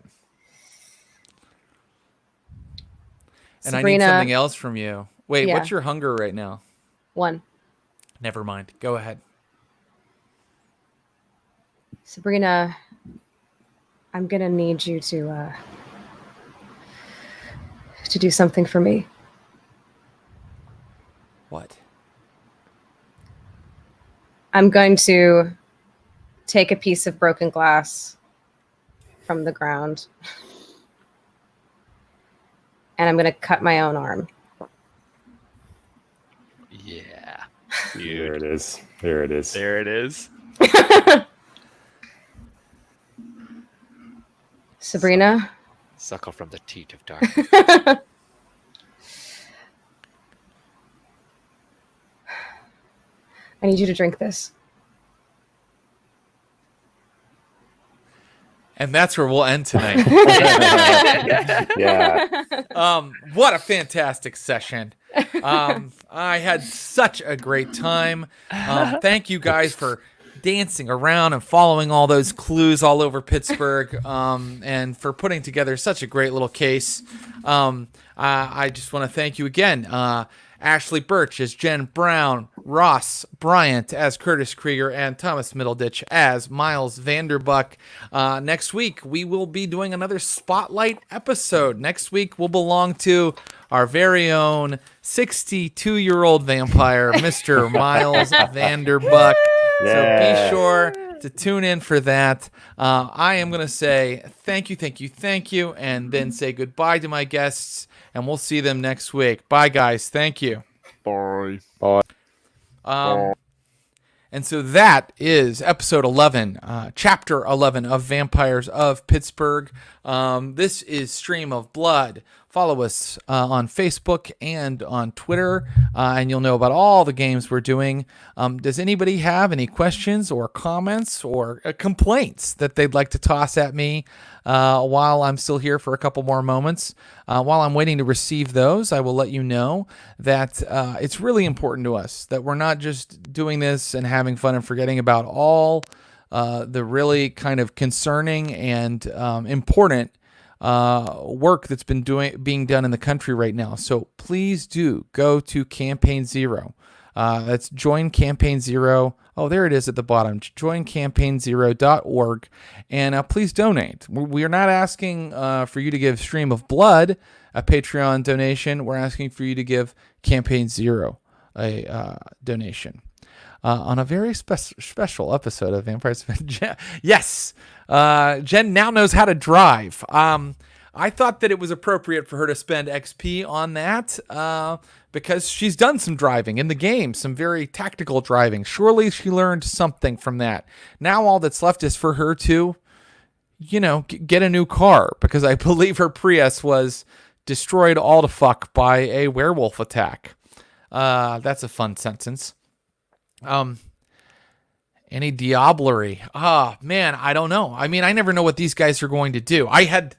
And Sabrina, I need something else from you. Wait, Yeah. What's your hunger right now? 1. Never mind. Go ahead. Sabrina, I'm gonna need you to do something for me. What? I'm going to take a piece of broken glass from the ground, and I'm going to cut my own arm. Yeah. there it is. There it is. There it is. Sabrina? Suckle from the teat of darkness. I need you to drink this. And that's where we'll end tonight. Yeah. What a fantastic session. I had such a great time. Thank you guys for dancing around and following all those clues all over Pittsburgh, and for putting together such a great little case. I just want to thank you again. Ashley Burch as Jen Brown, Ross Bryant as Curtis Krieger, and Thomas Middleditch as Miles Vanderbuck. Next week, we will be doing another Spotlight episode. Next week will belong to our very own 62-year-old vampire, Mr. Miles Vanderbuck. Yeah. So be sure to tune in for that. I am going to say thank you, and then say goodbye to my guests, and we'll see them next week. Bye, guys. Thank you. Bye. And so that is episode 11, chapter 11 of Vampires of Pittsburgh. This is Stream of Blood. Follow us on Facebook and on Twitter, and you'll know about all the games we're doing. Does anybody have any questions or comments or complaints that they'd like to toss at me while I'm still here for a couple more moments? While I'm waiting to receive those, I will let you know that it's really important to us that we're not just doing this and having fun and forgetting about all the really kind of concerning and important work that's being done in the country right now. So please do go to Campaign Zero. That's Join Campaign Zero. Oh, there it is at the bottom. joincampaignzero.org. And please donate. We are not asking for you to give Stream of Blood a Patreon donation. We're asking for you to give Campaign Zero a donation. On a very special episode of Vampires. Yes, Jen now knows how to drive. I thought that it was appropriate for her to spend XP on that because she's done some driving in the game, some very tactical driving. Surely she learned something from that. Now all that's left is for her to, get a new car, because I believe her Prius was destroyed all to fuck by a werewolf attack. That's a fun sentence. Any diablerie? Man, I don't know. I mean, I never know what these guys are going to do. I had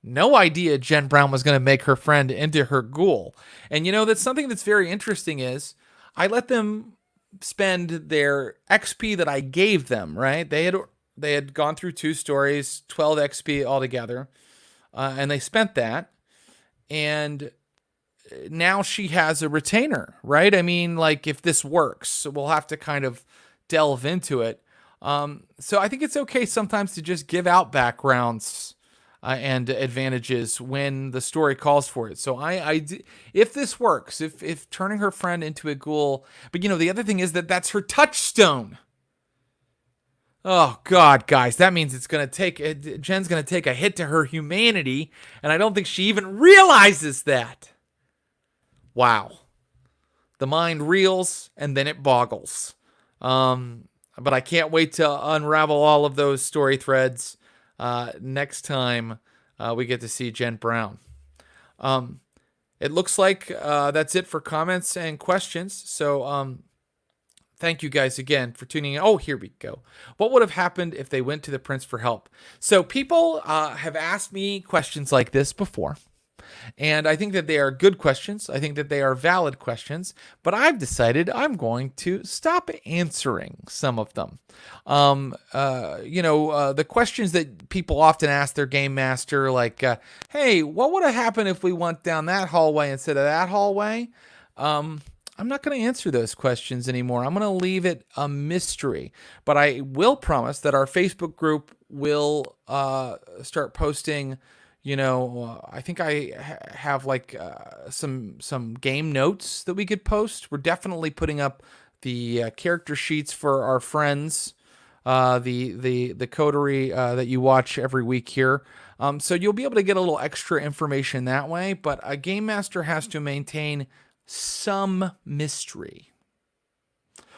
no idea Jen Brown was going to make her friend into her ghoul. And that's something that's very interesting is I let them spend their XP that I gave them, right? They had gone through 2 stories, 12 XP altogether, and they spent that. And now she has a retainer, right? I mean, like, if this works, we'll have to kind of delve into it. So I think it's okay sometimes to just give out backgrounds and advantages when the story calls for it. So if this works, if turning her friend into a ghoul, but the other thing is that's her touchstone. Oh God, guys, that means Jen's going to take a hit to her humanity, and I don't think she even realizes that. Wow. The mind reels and then it boggles. But I can't wait to unravel all of those story threads next time we get to see Jen Brown. It looks like that's it for comments and questions. So thank you guys again for tuning in. Oh, here we go. What would have happened if they went to the prince for help? So people have asked me questions like this before. And I think that they are good questions. I think that they are valid questions. But I've decided I'm going to stop answering some of them. The questions that people often ask their game master, like, hey, what would have happened if we went down that hallway instead of that hallway? I'm not going to answer those questions anymore. I'm going to leave it a mystery. But I will promise that our Facebook group will start posting. I think I have some game notes that we could post. We're definitely putting up the character sheets for our friends, the coterie that you watch every week here. So you'll be able to get a little extra information that way. But a game master has to maintain some mystery.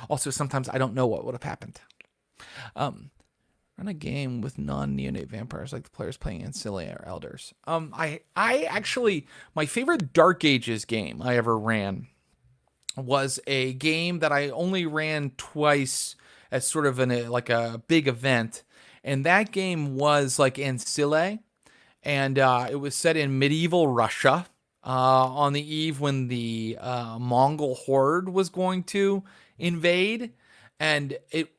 Also, sometimes I don't know what would have happened. Run a game with non-neonate vampires like the players playing Ancilla or Elders. I actually, my favorite Dark Ages game I ever ran was a game that I only ran twice as sort of a big event. And that game was like Ancilla, and it was set in medieval Russia on the eve when the Mongol horde was going to invade. And it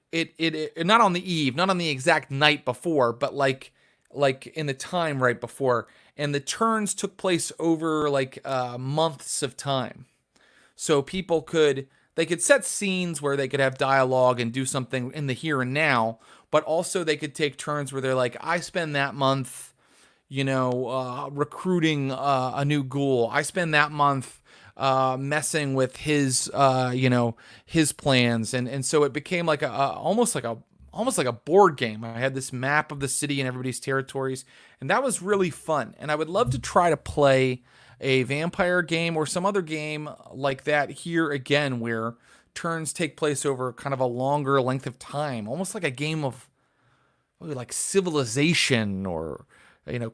not on the eve, not on the exact night before, but like in the time right before, and the turns took place over months of time. So people could set scenes where they could have dialogue and do something in the here and now, but also they could take turns where they're like, I spend that month, recruiting a new ghoul. I spend that month messing with his his plans, and so it became like almost like a board game. I had this map of the city and everybody's territories, and that was really fun. And I would love to try to play a vampire game or some other game like that here again, where turns take place over kind of a longer length of time, almost like a game of like Civilization or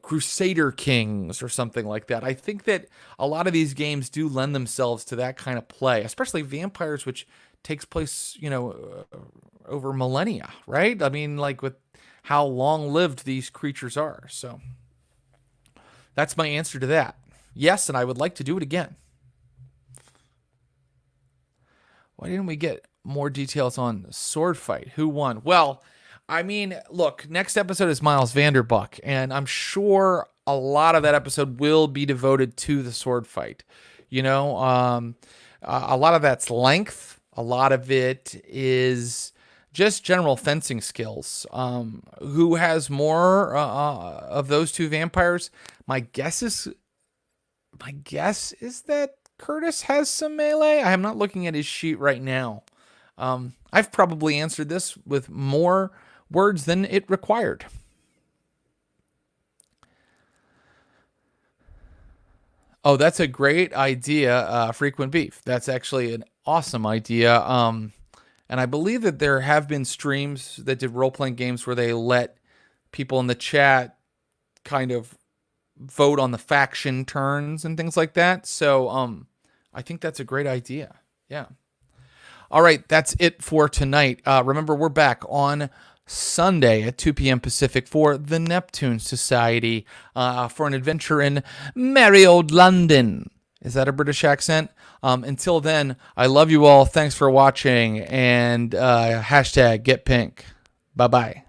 Crusader Kings or something like that. I think that a lot of these games do lend themselves to that kind of play, especially Vampires, which takes place, over millennia, right? I mean, like with how long-lived these creatures are. So that's my answer to that. Yes, and I would like to do it again. Why didn't we get more details on the sword fight? Who won? Well, I mean, look, next episode is Miles Vanderbuck, and I'm sure a lot of that episode will be devoted to the sword fight. A lot of that's length. A lot of it is just general fencing skills. Who has more of those two vampires? My guess is that Curtis has some melee. I am not looking at his sheet right now. I've probably answered this with more words than it required. Oh, that's a great idea, Frequent Beef. That's actually an awesome idea. And I believe that there have been streams that did role-playing games where they let people in the chat kind of vote on the faction turns and things like that. So I think that's a great idea. Yeah. All right, that's it for tonight. Remember, we're back on Sunday at 2 p.m. Pacific for the Neptune Society for an adventure in merry old London. Is that a British accent? Until then, I love you all. Thanks for watching, and hashtag get pink. Bye-bye.